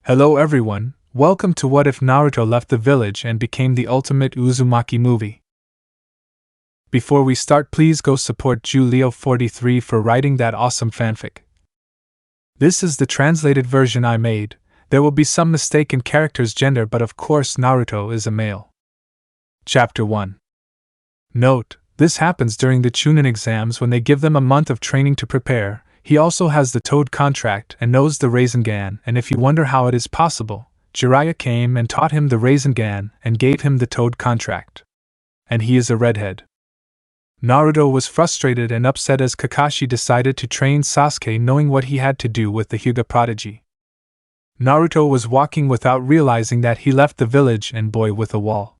Hello everyone, welcome to What If Naruto Left the Village and Became the Ultimate Uzumaki Movie. Before we start, please go support Julio43 for writing that awesome fanfic. This is the translated version I made. There will be some mistake in character's gender, but of course Naruto is a male. Chapter 1. Note, this happens during the Chunin exams when they give them a month of training to prepare. He also has the Toad contract and knows the Rasengan, and if you wonder how it is possible, Jiraiya came and taught him the Rasengan and gave him the Toad contract. And he is a redhead. Naruto was frustrated and upset as Kakashi decided to train Sasuke, knowing what he had to do with the Hyuga prodigy. Naruto was walking without realizing that he left the village and boy with a wall.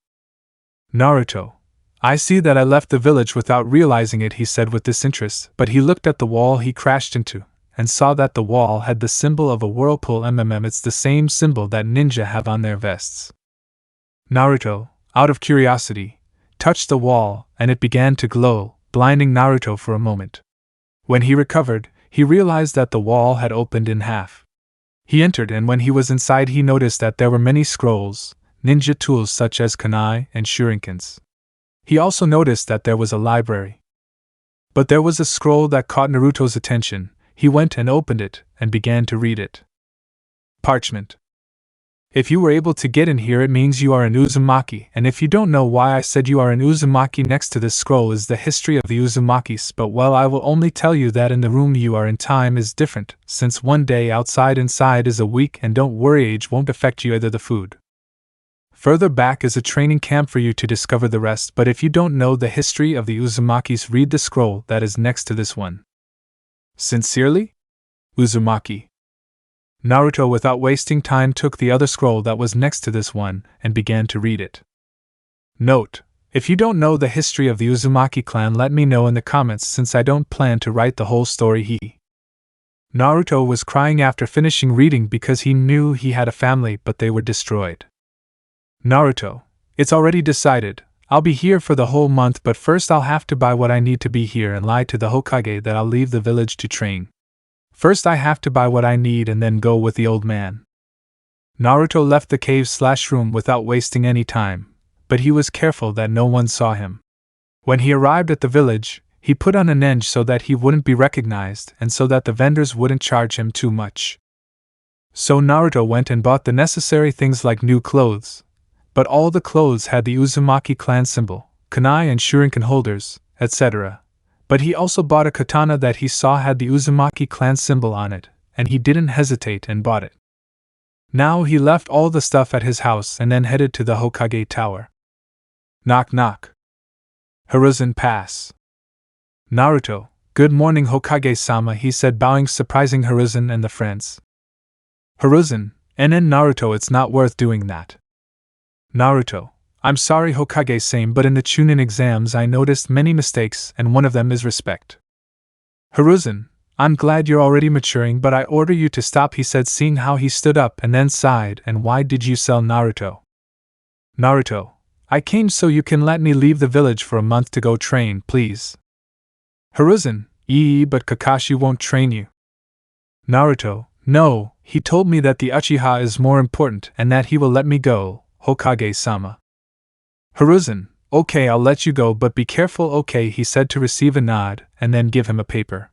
Naruto, I see that I left the village without realizing it, he said with disinterest, but he looked at the wall he crashed into, and saw that the wall had the symbol of a whirlpool. It's the same symbol that ninja have on their vests. Naruto, out of curiosity, touched the wall, and it began to glow, blinding Naruto for a moment. When he recovered, he realized that the wall had opened in half. He entered, and when he was inside he noticed that there were many scrolls, ninja tools such as kunai and shurikens. He also noticed that there was a library. But there was a scroll that caught Naruto's attention. He went and opened it, and began to read it. Parchment. If you were able to get in here, it means you are an Uzumaki, and if you don't know why I said you are an Uzumaki, next to this scroll is the history of the Uzumakis, but well, I will only tell you that in the room you are in, time is different, since one day outside inside is a week, and don't worry, age won't affect you, either the food. Further back is a training camp for you to discover the rest, but if you don't know the history of the Uzumakis, read the scroll that is next to this one. Sincerely? Uzumaki. Naruto, without wasting time, took the other scroll that was next to this one and began to read it. Note, if you don't know the history of the Uzumaki clan, let me know in the comments, since I don't plan to write the whole story. Naruto was crying after finishing reading because he knew he had a family, but they were destroyed. Naruto, it's already decided. I'll be here for the whole month, but first I'll have to buy what I need to be here and lie to the Hokage that I'll leave the village to train. First I have to buy what I need and then go with the old man. Naruto left the cave/room without wasting any time, but he was careful that no one saw him. When he arrived at the village, he put on an enge so that he wouldn't be recognized and so that the vendors wouldn't charge him too much. So Naruto went and bought the necessary things like new clothes. But all the clothes had the Uzumaki clan symbol, kunai and shuriken holders, etc. But he also bought a katana that he saw had the Uzumaki clan symbol on it, and he didn't hesitate and bought it. Now he left all the stuff at his house and then headed to the Hokage tower. Knock knock. Hiruzen, pass. Naruto, good morning Hokage-sama, he said, bowing, surprising Hiruzen and the friends. Hiruzen, and Naruto, it's not worth doing that. Naruto, I'm sorry Hokage-sama, but in the Chunin exams I noticed many mistakes, and one of them is respect. Hiruzen, I'm glad you're already maturing, but I order you to stop, he said, seeing how he stood up and then sighed. And why did you sell Naruto? Naruto, I came so you can let me leave the village for a month to go train, please. Hiruzen, but Kakashi won't train you. Naruto, no, he told me that the Uchiha is more important and that he will let me go. Hokage-sama. Hiruzen, okay, I'll let you go, but be careful, okay, he said to receive a nod and then give him a paper.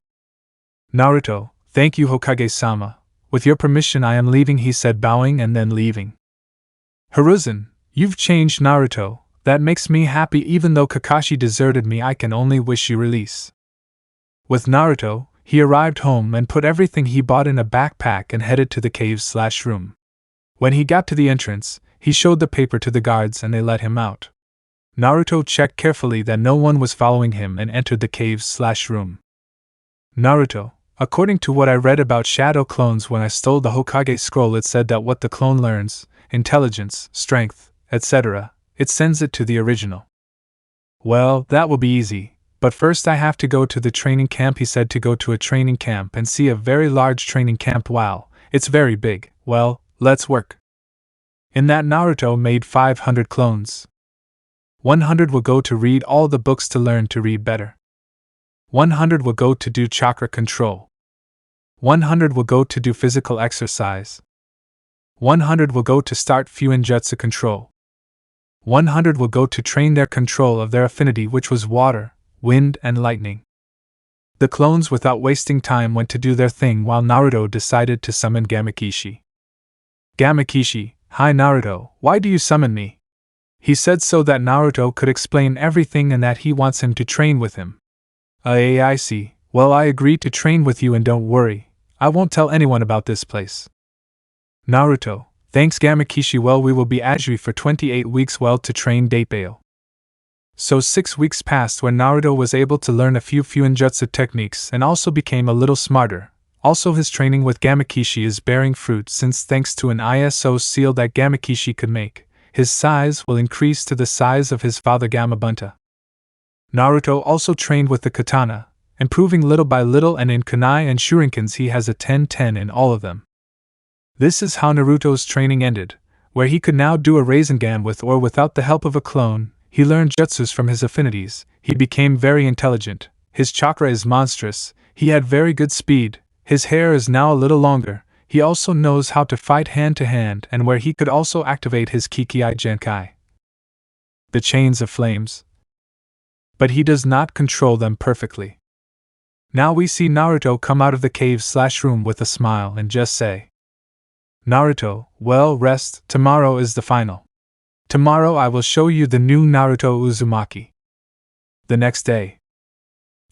Naruto, thank you Hokage-sama. With your permission I am leaving, he said, bowing and then leaving. Hiruzen, you've changed, Naruto. That makes me happy. Even though Kakashi deserted me, I can only wish you release. With Naruto, he arrived home and put everything he bought in a backpack and headed to the cave/room. When he got to the entrance, he showed the paper to the guards and they let him out. Naruto checked carefully that no one was following him and entered the cave/room. Naruto, according to what I read about shadow clones when I stole the Hokage scroll, it said that what the clone learns, intelligence, strength, etc., it sends it to the original. Well, that will be easy, but first I have to go to the training camp, he said, to go to a training camp and see a very large training camp. Wow, it's very big. Well, let's work. In that Naruto made 500 clones. 100 will go to read all the books to learn to read better. 100 will go to do chakra control. 100 will go to do physical exercise. 100 will go to start Fuinjutsu control. 100 will go to train their control of their affinity, which was water, wind, and lightning. The clones, without wasting time, went to do their thing while Naruto decided to summon Gamakishi. Gamakishi, hi Naruto, why do you summon me? He said so that Naruto could explain everything and that he wants him to train with him. I see. Well, I agreed to train with you and don't worry, I won't tell anyone about this place. Naruto, thanks Gamakishi. Well, we will be Ajui for 28 weeks well to train Daipeo. So 6 weeks passed when Naruto was able to learn a few Fuinjutsu techniques and also became a little smarter. Also his training with Gamakishi is bearing fruit since thanks to an ISO seal that Gamakishi could make, his size will increase to the size of his father Gamabunta. Naruto also trained with the katana, improving little by little, and in kunai and shurikens he has a 10-10 in all of them. This is how Naruto's training ended, where he could now do a Rasengan with or without the help of a clone. He learned jutsus from his affinities, he became very intelligent, his chakra is monstrous, he had very good speed, his hair is now a little longer, he also knows how to fight hand to hand and where he could also activate his Kikei Genkai. The chains of flames. But he does not control them perfectly. Now we see Naruto come out of the cave/room with a smile and just say, Naruto, well, rest, tomorrow is the final. Tomorrow I will show you the new Naruto Uzumaki. The next day,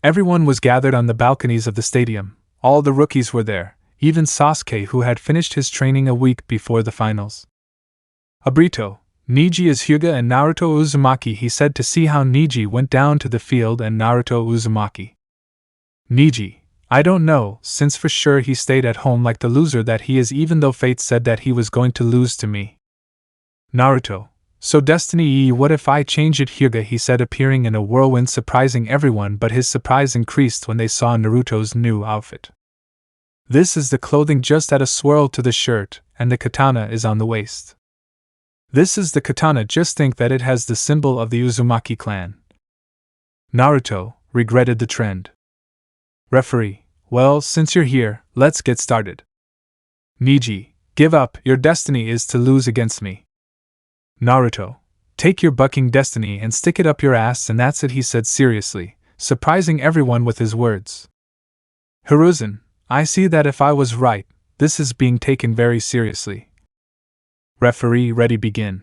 everyone was gathered on the balconies of the stadium, all the rookies were there, even Sasuke, who had finished his training a week before the finals. Abrito, Niji is Hyuga and Naruto Uzumaki, he said to see how Niji went down to the field and Naruto Uzumaki. Niji, I don't know, since for sure he stayed at home like the loser that he is, even though fate said that he was going to lose to me. Naruto, so destiny, what if I change it? Hyuga, he said, appearing in a whirlwind, surprising everyone, but his surprise increased when they saw Naruto's new outfit. This is the clothing, just add a swirl to the shirt, and the katana is on the waist. This is the katana, just think that it has the symbol of the Uzumaki clan. Naruto regretted the trend. Referee, well, since you're here, let's get started. Niji, give up, your destiny is to lose against me. Naruto, take your bucking destiny and stick it up your ass, and that's it, he said seriously, surprising everyone with his words. Hiruzen, I see that if I was right, this is being taken very seriously. Referee, ready, begin.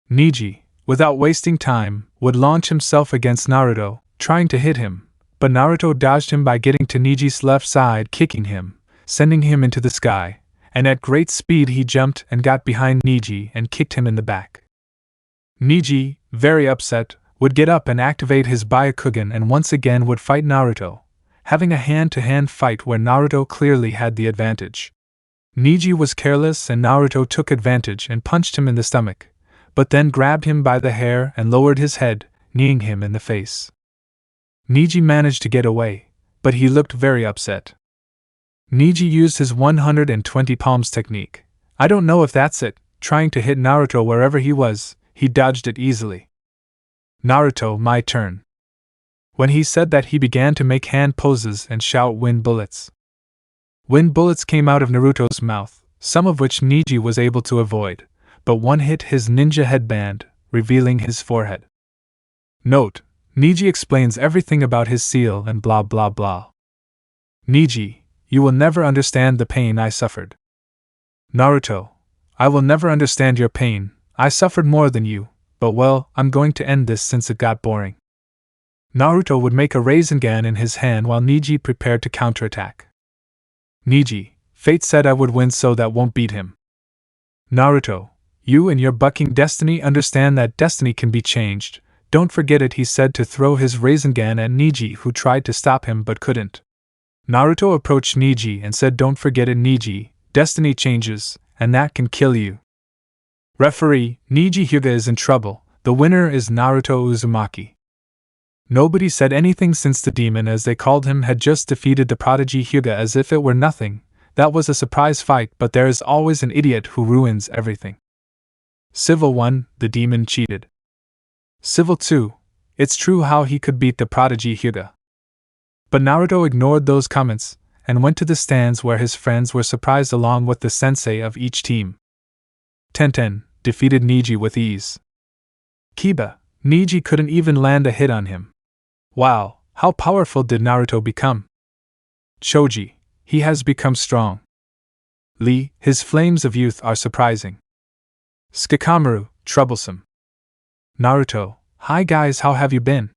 Niji, without wasting time, would launch himself against Naruto, trying to hit him, but Naruto dodged him by getting to Niji's left side, kicking him, sending him into the sky, and at great speed he jumped and got behind Niji and kicked him in the back. Niji, very upset, would get up and activate his Byakugan and once again would fight Naruto, having a hand-to-hand fight where Naruto clearly had the advantage. Niji was careless and Naruto took advantage and punched him in the stomach, but then grabbed him by the hair and lowered his head, kneeing him in the face. Niji managed to get away, but he looked very upset. Niji used his 120 palms technique. I don't know if that's it, trying to hit Naruto wherever he was, he dodged it easily. Naruto, my turn. When he said that, he began to make hand poses and shout wind bullets. Wind bullets came out of Naruto's mouth, some of which Niji was able to avoid, but one hit his ninja headband, revealing his forehead. Note, Niji explains everything about his seal and blah blah blah. Niji, you will never understand the pain I suffered. Naruto, I will never understand your pain, I suffered more than you, but well, I'm going to end this since it got boring. Naruto would make a Rasengan in his hand while Niji prepared to counterattack. Niji, fate said I would win, so that won't beat him. Naruto, you and your bucking destiny understand that destiny can be changed, don't forget it, he said to throw his Rasengan at Niji, who tried to stop him but couldn't. Naruto approached Niji and said, don't forget it, Niji, destiny changes, and that can kill you. Referee, Niji Hyuga is in trouble, the winner is Naruto Uzumaki. Nobody said anything since the demon, as they called him, had just defeated the prodigy Hyuga as if it were nothing. That was a surprise fight, but there is always an idiot who ruins everything. Civil 1, the demon cheated. Civil 2, it's true how he could beat the prodigy Hyuga. But Naruto ignored those comments, and went to the stands where his friends were surprised along with the sensei of each team. Tenten defeated Niji with ease. Kiba, Niji couldn't even land a hit on him. Wow, how powerful did Naruto become? Choji, he has become strong. Lee, his flames of youth are surprising. Skikamaru, troublesome. Naruto, hi guys, how have you been?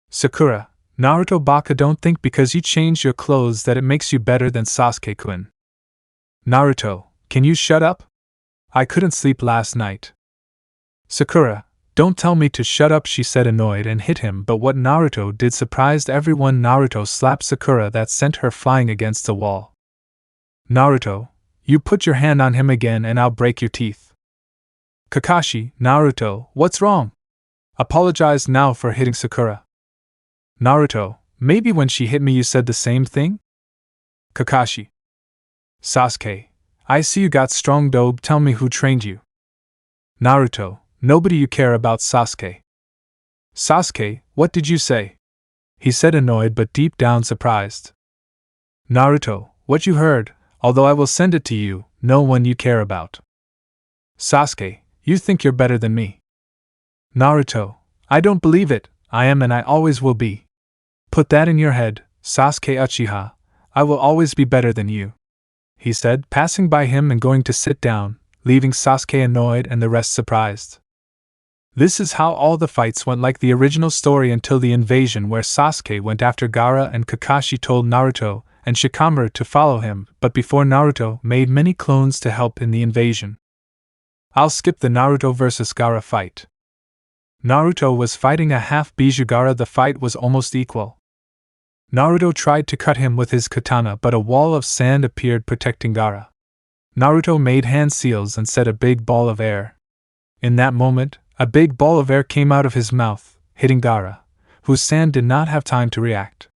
Sakura, Naruto Baka, don't think because you changed your clothes that it makes you better than Sasuke-kun. Naruto, can you shut up? I couldn't sleep last night. Sakura, don't tell me to shut up, she said, annoyed, and hit him, but what Naruto did surprised everyone. Naruto slapped Sakura, that sent her flying against the wall. Naruto, you put your hand on him again and I'll break your teeth. Kakashi, Naruto, what's wrong? Apologize now for hitting Sakura. Naruto, maybe when she hit me you said the same thing? Kakashi. Sasuke, I see you got strong dobe, tell me who trained you. Naruto, nobody, you care about Sasuke. Sasuke, what did you say? He said, annoyed but deep down surprised. Naruto, what you heard, although I will send it to you, no one you care about. Sasuke, you think you're better than me. Naruto, I don't believe it, I am and I always will be. Put that in your head, Sasuke Uchiha, I will always be better than you, he said, passing by him and going to sit down, leaving Sasuke annoyed and the rest surprised. This is how all the fights went, like the original story, until the invasion, where Sasuke went after Gaara and Kakashi told Naruto and Shikamaru to follow him, but before Naruto made many clones to help in the invasion. I'll skip the Naruto vs Gaara fight. Naruto was fighting a half Bijou Gaara. The fight was almost equal. Naruto tried to cut him with his katana, but a wall of sand appeared protecting Gaara. Naruto made hand seals and set a big ball of air. In that moment, a big ball of air came out of his mouth, hitting Gaara, whose sand did not have time to react.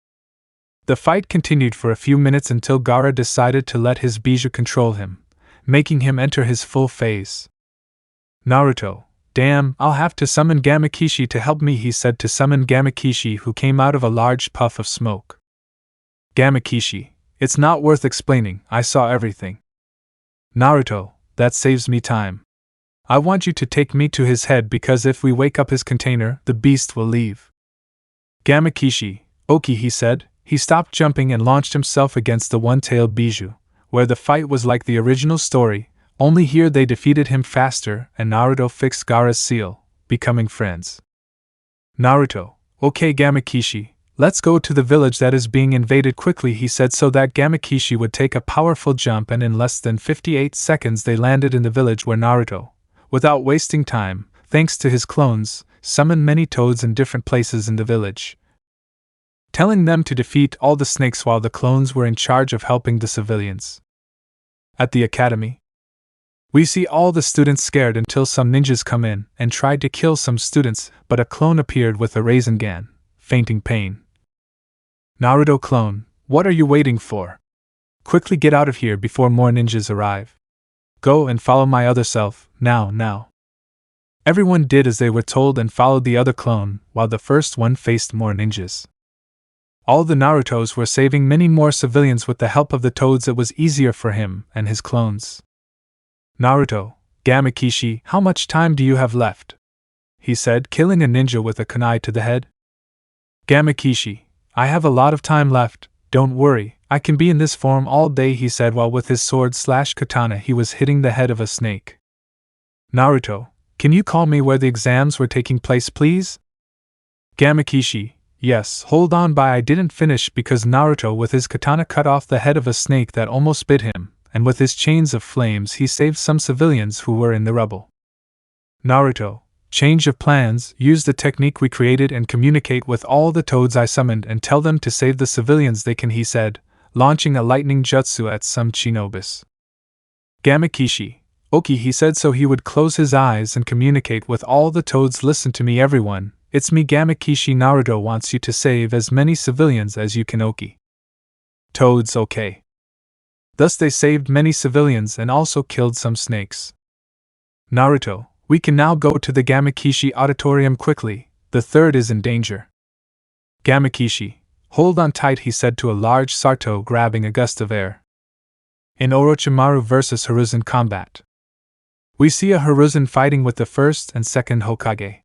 The fight continued for a few minutes until Gaara decided to let his Bijou control him, making him enter his full phase. Naruto, damn, I'll have to summon Gamakishi to help me, he said to summon Gamakishi, who came out of a large puff of smoke. Gamakishi, it's not worth explaining, I saw everything. Naruto, that saves me time. I want you to take me to his head because if we wake up his container, the beast will leave. Gamakishi, Oki, he said. He stopped jumping and launched himself against the one-tailed Bijou, where the fight was like the original story, only here they defeated him faster and Naruto fixed Gaara's seal, becoming friends. Naruto, okay Gamakishi, let's go to the village that is being invaded quickly, he said so that Gamakishi would take a powerful jump, and in less than 58 seconds they landed in the village where Naruto, without wasting time, thanks to his clones, summoned many toads in different places in the village, telling them to defeat all the snakes while the clones were in charge of helping the civilians. At the academy, we see all the students scared until some ninjas come in and tried to kill some students, but a clone appeared with a Rasengan, fainting pain. Naruto clone, what are you waiting for? Quickly get out of here before more ninjas arrive. Go and follow my other self, now. Everyone did as they were told and followed the other clone, while the first one faced more ninjas. All the Narutos were saving many more civilians with the help of the toads. It was easier for him and his clones. Naruto, Gamakishi, how much time do you have left? He said, killing a ninja with a kunai to the head. Gamakishi, I have a lot of time left, don't worry, I can be in this form all day, he said while with his sword/katana he was hitting the head of a snake. Naruto, can you call me where the exams were taking place, please? Gamakishi, yes, hold on, I didn't finish because Naruto with his katana cut off the head of a snake that almost bit him, and with his chains of flames he saved some civilians who were in the rubble. Naruto, change of plans, use the technique we created and communicate with all the toads I summoned and tell them to save the civilians they can, he said, launching a lightning jutsu at some shinobis. Gamakishi, Oki, he said so he would close his eyes and communicate with all the toads. Listen to me everyone, it's me Gamakishi. Naruto wants you to save as many civilians as you can, Oki. Toads, okay. Thus they saved many civilians and also killed some snakes. Naruto, we can now go to the Gamakishi auditorium quickly, the third is in danger. Gamakishi, hold on tight, he said to a large Sarto grabbing a gust of air. In Orochimaru vs. Hiruzen combat. We see a Hiruzen fighting with the first and second Hokage.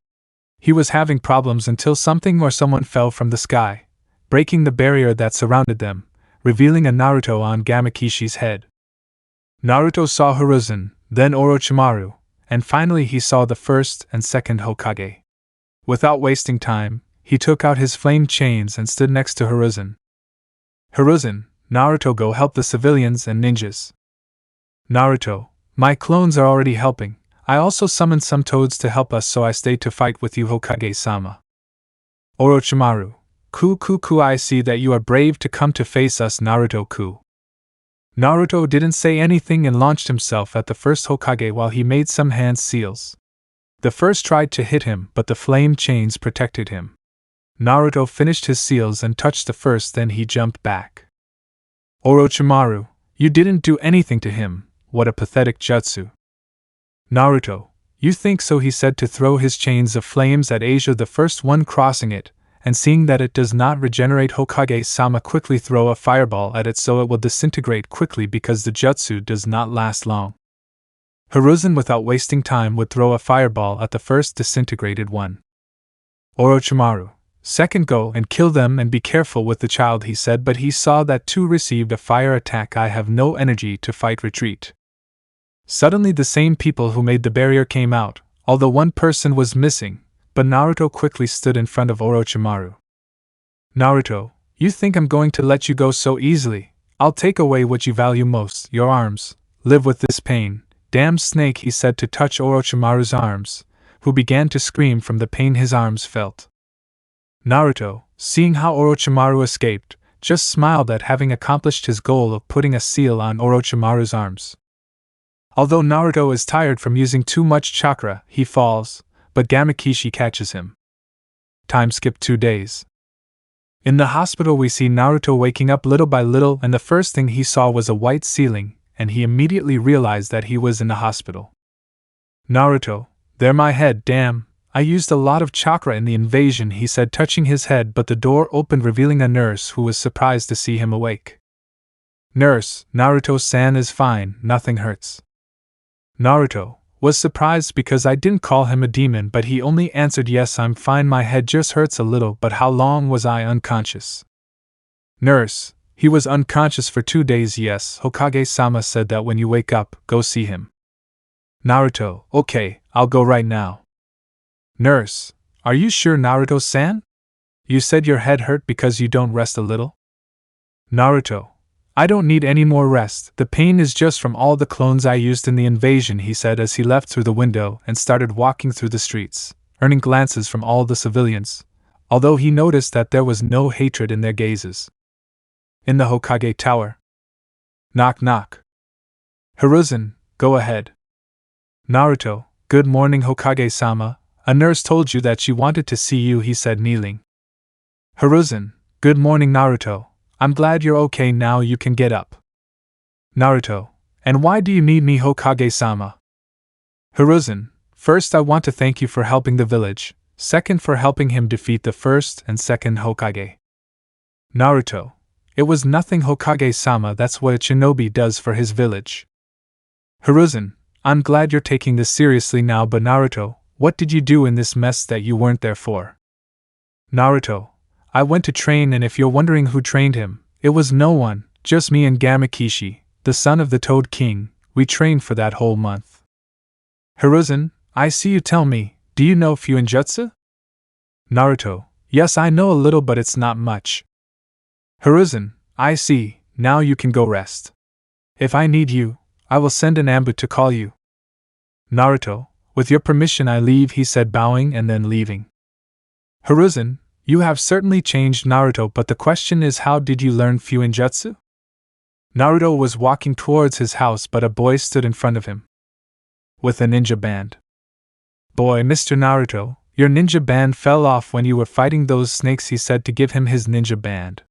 He was having problems until something or someone fell from the sky, breaking the barrier that surrounded them, revealing a Naruto on Gamakishi's head. Naruto saw Hiruzen, then Orochimaru, and finally he saw the first and second Hokage. Without wasting time, he took out his flame chains and stood next to Hiruzen. Hiruzen, Naruto, go help the civilians and ninjas. Naruto, my clones are already helping. I also summoned some toads to help us, so I stayed to fight with you, Hokage-sama. Orochimaru, Ku, I see that you are brave to come to face us, Naruto-ku. Naruto didn't say anything and launched himself at the first Hokage while he made some hand seals. The first tried to hit him, but the flame chains protected him. Naruto finished his seals and touched the first, then he jumped back. Orochimaru, you didn't do anything to him, what a pathetic jutsu. Naruto, you think so, he said to throw his chains of flames at Asia, the first one crossing it, and seeing that it does not regenerate, Hokage-sama quickly throw a fireball at it so it will disintegrate quickly because the jutsu does not last long. Hiruzen, without wasting time, would throw a fireball at the first disintegrated one. Orochimaru, second, go and kill them and be careful with the child, he said, but he saw that two received a fire attack. I have no energy to fight, retreat. Suddenly the same people who made the barrier came out, although one person was missing, but Naruto quickly stood in front of Orochimaru. Naruto, you think I'm going to let you go so easily? I'll take away what you value most, your arms. Live with this pain. Damn snake, he said to touch Orochimaru's arms, who began to scream from the pain his arms felt. Naruto, seeing how Orochimaru escaped, just smiled at having accomplished his goal of putting a seal on Orochimaru's arms. Although Naruto is tired from using too much chakra, he falls, but Gamakishi catches him. Time skip 2 days. In the hospital we see Naruto waking up little by little, and the first thing he saw was a white ceiling, and he immediately realized that he was in the hospital. Naruto, there my head, damn, I used a lot of chakra in the invasion, he said, touching his head, but the door opened revealing a nurse who was surprised to see him awake. Nurse, Naruto-san is fine, nothing hurts. Naruto was surprised because I didn't call him a demon, but he only answered, yes, I'm fine, my head just hurts a little, but how long was I unconscious? Nurse, he was unconscious for 2 days, yes, Hokage-sama said that when you wake up, go see him. Naruto, okay, I'll go right now. Nurse, are you sure, Naruto-san? You said your head hurt because you don't rest a little? Naruto, I don't need any more rest, the pain is just from all the clones I used in the invasion, he said as he left through the window and started walking through the streets, earning glances from all the civilians, although he noticed that there was no hatred in their gazes. In the Hokage Tower. Knock knock. Hiruzen, go ahead. Naruto, good morning, Hokage-sama, a nurse told you that she wanted to see you, he said, kneeling. Hiruzen, good morning, Naruto. I'm glad you're okay now, you can get up. Naruto, and why do you need me, Hokage-sama? Hiruzen, first I want to thank you for helping the village, second for helping him defeat the first and second Hokage. Naruto, it was nothing, Hokage-sama, that's what a shinobi does for his village. Hiruzen, I'm glad you're taking this seriously now, but Naruto, what did you do in this mess that you weren't there for? Naruto, I went to train, and if you're wondering who trained him, it was no one, just me and Gamakishi, the son of the Toad King. We trained for that whole month. Hiruzen, I see you, tell me, do you know Fuinjutsu? Naruto, yes, I know a little, but it's not much. Hiruzen, I see, now you can go rest. If I need you, I will send an Anbu to call you. Naruto, with your permission I leave, he said, bowing and then leaving. Hiruzen, you have certainly changed, Naruto, but the question is, how did you learn Fuinjutsu? Naruto was walking towards his house, but a boy stood in front of him. With a ninja band. Boy, Mr. Naruto, your ninja band fell off when you were fighting those snakes, he said to give him his ninja band.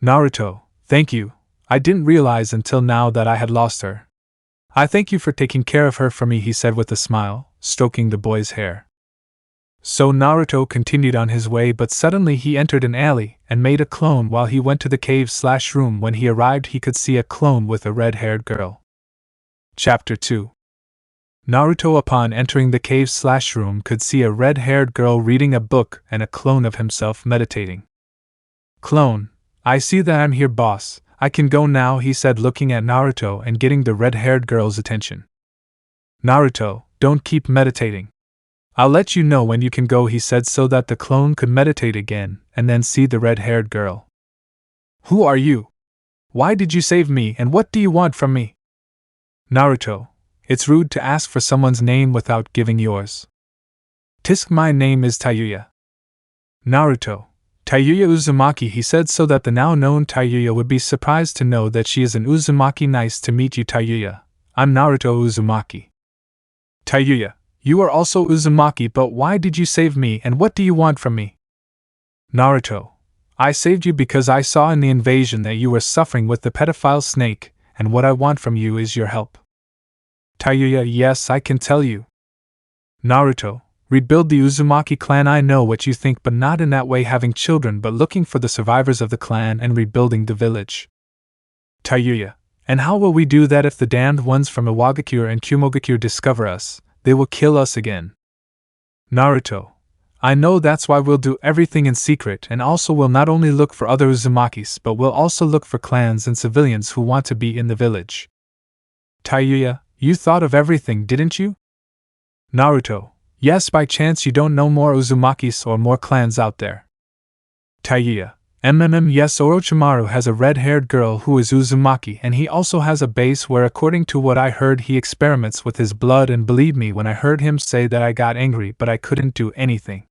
Naruto, thank you, I didn't realize until now that I had lost her. I thank you for taking care of her for me, he said with a smile, stroking the boy's hair. So Naruto continued on his way, but suddenly he entered an alley and made a clone. While he went to the cave/room, when he arrived he could see a clone with a red-haired girl. Chapter 2. Naruto, upon entering the cave/room, could see a red-haired girl reading a book and a clone of himself meditating. Clone, I see that I'm here, boss. I can go now, he said, looking at Naruto and getting the red-haired girl's attention. Naruto, don't keep meditating. I'll let you know when you can go, he said, so that the clone could meditate again and then see the red-haired girl. Who are you? Why did you save me, and what do you want from me? Naruto, it's rude to ask for someone's name without giving yours. Tisk, my name is Tayuya. Naruto, Tayuya Uzumaki, he said, so that the now-known Tayuya would be surprised to know that she is an Uzumaki. Nice to meet you, Tayuya. I'm Naruto Uzumaki. Tayuya, you are also Uzumaki, but why did you save me, and what do you want from me? Naruto, I saved you because I saw in the invasion that you were suffering with the pedophile snake, and what I want from you is your help. Tayuya, yes, I can tell you. Naruto, rebuild the Uzumaki clan. I know what you think, but not in that way, having children, but looking for the survivors of the clan and rebuilding the village. Tayuya, and how will we do that if the damned ones from Iwagakure and Kumogakure discover us? They will kill us again. Naruto, I know, that's why we'll do everything in secret, and also we'll not only look for other Uzumakis, but we'll also look for clans and civilians who want to be in the village. Tayuya, you thought of everything, didn't you? Naruto, yes, by chance you don't know more Uzumakis or more clans out there? Tayuya, yes, Orochimaru has a red-haired girl who is Uzumaki, and he also has a base where, according to what I heard, he experiments with his blood, and believe me when I heard him say that, I got angry, but I couldn't do anything.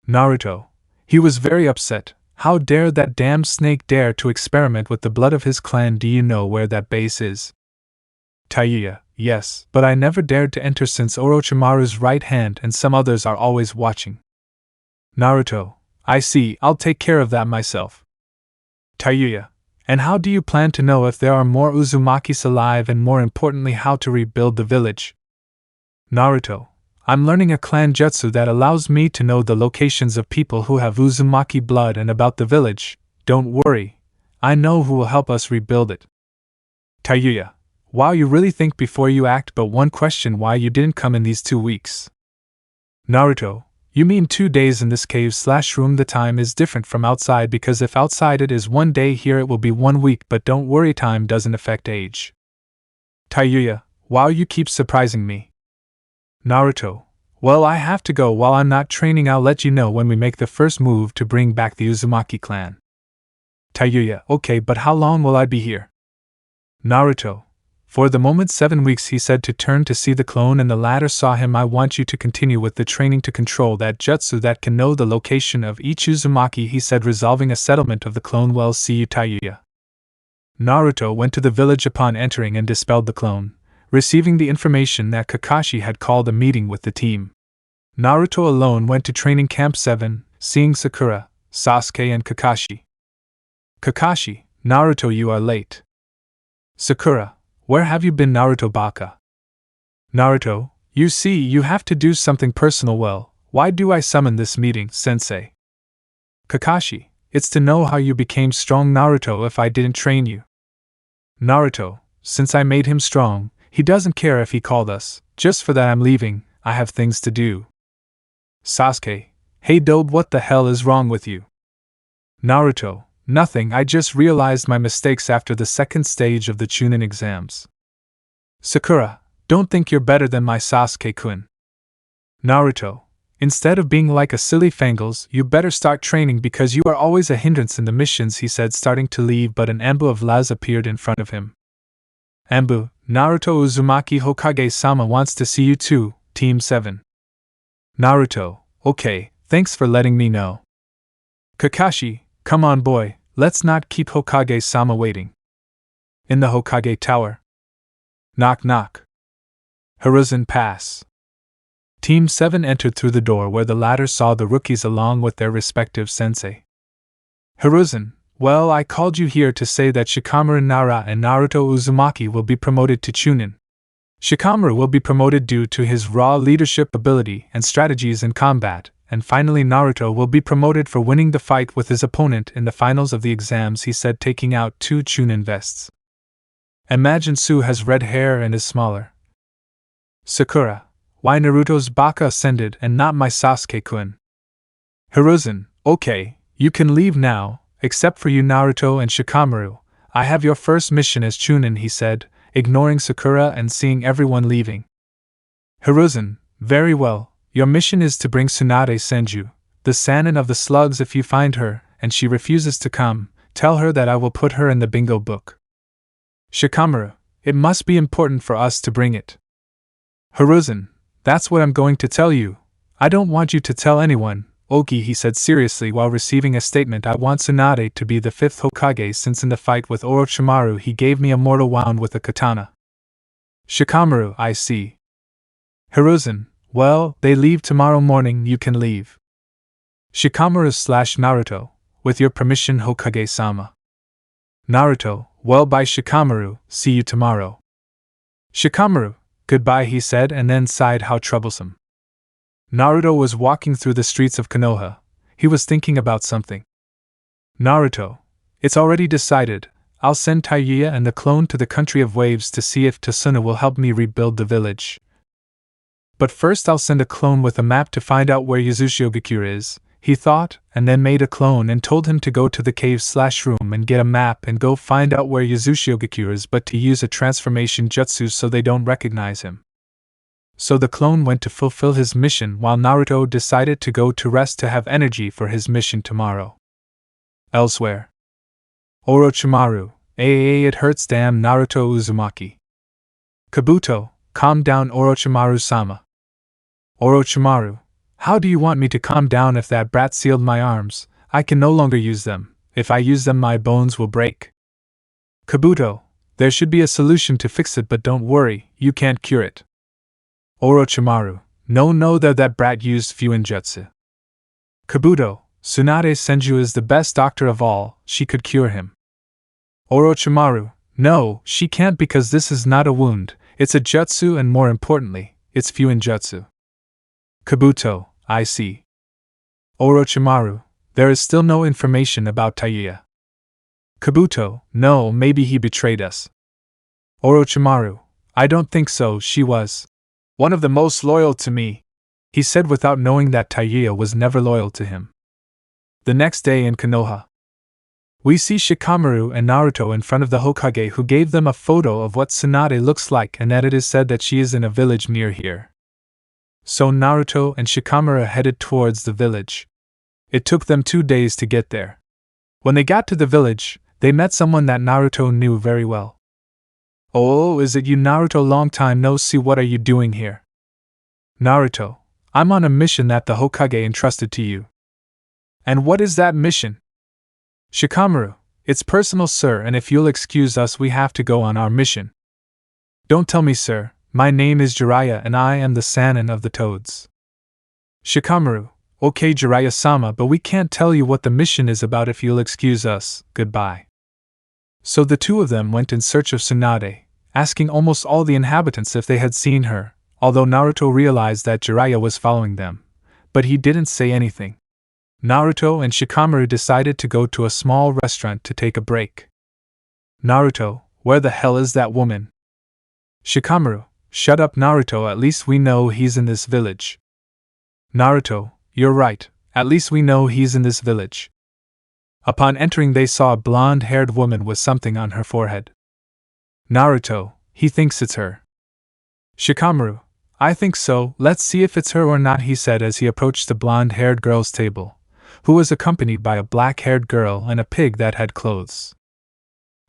Naruto, he was very upset. How dare that damned snake dare to experiment with the blood of his clan? Do you know where that base is? Tayuya, yes, but I never dared to enter since Orochimaru's right hand and some others are always watching. Naruto, I see, I'll take care of that myself. Tayuya, and how do you plan to know if there are more Uzumakis alive, and more importantly, how to rebuild the village? Naruto, I'm learning a clan jutsu that allows me to know the locations of people who have Uzumaki blood and about the village. Don't worry, I know who will help us rebuild it. Tayuya, wow, you really think before you act, but one question, why you didn't come in these 2 weeks? Naruto, you mean 2 days in this cave/room? The time is different from outside, because if outside it is 1 day, here it will be 1 week, but don't worry, time doesn't affect age. Tayuya, wow, you keep surprising me. Naruto, well, I have to go. While I'm not training, I'll let you know when we make the first move to bring back the Uzumaki clan. Tayuya, okay, but how long will I be here? Naruto, for the moment 7 weeks, he said, to turn to see the clone, and the latter saw him. I want you to continue with the training to control that jutsu that can know the location of each Uzumaki, he said, resolving a settlement of the clone. Well, see you, Tayuya. Naruto went to the village upon entering and dispelled the clone, receiving the information that Kakashi had called a meeting with the team. Naruto alone went to Training Camp 7, seeing Sakura, Sasuke and Kakashi. Kakashi, Naruto, you are late. Sakura, where have you been, Naruto baka? Naruto, you see, you have to do something personal. Well, why do I summon this meeting, sensei? Kakashi, it's to know how you became strong, Naruto, if I didn't train you. Naruto, since I made him strong, he doesn't care if he called us. Just for that I'm leaving, I have things to do. Sasuke, hey Dobe, what the hell is wrong with you? Naruto, nothing, I just realized my mistakes after the second stage of the Chunin exams. Sakura, don't think you're better than my Sasuke-kun. Naruto, instead of being like a silly Fangles, you better start training because you are always a hindrance in the missions, he said, starting to leave, but an Anbu of Laz appeared in front of him. Anbu, Naruto Uzumaki Hokage-sama wants to see you too, Team 7. Naruto, okay, thanks for letting me know. Kakashi, come on boy, let's not keep Hokage-sama waiting. In the Hokage Tower. Knock knock. Hiruzen pass. Team 7 entered through the door, where the latter saw the rookies along with their respective sensei. Hiruzen, well, I called you here to say that Shikamaru Nara and Naruto Uzumaki will be promoted to Chunin. Shikamaru will be promoted due to his raw leadership ability and strategies in combat, and finally Naruto will be promoted for winning the fight with his opponent in the finals of the exams, he said, taking out 2 Chunin vests. Imagine Su has red hair and is smaller. Sakura, why Naruto's Baka ascended and not my Sasuke-kun? Hiruzen, okay, you can leave now, except for you Naruto and Shikamaru. I have your first mission as Chunin, he said, ignoring Sakura and seeing everyone leaving. Hiruzen, very well, your mission is to bring Tsunade Senju, the Sannin of the slugs. If you find her, and she refuses to come, tell her that I will put her in the bingo book. Shikamaru, it must be important for us to bring it. Hiruzen, that's what I'm going to tell you. I don't want you to tell anyone, Oki, he said seriously while receiving a statement. I want Tsunade to be the 5th Hokage since in the fight with Orochimaru he gave me a mortal wound with a katana. Shikamaru, I see. Hiruzen, well, they leave tomorrow morning, you can leave. Shikamaru/Naruto, with your permission Hokage-sama. Naruto, well by Shikamaru, see you tomorrow. Shikamaru, goodbye, he said and then sighed. How troublesome. Naruto was walking through the streets of Konoha. He was thinking about something. Naruto, it's already decided. I'll send Taiya and the clone to the country of waves to see if Tsuna will help me rebuild the village. But first I'll send a clone with a map to find out where Yuzushiogakure is, he thought, and then made a clone and told him to go to the cave/room and get a map and go find out where Yuzushiogakure is, but to use a transformation jutsu so they don't recognize him. So the clone went to fulfill his mission while Naruto decided to go to rest to have energy for his mission tomorrow. Elsewhere. Orochimaru, it hurts, damn Naruto. Uzumaki. Kabuto, calm down Orochimaru-sama. Orochimaru, how do you want me to calm down if that brat sealed my arms? I can no longer use them. If I use them my bones will break. Kabuto, there should be a solution to fix it, but don't worry, you can't cure it. Orochimaru, no, that brat used Fuinjutsu. Kabuto, Tsunade Senju is the best doctor of all, she could cure him. Orochimaru, no, she can't because this is not a wound, it's a jutsu and more importantly, it's Fuinjutsu. Kabuto, I see. Orochimaru, there is still no information about Taiya. Kabuto, no, maybe he betrayed us. Orochimaru, I don't think so, she was one of the most loyal to me, he said without knowing that Taiya was never loyal to him. The next day in Konoha, we see Shikamaru and Naruto in front of the Hokage, who gave them a photo of what Tsunade looks like and that it is said that she is in a village near here. So Naruto and Shikamaru headed towards the village. It took them 2 days to get there. When they got to the village, they met someone that Naruto knew very well. Oh, is it you, Naruto? Long time no see, what are you doing here? Naruto, I'm on a mission that the Hokage entrusted to you. And what is that mission? Shikamaru, it's personal, sir, and if you'll excuse us we have to go on our mission. Don't tell me, sir, my name is Jiraiya and I am the Sannin of the Toads. Shikamaru, okay Jiraiya-sama, but we can't tell you what the mission is about if you'll excuse us, goodbye. So the two of them went in search of Tsunade, asking almost all the inhabitants if they had seen her, although Naruto realized that Jiraiya was following them, but he didn't say anything. Naruto and Shikamaru decided to go to a small restaurant to take a break. Naruto, where the hell is that woman? Shikamaru, shut up Naruto, at least we know he's in this village. Naruto, you're right, at least we know he's in this village. Upon entering they saw a blonde-haired woman with something on her forehead. Naruto, he thinks it's her. Shikamaru, I think so, let's see if it's her or not, he said as he approached the blonde-haired girl's table, who was accompanied by a black-haired girl and a pig that had clothes.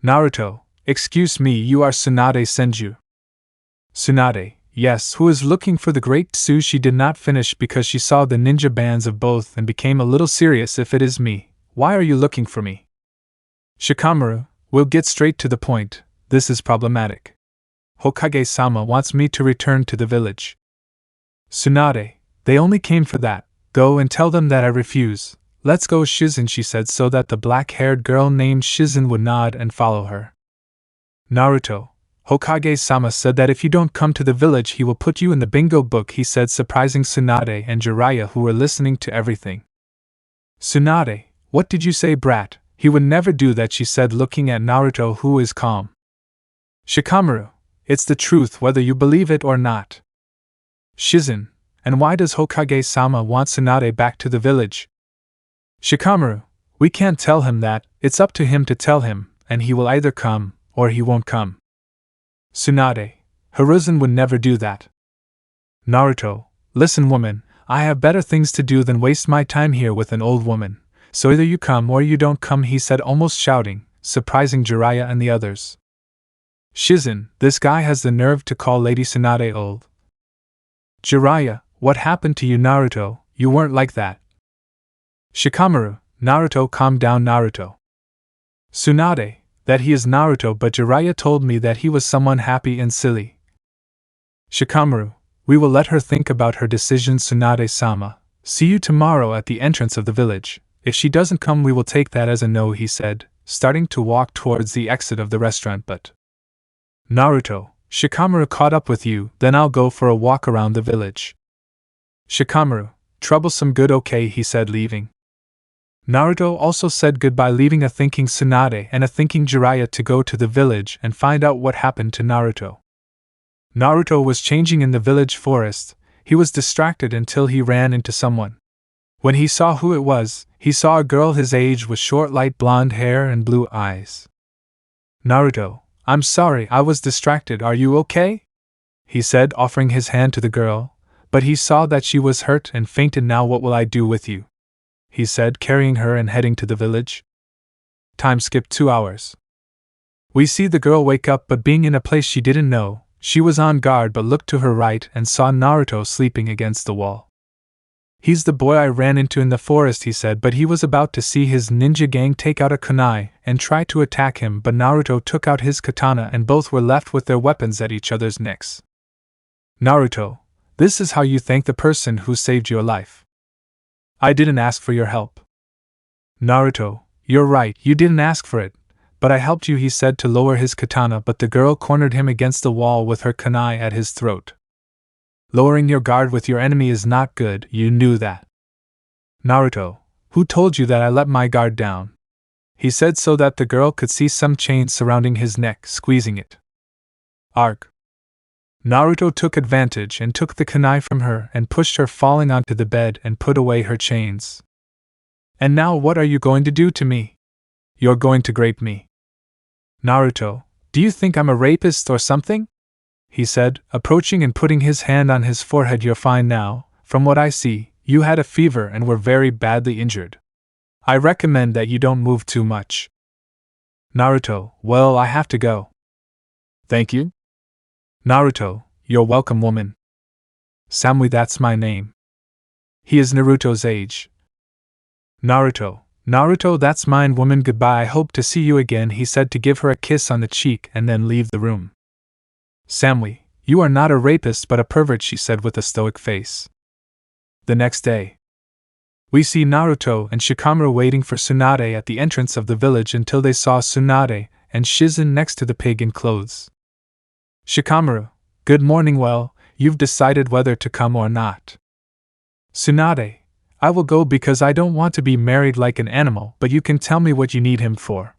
Naruto, excuse me, you are Tsunade Senju. Tsunade, yes, who is looking for the great Tsu. She did not finish because she saw the ninja bands of both and became a little serious. If it is me, why are you looking for me? Shikamaru, we'll get straight to the point, this is problematic. Hokage-sama wants me to return to the village. Tsunade, they only came for that, go and tell them that I refuse. Let's go Shizen, she said so that the black-haired girl named Shizen would nod and follow her. Naruto, Hokage-sama said that if you don't come to the village he will put you in the bingo book, he said, surprising Tsunade and Jiraiya, who were listening to everything. Tsunade, what did you say, brat? He would never do that, she said, looking at Naruto, who is calm. Shikamaru, it's the truth whether you believe it or not. Shizen, and why does Hokage-sama want Tsunade back to the village? Shikamaru, we can't tell him that, it's up to him to tell him, and he will either come, or he won't come. Tsunade, Hiruzen would never do that. Naruto, listen woman, I have better things to do than waste my time here with an old woman, so either you come or you don't come, he said, almost shouting, surprising Jiraiya and the others. Shizen, this guy has the nerve to call Lady Tsunade old. Jiraiya, what happened to you Naruto, you weren't like that. Shikamaru, Naruto, calm down Naruto. Tsunade, that he is Naruto, but Jiraiya told me that he was someone happy and silly. Shikamaru, we will let her think about her decision Tsunade-sama, see you tomorrow at the entrance of the village, if she doesn't come we will take that as a no, he said, starting to walk towards the exit of the restaurant. But Naruto, Shikamaru caught up with you, then I'll go for a walk around the village. Shikamaru, troublesome good, okay, he said, leaving. Naruto also said goodbye, leaving a thinking Tsunade and a thinking Jiraiya to go to the village and find out what happened to Naruto. Naruto was changing in the village forest. He was distracted until he ran into someone. When he saw who it was, he saw a girl his age with short light blonde hair and blue eyes. Naruto, I'm sorry, I was distracted, are you okay? He said, offering his hand to the girl, but he saw that she was hurt and fainted. Now what will I do with you? He said, carrying her and heading to the village. Time skipped 2 hours. We see the girl wake up, but being in a place she didn't know, she was on guard but looked to her right and saw Naruto sleeping against the wall. He's the boy I ran into in the forest, he said, but he was about to see his ninja gang take out a kunai and try to attack him, but Naruto took out his katana and both were left with their weapons at each other's necks. Naruto, this is how you thank the person who saved your life. I didn't ask for your help. Naruto, you're right, you didn't ask for it, but I helped you, he said to lower his katana, but the girl cornered him against the wall with her kunai at his throat. Lowering your guard with your enemy is not good, you knew that. Naruto, who told you that I let my guard down? He said so that the girl could see some chains surrounding his neck, squeezing it. Arg. Naruto took advantage and took the kunai from her and pushed her, falling onto the bed, and put away her chains. And now what are you going to do to me? You're going to rape me. Naruto, do you think I'm a rapist or something? He said, approaching and putting his hand on his forehead. You're fine now, from what I see, you had a fever and were very badly injured. I recommend that you don't move too much. Naruto, well, I have to go. Thank you? Naruto, you're welcome, woman. Samui, that's my name. He is Naruto's age. Naruto, that's mine, woman. Goodbye, I hope to see you again, he said to give her a kiss on the cheek and then leave the room. Samui, you are not a rapist but a pervert, she said with a stoic face. The next day, we see Naruto and Shikamaru waiting for Tsunade at the entrance of the village until they saw Tsunade and Shizen next to the pig in clothes. Shikamaru, good morning. Well, you've decided whether to come or not. Tsunade, I will go because I don't want to be married like an animal, but you can tell me what you need him for.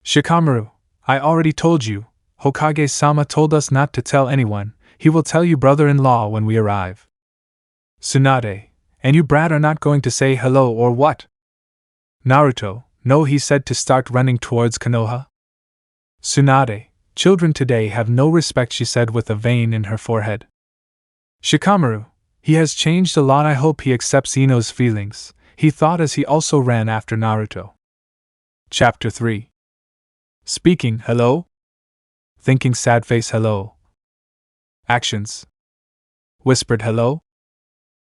Shikamaru, I already told you. Hokage-sama told us not to tell anyone. He will tell you brother-in-law when we arrive. Tsunade, and you brat are not going to say hello or what? Naruto, no, he said to start running towards Konoha. Tsunade, children today have no respect, she said with a vein in her forehead. Shikamaru, he has changed a lot. I hope he accepts Ino's feelings, he thought as he also ran after Naruto. Chapter 3. Speaking, hello? Thinking, sad face, hello. Actions. Whispered, hello?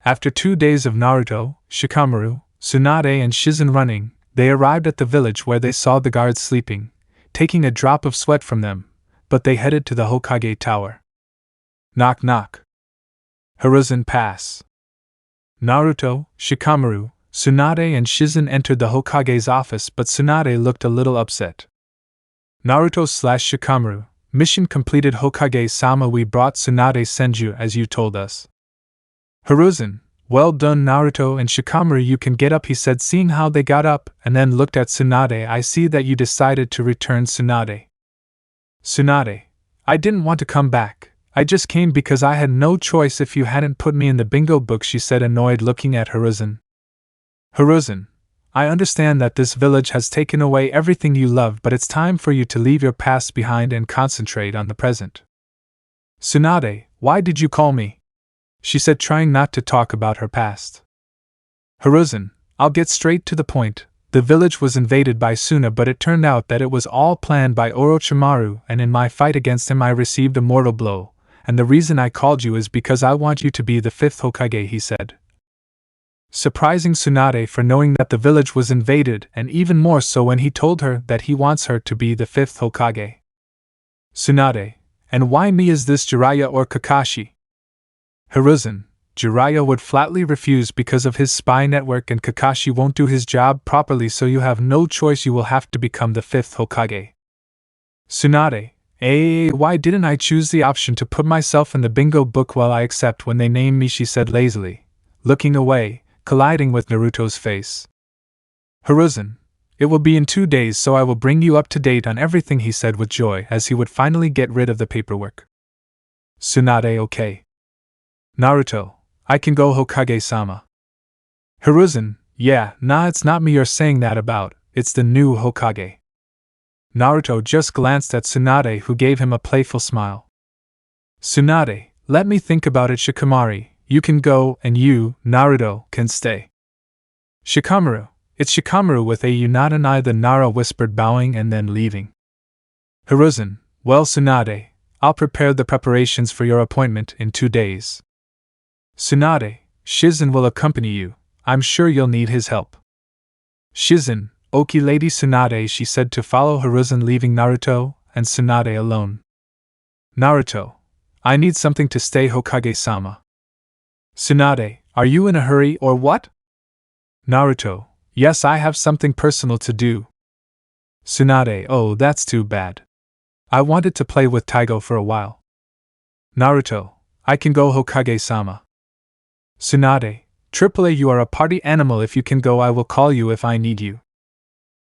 After 2 days of Naruto, Shikamaru, Tsunade and Shizen running, they arrived at the village where they saw the guards sleeping, taking a drop of sweat from them, but they headed to the Hokage tower. Knock knock. Hiruzen, pass. Naruto, Shikamaru, Tsunade and Shizen entered the Hokage's office, but Tsunade looked a little upset. Naruto/Shikamaru, mission completed. Hokage-sama, we brought Tsunade Senju as you told us. Hiruzen, well done. Naruto and Shikamaru, you can get up, he said, seeing how they got up, and then looked at Tsunade. I see that you decided to return. Tsunade, I didn't want to come back. I just came because I had no choice if you hadn't put me in the bingo book, she said, annoyed, looking at Hiruzen. Hiruzen, I understand that this village has taken away everything you love, but it's time for you to leave your past behind and concentrate on the present. Tsunade, why did you call me? She said, trying not to talk about her past. Hiruzen, I'll get straight to the point. The village was invaded by Suna, but it turned out that it was all planned by Orochimaru, and in my fight against him I received a mortal blow, and the reason I called you is because I want you to be the 5th Hokage, he said. Surprising Tsunade for knowing that the village was invaded, and even more so when he told her that he wants her to be the 5th Hokage. Tsunade, and why me? Is this Jiraiya or Kakashi? Hiruzen, Jiraiya would flatly refuse because of his spy network, and Kakashi won't do his job properly, so you have no choice, you will have to become the 5th Hokage. Tsunade, why didn't I choose the option to put myself in the bingo book? While I accept when they name me, she said lazily, looking away, colliding with Naruto's face. Hiruzen, it will be in 2 days, so I will bring you up to date on everything, he said with joy as he would finally get rid of the paperwork. Tsunade, okay. Naruto, I can go, Hokage-sama. Hiruzen, yeah, nah, it's not me you're saying that about, it's the new Hokage. Naruto just glanced at Tsunade, who gave him a playful smile. Tsunade, let me think about it. Shikamaru, you can go, and you, Naruto, can stay. Shikamaru, it's Shikamaru with a Hinata and I, the Nara whispered, bowing and then leaving. Hiruzen, well, Tsunade, I'll prepare the preparations for your appointment in 2 days. Tsunade, Shizen will accompany you, I'm sure you'll need his help. Shizen, okie lady. Tsunade, she said to follow Hiruzen, leaving Naruto and Tsunade alone. Naruto, I need something to stay, Hokage-sama. Tsunade, are you in a hurry or what? Naruto, yes, I have something personal to do. Tsunade, oh, that's too bad. I wanted to play with Taigo for a while. Naruto, I can go, Hokage-sama. Tsunade, AAA, you are a party animal. If you can go, I will call you if I need you.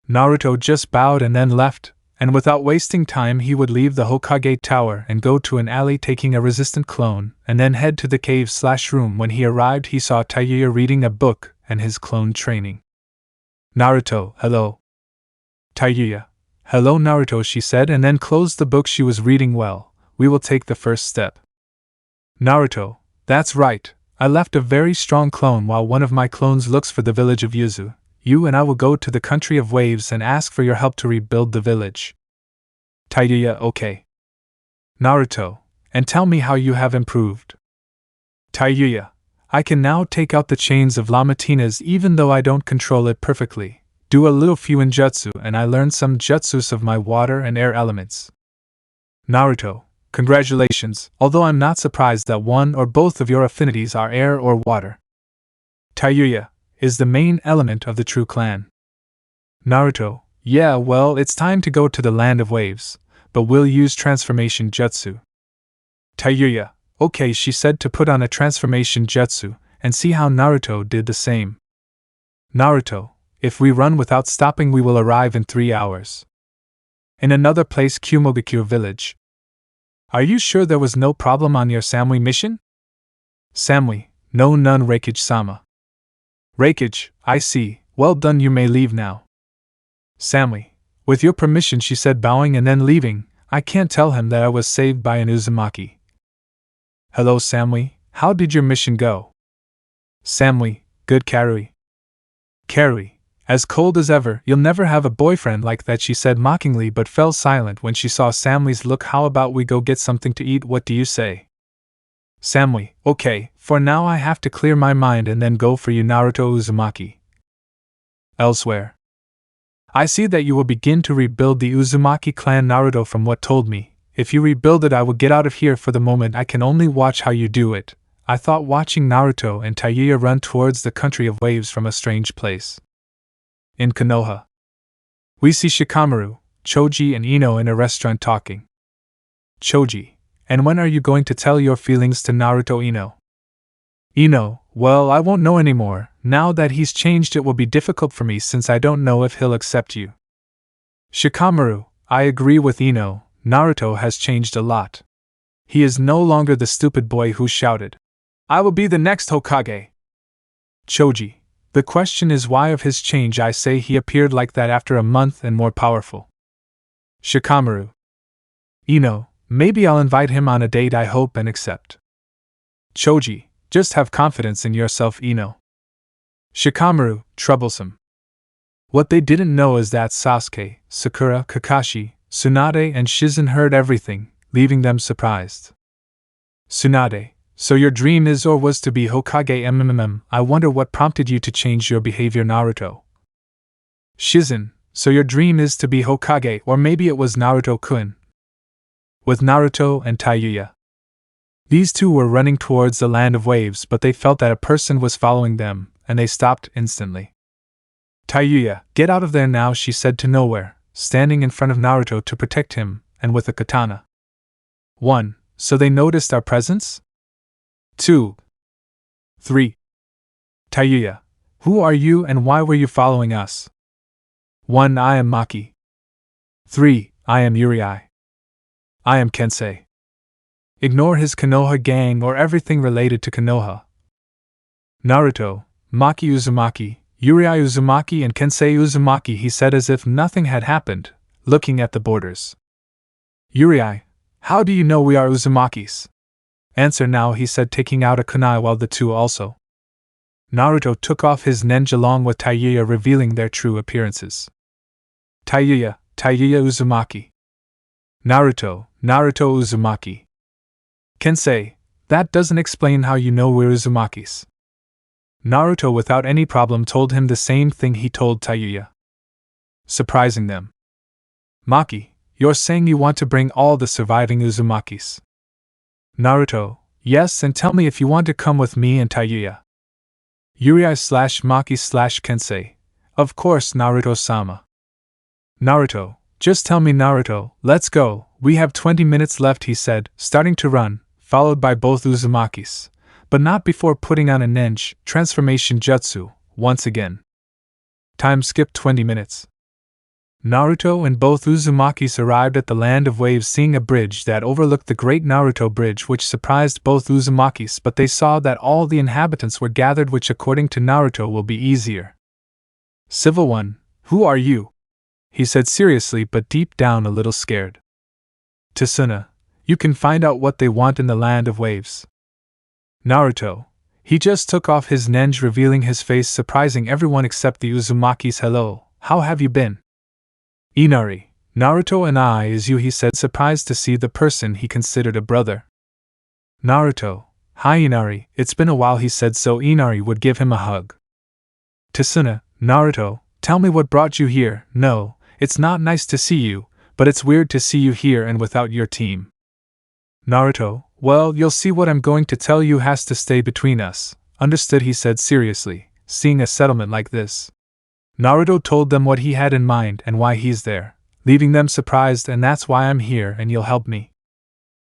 Naruto just bowed and then left, and without wasting time he would leave the Hokage Tower and go to an alley, taking a resistant clone, and then head to the cave/room. When he arrived, he saw Taiuya reading a book and his clone training. Naruto, hello. Taiuya, hello Naruto, she said, and then closed the book she was reading. Well, we will take the first step. Naruto, that's right. I left a very strong clone while one of my clones looks for the village of Yuzu. You and I will go to the country of waves and ask for your help to rebuild the village. Taiuya, okay. Naruto, and tell me how you have improved. Taiuya, I can now take out the chains of Lamatinas even though I don't control it perfectly. Do a little Fuinjutsu, and I learned some jutsus of my water and air elements. Naruto, congratulations, although I'm not surprised that one or both of your affinities are air or water. Taiuya, is the main element of the true clan. Naruto, yeah, well, it's time to go to the land of waves, but we'll use transformation jutsu. Taiuya, okay, she said to put on a transformation jutsu and see how Naruto did the same. Naruto, if we run without stopping we will arrive in 3 hours. In another place, Kumogaku village. Are you sure there was no problem on your Samui mission? Samui, no, none, Reikage-sama. Reikage, I see, well done, you may leave now. Samui, with your permission, she said, bowing and then leaving. I can't tell him that I was saved by an Uzumaki. Hello Samui, how did your mission go? Samui, good Karui. Karui, as cold as ever, you'll never have a boyfriend like that, she said mockingly, but fell silent when she saw Samui's look. How about we go get something to eat, what do you say? Samui, okay, for now I have to clear my mind and then go for you, Naruto Uzumaki. Elsewhere. I see that you will begin to rebuild the Uzumaki clan, Naruto, from what told me. If you rebuild it, I will get out of here. For the moment I can only watch how you do it. I thought, watching Naruto and Taiuya run towards the country of waves from a strange place. In Konoha. We see Shikamaru, Choji and Ino in a restaurant talking. Choji, and when are you going to tell your feelings to Naruto? Ino. Ino, well, I won't know anymore. Now that he's changed, it will be difficult for me since I don't know if he'll accept you. Shikamaru, I agree with Ino, Naruto has changed a lot. He is no longer the stupid boy who shouted, "I will be the next Hokage." Choji, the question is why of his change. I say he appeared like that after a month and more powerful. Shikamaru, maybe I'll invite him on a date, I hope, and accept. Choji, just have confidence in yourself, Shikamaru, troublesome. What they didn't know is that Sasuke, Sakura, Kakashi, Tsunade, and Shizen heard everything, leaving them surprised. Tsunade, so your dream is or was to be Hokage. I wonder what prompted you to change your behavior, Naruto. Shizen, so your dream is to be Hokage, or maybe it was Naruto-kun. With Naruto and Taiyuya. These two were running towards the land of waves, but they felt that a person was following them, and they stopped instantly. Taiyuya, get out of there now, she said to Nowhere, standing in front of Naruto to protect him, and with a katana. 1. So they noticed our presence? 2. 3. Taiyuya, who are you and why were you following us? 1. I am Maki. 3. I am Uriai. I am Kensei. Ignore his Konoha gang or everything related to Konoha. Naruto, Maki Uzumaki, Uriai Uzumaki and Kensei Uzumaki, he said as if nothing had happened, looking at the borders. Uriai, how do you know we are Uzumakis? Answer now, he said, taking out a kunai while the two also. Naruto took off his nenj along with Taiyuya, revealing their true appearances. Taiyuya Uzumaki. Naruto Uzumaki. Kensei, that doesn't explain how you know we're Uzumakis. Naruto without any problem told him the same thing he told Taiyuya, surprising them. Maki, you're saying you want to bring all the surviving Uzumakis? Naruto, yes, and tell me if you want to come with me and Taiyuya. Uriai/Maki/Kensei, of course, Naruto-sama. Naruto, just tell me, Naruto, let's go, we have 20 minutes left, he said, starting to run, followed by both Uzumakis. But not before putting on a ninja transformation jutsu, once again. Time skipped 20 minutes. Naruto and both Uzumakis arrived at the land of waves, seeing a bridge that overlooked the great Naruto bridge, which surprised both Uzumakis, but they saw that all the inhabitants were gathered, which according to Naruto will be easier. Civil One, who are you? He said seriously, but deep down a little scared. Tsuna, you can find out what they want in the land of waves. Naruto, he just took off his nenj, revealing his face, surprising everyone except the Uzumakis. Hello, how have you been? Inari, Naruto and I is you, he said, surprised to see the person he considered a brother. Naruto, hi Inari, it's been a while, he said, so Inari would give him a hug. Tsuna, Naruto, tell me what brought you here. No, it's not nice to see you, but it's weird to see you here and without your team. Naruto, well, you'll see. What I'm going to tell you has to stay between us. Understood, he said seriously, seeing a settlement like this. Naruto told them what he had in mind and why he's there, leaving them surprised, and that's why I'm here and you'll help me.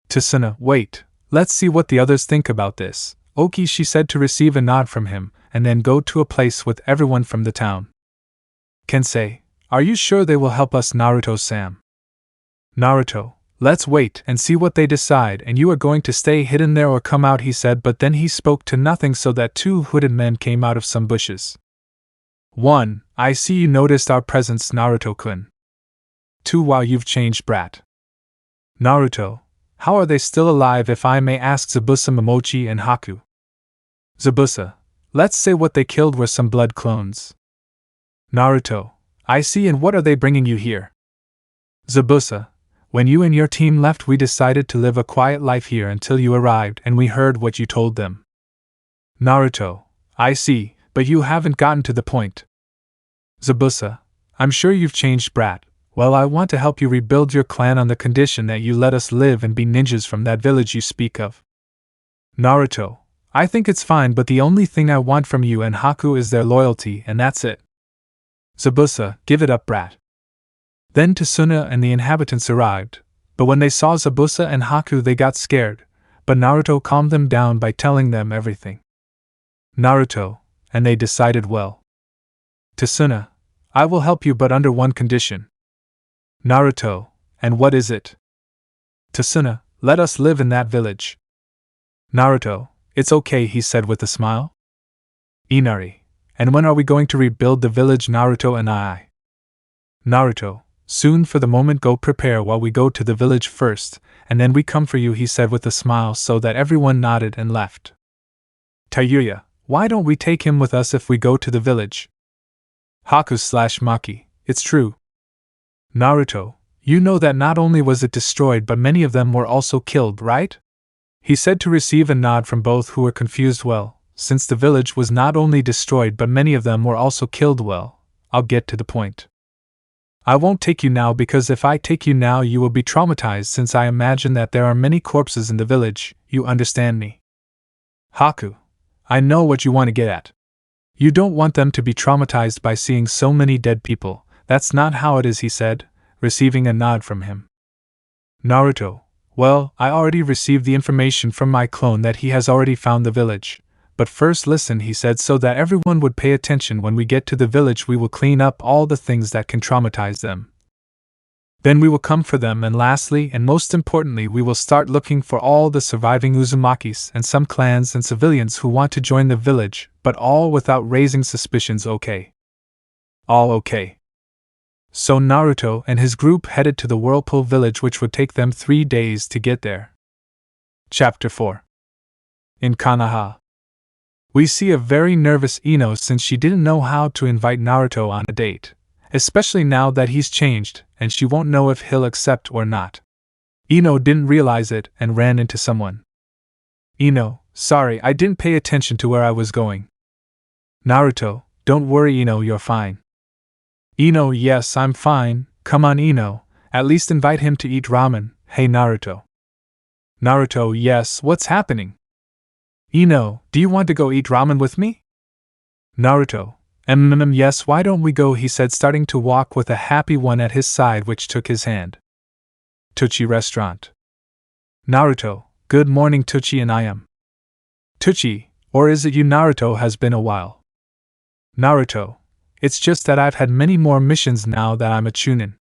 Tsuna, wait, let's see what the others think about this. Oki, she said to receive a nod from him, and then go to a place with everyone from the town. Kensei, are you sure they will help us, Naruto-san? Naruto, let's wait and see what they decide, and you are going to stay hidden there or come out, he said, but then he spoke to nothing, so that 2 hooded men came out of some bushes. 1. I see you noticed our presence, Naruto-kun. 2. Wow, you've changed, brat. Naruto, how are they still alive, if I may ask? Zabusa, Momochi, and Haku. Zabusa, let's say what they killed were some blood clones. Naruto, I see, and what are they bringing you here? Zabusa, when you and your team left, we decided to live a quiet life here until you arrived and we heard what you told them. Naruto, I see, but you haven't gotten to the point. Zabusa, I'm sure you've changed, brat. Well, I want to help you rebuild your clan on the condition that you let us live and be ninjas from that village you speak of. Naruto, I think it's fine, but the only thing I want from you and Haku is their loyalty, and that's it. Zabusa, give it up, brat. Then Tsuna and the inhabitants arrived, but when they saw Zabusa and Haku they got scared, but Naruto calmed them down by telling them everything. Naruto, and they decided well. Tsuna, I will help you, but under one condition. Naruto, and what is it? Tsuna, let us live in that village. Naruto, it's okay, he said with a smile. Inari, and when are we going to rebuild the village? Naruto and I. Naruto, soon. For the moment go prepare while we go to the village first, and then we come for you, he said with a smile so that everyone nodded and left. Tayuya, why don't we take him with us if we go to the village? Haku/Maki, it's true. Naruto, you know that not only was it destroyed but many of them were also killed, right? He said to receive a nod from both who were confused. Well, since the village was not only destroyed but many of them were also killed, well, I'll get to the point. I won't take you now because if I take you now you will be traumatized since I imagine that there are many corpses in the village, you understand me? Haku, I know what you want to get at. You don't want them to be traumatized by seeing so many dead people. That's not how it is, he said, receiving a nod from him. Naruto, well, I already received the information from my clone that he has already found the village. But first listen, he said, so that everyone would pay attention. When we get to the village we will clean up all the things that can traumatize them. Then we will come for them, and lastly and most importantly we will start looking for all the surviving Uzumakis and some clans and civilians who want to join the village, but all without raising suspicions, okay? All okay. So Naruto and his group headed to the Whirlpool village, which would take them 3 days to get there. Chapter 4. In Konoha. We see a very nervous Ino since she didn't know how to invite Naruto on a date, especially now that he's changed, and she won't know if he'll accept or not. Ino didn't realize it and ran into someone. Ino, sorry, I didn't pay attention to where I was going. Naruto, don't worry Ino, you're fine. Ino, yes, I'm fine, come on Ino, at least invite him to eat ramen, hey Naruto. Naruto, yes, what's happening? Ino, do you want to go eat ramen with me? Naruto, yes, why don't we go, he said, starting to walk with a happy one at his side which took his hand. Tuchi Restaurant. Naruto, good morning Tuchi, and I am Tuchi, or is it you? Naruto, has been a while. Naruto, it's just that I've had many more missions now that I'm a chunin.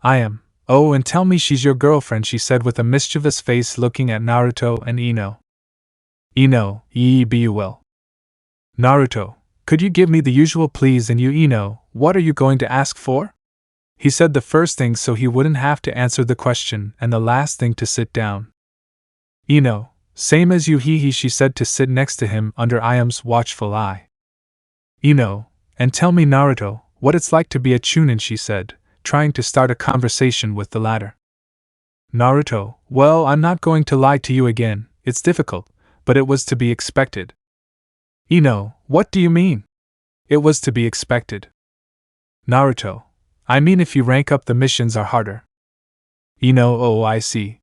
I am, oh, and tell me she's your girlfriend, she said with a mischievous face looking at Naruto and Ino. Ino, be well. Naruto, could you give me the usual please? And you Ino, what are you going to ask for? He said the first thing so he wouldn't have to answer the question, and the last thing to sit down. Ino, same as you he she said to sit next to him under Iam's watchful eye. Ino, and tell me Naruto, what it's like to be a chunin, she said, trying to start a conversation with the latter. Naruto, well, I'm not going to lie to you again, it's difficult, but it was to be expected. Ino, what do you mean? It was to be expected. Naruto, I mean if you rank up the missions are harder. Ino, oh, I see.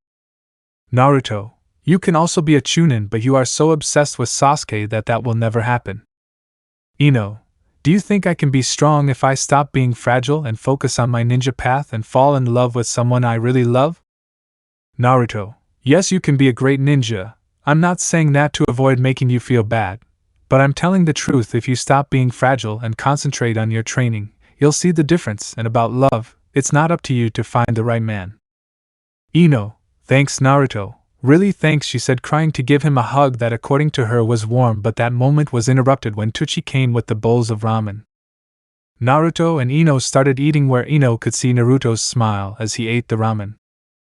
Naruto, you can also be a chunin, but you are so obsessed with Sasuke that will never happen. Ino, do you think I can be strong if I stop being fragile and focus on my ninja path and fall in love with someone I really love? Naruto, yes, you can be a great ninja. I'm not saying that to avoid making you feel bad, but I'm telling the truth. If you stop being fragile and concentrate on your training, you'll see the difference. And about love, it's not up to you to find the right man. Ino, thanks Naruto, really thanks, she said, crying to give him a hug that according to her was warm, but that moment was interrupted when Tuchi came with the bowls of ramen. Naruto and Ino started eating where Ino could see Naruto's smile as he ate the ramen.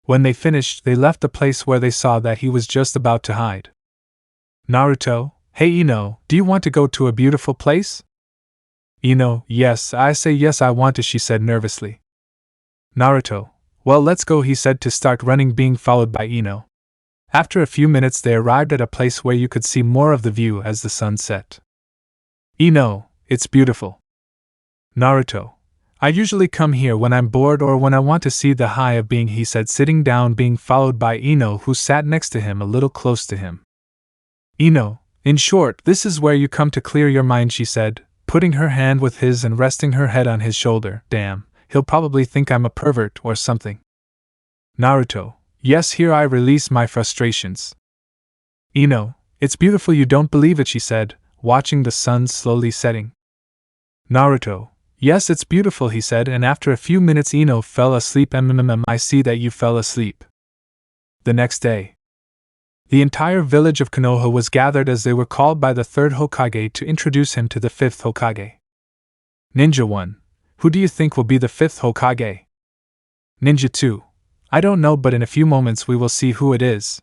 When they finished, they left the place where they saw that he was just about to hide. Naruto, hey Ino, do you want to go to a beautiful place? Ino, yes, I say yes I want to, she said nervously. Naruto, well let's go, he said to start running, being followed by Ino. After a few minutes they arrived at a place where you could see more of the view as the sun set. Ino, it's beautiful. Naruto, I usually come here when I'm bored or when I want to see the high of being, he said, sitting down, being followed by Ino, who sat next to him a little close to him. Ino, in short, this is where you come to clear your mind, she said, putting her hand with his and resting her head on his shoulder. Damn, he'll probably think I'm a pervert or something. Naruto, yes, here I release my frustrations. Ino, it's beautiful, you don't believe it, she said, watching the sun slowly setting. Naruto, yes, it's beautiful, he said, and after a few minutes Ino fell asleep. I see that you fell asleep. The next day, the entire village of Konoha was gathered as they were called by the third Hokage to introduce him to the fifth Hokage. Ninja 1. Who do you think will be the fifth Hokage? Ninja 2. I don't know, but in a few moments we will see who it is.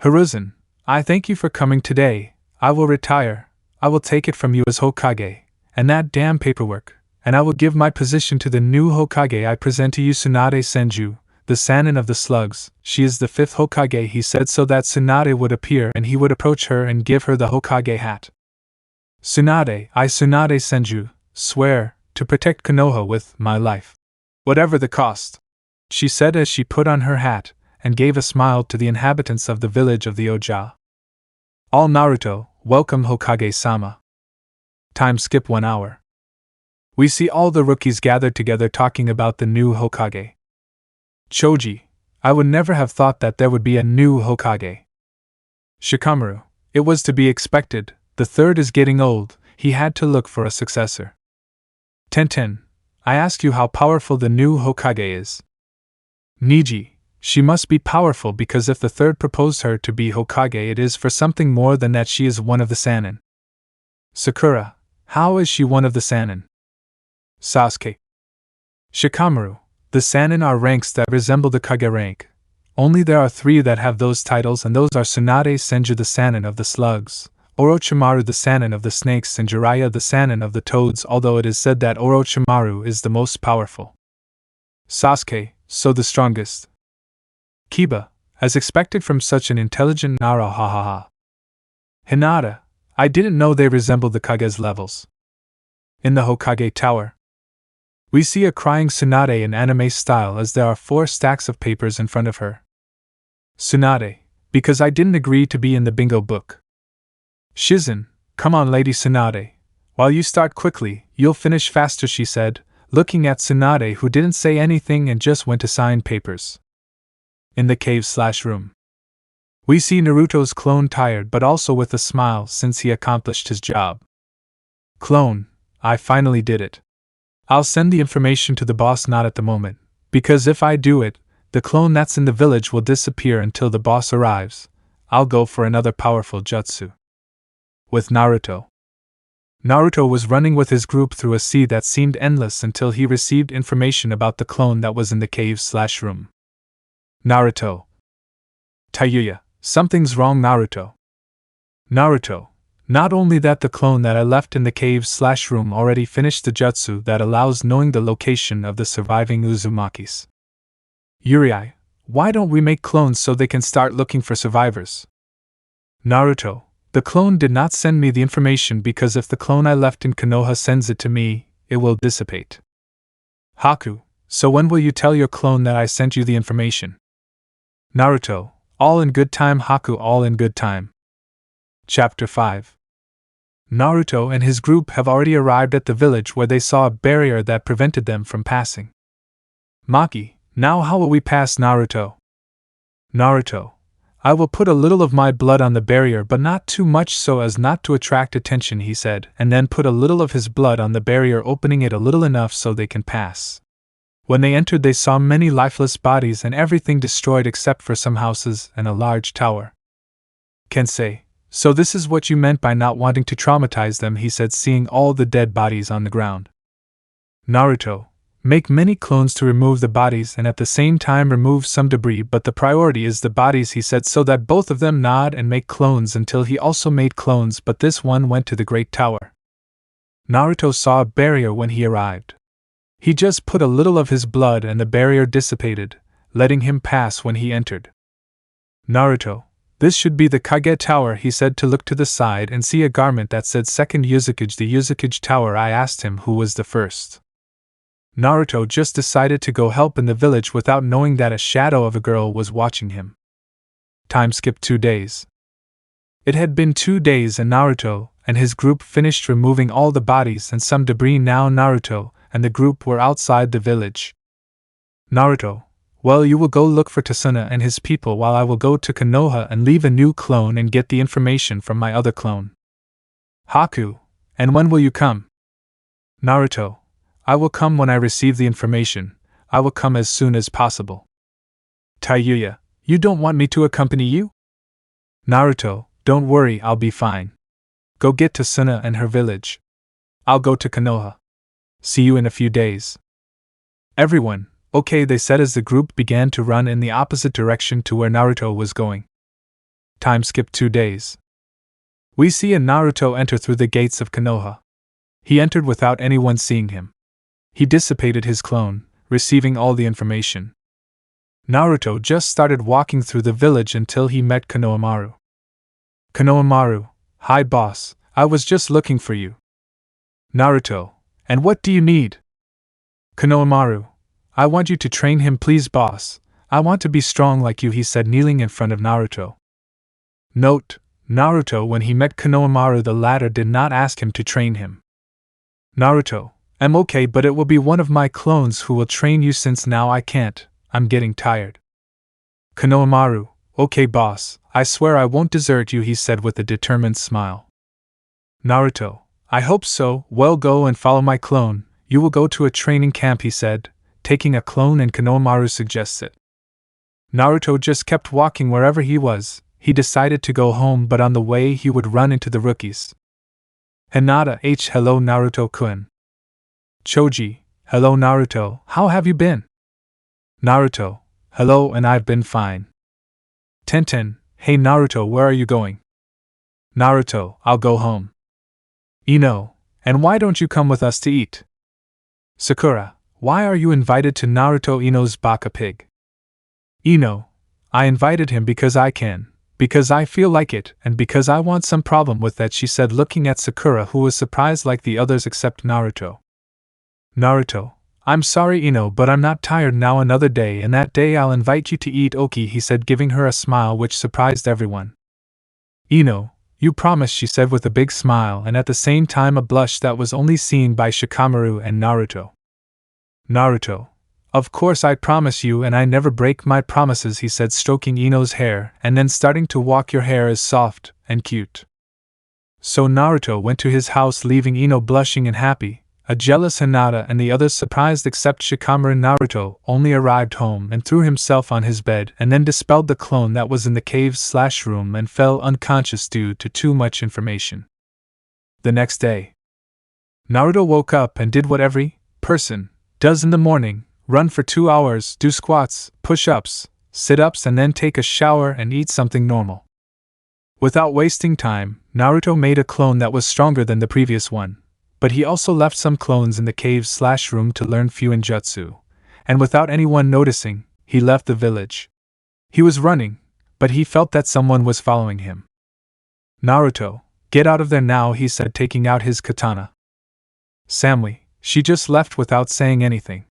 Hiruzen. I thank you for coming today. I will retire. I will take it from you as Hokage, and that damn paperwork, and I will give my position to the new Hokage. I present to you Tsunade Senju, the Sannin of the Slugs. She is the fifth Hokage, he said, so that Tsunade would appear and he would approach her and give her the Hokage hat. Tsunade, I Tsunade Senju, swear to protect Konoha with my life, whatever the cost, she said as she put on her hat and gave a smile to the inhabitants of the village of the Oja. All Naruto, welcome Hokage-sama. Time skip 1 hour. We see all the rookies gathered together talking about the new Hokage. Choji, I would never have thought that there would be a new Hokage. Shikamaru, it was to be expected, the third is getting old, he had to look for a successor. Tenten, I ask you how powerful the new Hokage is. Niji, she must be powerful because if the third proposed her to be Hokage, it is for something more than that she is one of the Sannin. Sakura, how is she one of the Sannin? Sasuke. Shikamaru, the Sannin are ranks that resemble the Kage rank. Only there are 3 that have those titles, and those are Tsunade Senju the Sannin of the Slugs, Orochimaru the Sannin of the Snakes, and Jiraiya the Sannin of the Toads, although it is said that Orochimaru is the most powerful. Sasuke, so the strongest. Kiba, as expected from such an intelligent Nara, ha ha ha. Hinata, I didn't know they resembled the Kage's levels. In the Hokage Tower, we see a crying Tsunade in anime style as there are 4 stacks of papers in front of her. Tsunade, because I didn't agree to be in the bingo book. Shizen, come on Lady Tsunade. While you start quickly, you'll finish faster, she said, looking at Tsunade, who didn't say anything and just went to sign papers. In the cave/room, we see Naruto's clone tired but also with a smile since he accomplished his job. Clone, I finally did it. I'll send the information to the boss, not at the moment, because if I do it, the clone that's in the village will disappear until the boss arrives. I'll go for another powerful jutsu. With Naruto. Naruto was running with his group through a sea that seemed endless until he received information about the clone that was in the cave/room. Naruto. Tayuya, something's wrong, Naruto. Naruto, not only that, the clone that I left in the cave/room already finished the jutsu that allows knowing the location of the surviving Uzumakis. Yuri, why don't we make clones so they can start looking for survivors? Naruto, the clone did not send me the information because if the clone I left in Konoha sends it to me, it will dissipate. Haku, so when will you tell your clone that I sent you the information? Naruto, all in good time, Haku, all in good time. Chapter 5. Naruto and his group have already arrived at the village where they saw a barrier that prevented them from passing. Maki, now how will we pass, Naruto? Naruto, I will put a little of my blood on the barrier but not too much so as not to attract attention, he said, and then put a little of his blood on the barrier, opening it a little enough so they can pass. When they entered, they saw many lifeless bodies and everything destroyed except for some houses and a large tower. Kensei, so this is what you meant by not wanting to traumatize them, he said, seeing all the dead bodies on the ground. Naruto, make many clones to remove the bodies and at the same time remove some debris, but the priority is the bodies, he said, so that both of them nod and make clones until he also made clones, but this one went to the great tower. Naruto saw a barrier when he arrived. He just put a little of his blood and the barrier dissipated, letting him pass when he entered. Naruto, this should be the Kage Tower, he said, to look to the side and see a garment that said second Uzukage, the Uzukage Tower. I asked him who was the first. Naruto just decided to go help in the village without knowing that a shadow of a girl was watching him. Time skipped 2 days. It had been 2 days and Naruto and his group finished removing all the bodies and some debris. Now Naruto and the group were outside the village. Naruto, well, you will go look for Tsuna and his people while I will go to Konoha and leave a new clone and get the information from my other clone. Haku, and when will you come? Naruto, I will come when I receive the information. I will come as soon as possible. Tayuya, You don't want me to accompany you? Naruto, don't worry, I'll be fine. Go get to Suna and her village. I'll go to Konoha. See you in a few days. Everyone, okay, they said as the group began to run in the opposite direction to where Naruto was going. Time skipped 2 days. We see a Naruto enter through the gates of Konoha. He entered without anyone seeing him. He dissipated his clone, receiving all the information. Naruto just started walking through the village until he met Konohamaru. Konohamaru, hi boss, I was just looking for you. Naruto, and what do you need? Konohamaru, I want you to train him please boss, I want to be strong like you, he said kneeling in front of Naruto. Note, Naruto when he met Konohamaru the latter did not ask him to train him. Naruto, I'm okay but it will be one of my clones who will train you since now I can't, I'm getting tired. Konohamaru, okay boss, I swear I won't desert you, he said with a determined smile. Naruto, I hope so, well go and follow my clone, you will go to a training camp, he said, taking a clone and Konohamaru suggests it. Naruto just kept walking wherever he was, he decided to go home but on the way he would run into the rookies. Hinata hello Naruto-kun. Choji, hello Naruto, how have you been? Naruto, hello and I've been fine. Tenten, hey Naruto where are you going? Naruto, I'll go home. Ino, and why don't you come with us to eat? Sakura, why are you invited to Naruto Ino's baka pig? Ino, I invited him because I can, because I feel like it, and because I want some problem with that, she said looking at Sakura who was surprised like the others except Naruto. Naruto, I'm sorry Ino but I'm not tired now, another day and that day I'll invite you to eat oki, he said giving her a smile which surprised everyone. Ino, you promise, she said with a big smile and at the same time a blush that was only seen by Shikamaru and Naruto. Naruto, of course I promise you and I never break my promises, he said stroking Ino's hair and then starting to walk, your hair is soft and cute. So Naruto went to his house leaving Ino blushing and happy. A jealous Hinata and the others surprised except Shikamaru. Naruto only arrived home and threw himself on his bed and then dispelled the clone that was in the cave/room and fell unconscious due to too much information. The next day, Naruto woke up and did what every person does in the morning, run for 2 hours, do squats, push-ups, sit-ups and then take a shower and eat something normal. Without wasting time, Naruto made a clone that was stronger than the previous one. But he also left some clones in the cave/room to learn Fuinjutsu, and without anyone noticing, he left the village. He was running, but he felt that someone was following him. Naruto, get out of there now, he said taking out his katana. Samui, she just left without saying anything.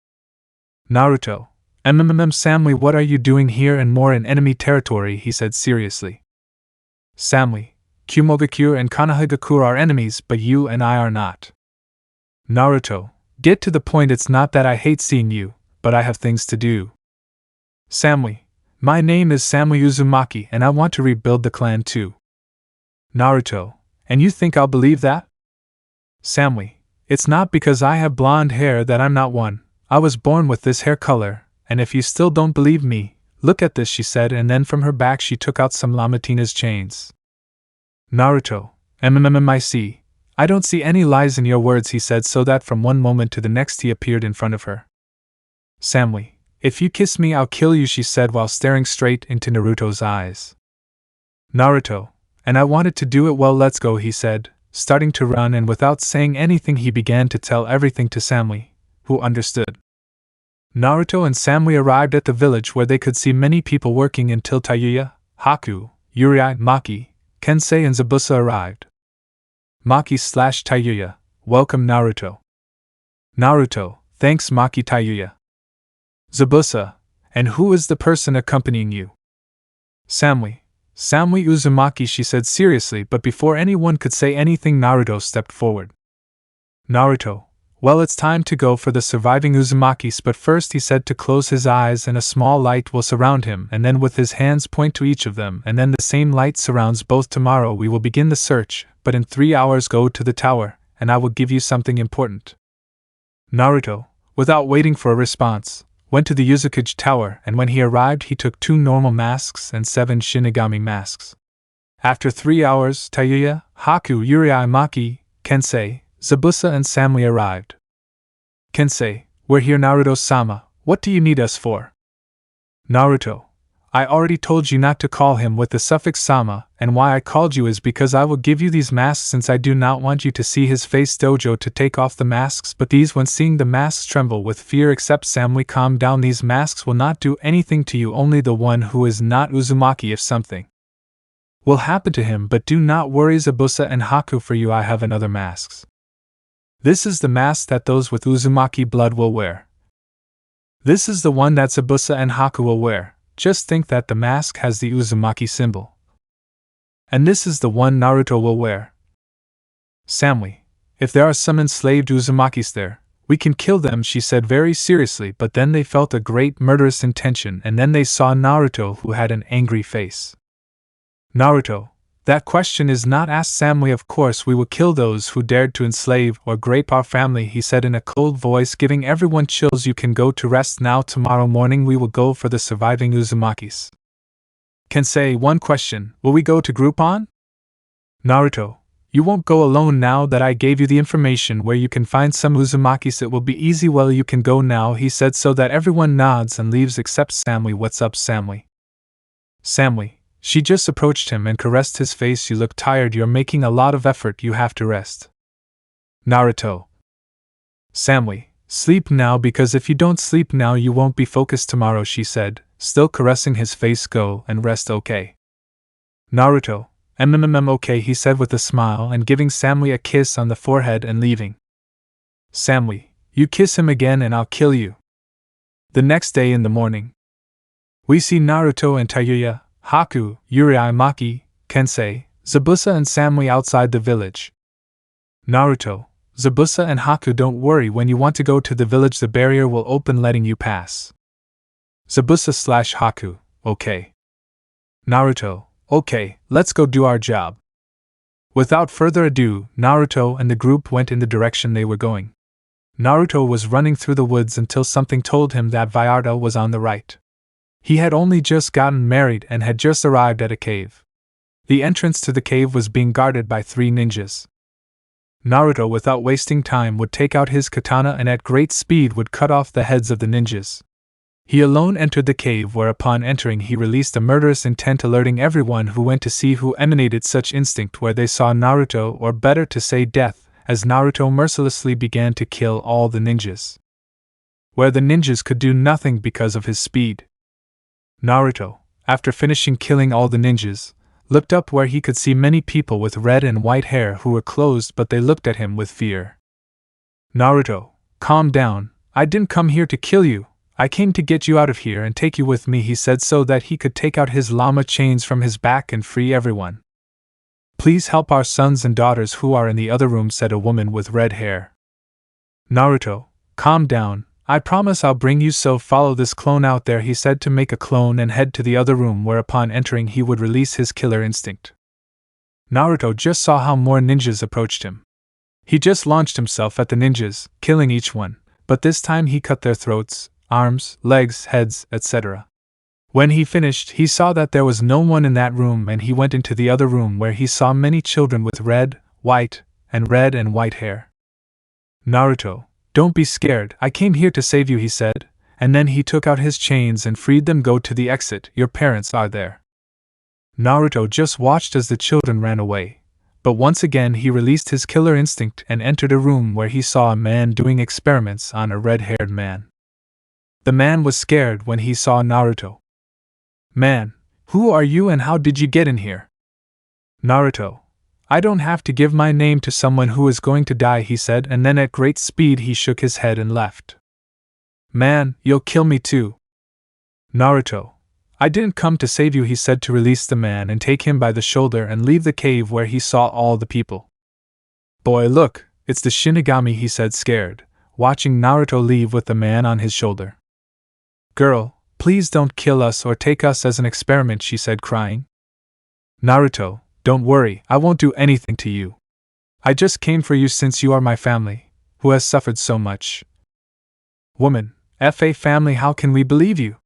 Naruto, Samui, what are you doing here and more in enemy territory, he said seriously. Samui, Maguekio and Konohagakure are enemies but you and I are not. Naruto, get to the point, it's not that I hate seeing you, but I have things to do. Samui, my name is Samui Uzumaki and I want to rebuild the clan too. Naruto, and you think I'll believe that? Samui, it's not because I have blonde hair that I'm not one, I was born with this hair color, and if you still don't believe me, look at this, she said and then from her back she took out some Lamatina's chains. Naruto, I don't see any lies in your words, he said so that from one moment to the next he appeared in front of her. Samui, if you kiss me I'll kill you, she said while staring straight into Naruto's eyes. Naruto, and I wanted to do it, well let's go, he said, starting to run and without saying anything he began to tell everything to Samui, who understood. Naruto and Samui arrived at the village where they could see many people working until Tayuya, Haku, Yuri, Maki, Kensei and Zabusa arrived. Maki/Tayuya, welcome Naruto. Naruto, thanks Maki. Tayuya. Zabusa, and who is the person accompanying you? Samui Uzumaki, she said seriously, but before anyone could say anything Naruto stepped forward. Naruto, well it's time to go for the surviving Uzumakis, but first he said to close his eyes and a small light will surround him and then with his hands point to each of them and then the same light surrounds both. Tomorrow we will begin the search, but in 3 hours go to the tower, and I will give you something important. Naruto, without waiting for a response, went to the Uzumaki Tower, and when he arrived he took 2 normal masks and 7 Shinigami masks. After 3 hours, Tayuya, Haku, Uriai Maki, Kensei, Zabusa and Samui arrived. Kensei, we're here Naruto-sama, what do you need us for? Naruto, I already told you not to call him with the suffix sama, and why I called you is because I will give you these masks since I do not want you to see his face. Dojo to take off the masks, but these when seeing the masks tremble with fear. Except Samui, calm down, these masks will not do anything to you, only the one who is not Uzumaki. If something will happen to him, but do not worry Zabusa and Haku, for you I have another masks. This is the mask that those with Uzumaki blood will wear. This is the one that Zabusa and Haku will wear. Just think that the mask has the Uzumaki symbol. And this is the one Naruto will wear. Samui, if there are some enslaved Uzumakis there, we can kill them, she said very seriously, but then they felt a great murderous intention, and then they saw Naruto, who had an angry face. Naruto, that question is not asked. Samui, of course we will kill those who dared to enslave or grape our family, he said in a cold voice, giving everyone chills. You can go to rest now. Tomorrow morning we will go for the surviving Uzumakis. Kensei, one question, will we go to Groupon? Naruto, you won't go alone now that I gave you the information where you can find some Uzumakis. It will be easy. Well, you can go now, he said, so that everyone nods and leaves except Samui. What's up, Samui? Samui, she just approached him and caressed his face. You look tired, you're making a lot of effort, you have to rest. Naruto. Samui, sleep now, because if you don't sleep now you won't be focused tomorrow, she said, still caressing his face. Go and rest, okay? Naruto, okay, he said with a smile and giving Samui a kiss on the forehead and leaving. Samui, you kiss him again and I'll kill you. The next day in the morning, we see Naruto and Tayuya, Haku, Uriai Maki, Kensei, Zabusa and Samui outside the village. Naruto, Zabusa and Haku, don't worry, when you want to go to the village the barrier will open letting you pass. Zabusa/Haku, okay. Naruto, okay, let's go do our job. Without further ado, Naruto and the group went in the direction they were going. Naruto was running through the woods until something told him that Vallarta was on the right. He had only just gotten married and had just arrived at a cave. The entrance to the cave was being guarded by 3 ninjas. Naruto, without wasting time, would take out his katana and at great speed would cut off the heads of the ninjas. He alone entered the cave, where upon entering he released a murderous intent, alerting everyone who went to see who emanated such instinct where they saw Naruto, or better to say death, as Naruto mercilessly began to kill all the ninjas. Where the ninjas could do nothing because of his speed. Naruto, after finishing killing all the ninjas, looked up where he could see many people with red and white hair who were closed, but they looked at him with fear. Naruto, calm down, I didn't come here to kill you, I came to get you out of here and take you with me, he said, so that he could take out his llama chains from his back and free everyone. Please help our sons and daughters who are in the other room, said a woman with red hair. Naruto, calm down, I promise I'll bring you, so follow this clone out there, he said to make a clone and head to the other room, where upon entering he would release his killer instinct. Naruto just saw how more ninjas approached him. He just launched himself at the ninjas, killing each one, but this time he cut their throats, arms, legs, heads, etc. When he finished, he saw that there was no one in that room, and he went into the other room where he saw many children with red, white hair. Naruto, don't be scared, I came here to save you, he said, and then he took out his chains and freed them. Go to the exit, your parents are there. Naruto just watched as the children ran away, but once again he released his killer instinct and entered a room where he saw a man doing experiments on a red-haired man. The man was scared when he saw Naruto. Man, who are you and how did you get in here? Naruto, I don't have to give my name to someone who is going to die, he said, and then at great speed he shook his head and left. Man, you'll kill me too. Naruto, I didn't come to save you, he said to release the man and take him by the shoulder and leave the cave where he saw all the people. Boy, look, it's the Shinigami, he said, scared, watching Naruto leave with the man on his shoulder. Girl, please don't kill us or take us as an experiment, she said, crying. Naruto, don't worry, I won't do anything to you. I just came for you since you are my family, who has suffered so much. Woman, FA family, how can we believe you?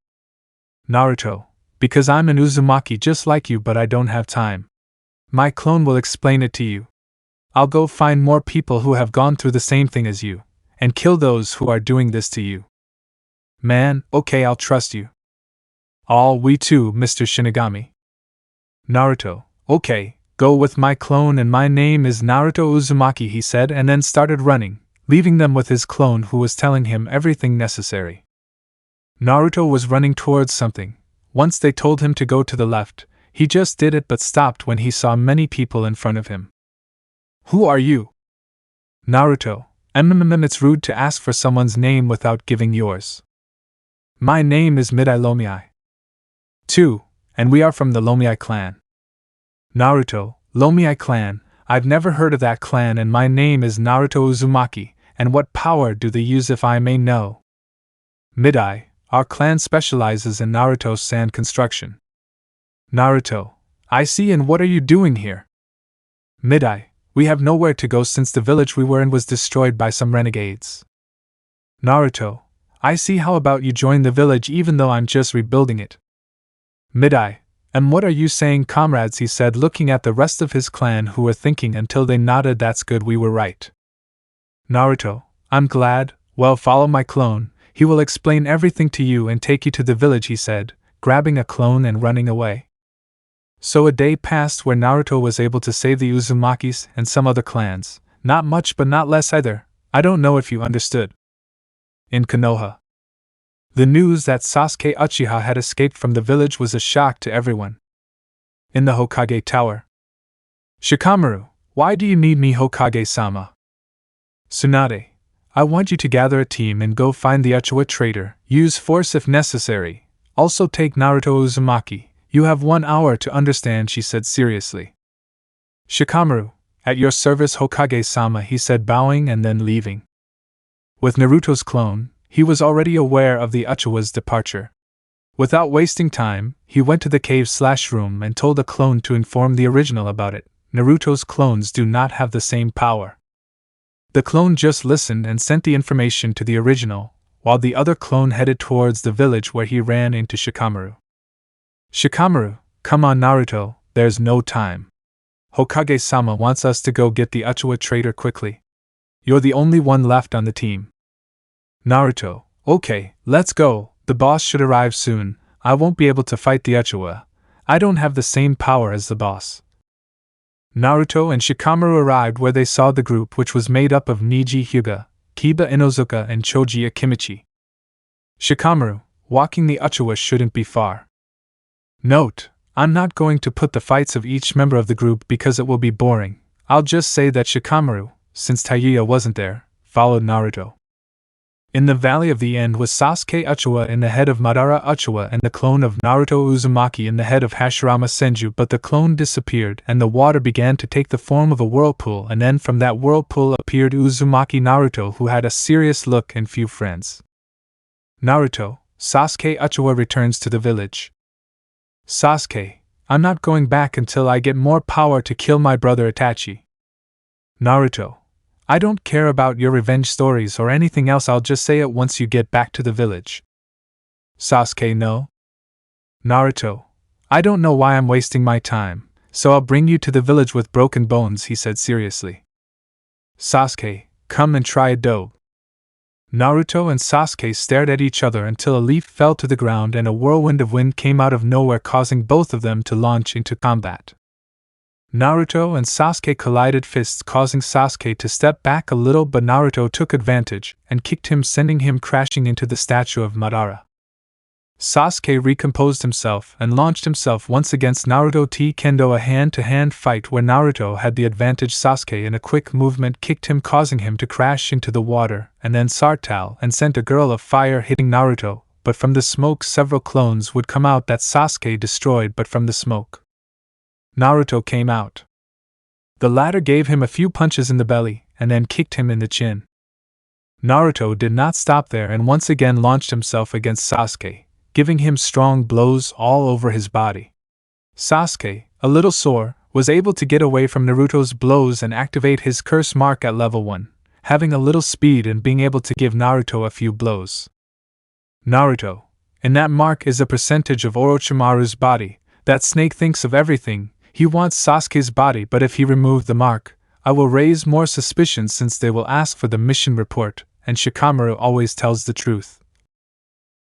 Naruto, because I'm an Uzumaki just like you, but I don't have time. My clone will explain it to you. I'll go find more people who have gone through the same thing as you, and kill those who are doing this to you. Man, okay, I'll trust you. All we too, Mr. Shinigami. Naruto, okay, go with my clone and my name is Naruto Uzumaki, he said, and then started running, leaving them with his clone who was telling him everything necessary. Naruto was running towards something. Once they told him to go to the left, he just did it but stopped when he saw many people in front of him. Who are you? Naruto, it's rude to ask for someone's name without giving yours. My name is Midai Lomiai. 2, and we are from the Lomiai clan. Naruto, Lomiai clan, I've never heard of that clan, and my name is Naruto Uzumaki, and what power do they use if I may know? Midai, our clan specializes in Naruto's sand construction. Naruto, I see, and what are you doing here? Midai, we have nowhere to go since the village we were in was destroyed by some renegades. Naruto, I see, how about you join the village even though I'm just rebuilding it? Midai, and what are you saying, comrades, he said, looking at the rest of his clan who were thinking until they nodded. That's good, we were right. Naruto, I'm glad. Well, follow my clone, he will explain everything to you and take you to the village, he said, grabbing a clone and running away. So a day passed where Naruto was able to save the Uzumakis and some other clans, not much but not less either. I don't know if you understood. In Konoha, the news that Sasuke Uchiha had escaped from the village was a shock to everyone. In the Hokage Tower, Shikamaru, why do you need me, Hokage-sama? Tsunade, I want you to gather a team and go find the Uchiha traitor, use force if necessary, also take Naruto Uzumaki. You have 1 hour to understand, she said seriously. Shikamaru, at your service, Hokage-sama, he said, bowing and then leaving. With Naruto's clone, he was already aware of the Uchiha's departure. Without wasting time, he went to the cave/room and told the clone to inform the original about it. Naruto's clones do not have the same power. The clone just listened and sent the information to the original, while the other clone headed towards the village where he ran into Shikamaru. Shikamaru, come on Naruto, there's no time. Hokage-sama wants us to go get the Uchiha traitor quickly. You're the only one left on the team. Naruto, okay, let's go, the boss should arrive soon. I won't be able to fight the Uchiha. I don't have the same power as the boss. Naruto and Shikamaru arrived where they saw the group, which was made up of Niji Hyuga, Kiba Inozuka and Choji Akimichi. Shikamaru, walking the Uchiha shouldn't be far. Note, I'm not going to put the fights of each member of the group because it will be boring. I'll just say that Shikamaru, since Taiya wasn't there, followed Naruto. In the Valley of the End was Sasuke Uchiha in the head of Madara Uchiha and the clone of Naruto Uzumaki in the head of Hashirama Senju, but the clone disappeared and the water began to take the form of a whirlpool, and then from that whirlpool appeared Uzumaki Naruto, who had a serious look and few friends. Naruto, Sasuke Uchiha returns to the village. Sasuke, I'm not going back until I get more power to kill my brother Itachi. Naruto, I don't care about your revenge stories or anything else, I'll just say it once you get back to the village. Sasuke, no. Naruto, I don't know why I'm wasting my time, so I'll bring you to the village with broken bones, he said seriously. Sasuke, come and try a dough. Naruto and Sasuke stared at each other until a leaf fell to the ground and a whirlwind of wind came out of nowhere, causing both of them to launch into combat. Naruto and Sasuke collided fists, causing Sasuke to step back a little, but Naruto took advantage and kicked him, sending him crashing into the statue of Madara. Sasuke recomposed himself and launched himself once against Naruto T Kendo, a hand-to-hand fight where Naruto had the advantage. Sasuke in a quick movement kicked him, causing him to crash into the water, and then Sartal and sent a girl of fire hitting Naruto, but from the smoke several clones would come out that Sasuke destroyed, but from the smoke Naruto came out. The latter gave him a few punches in the belly and then kicked him in the chin. Naruto did not stop there and once again launched himself against Sasuke, giving him strong blows all over his body. Sasuke, a little sore, was able to get away from Naruto's blows and activate his curse mark at level 1, having a little speed and being able to give Naruto a few blows. Naruto, in that mark is a percentage of Orochimaru's body. That snake thinks of everything. He wants Sasuke's body, but if he removed the mark, I will raise more suspicions since they will ask for the mission report, and Shikamaru always tells the truth.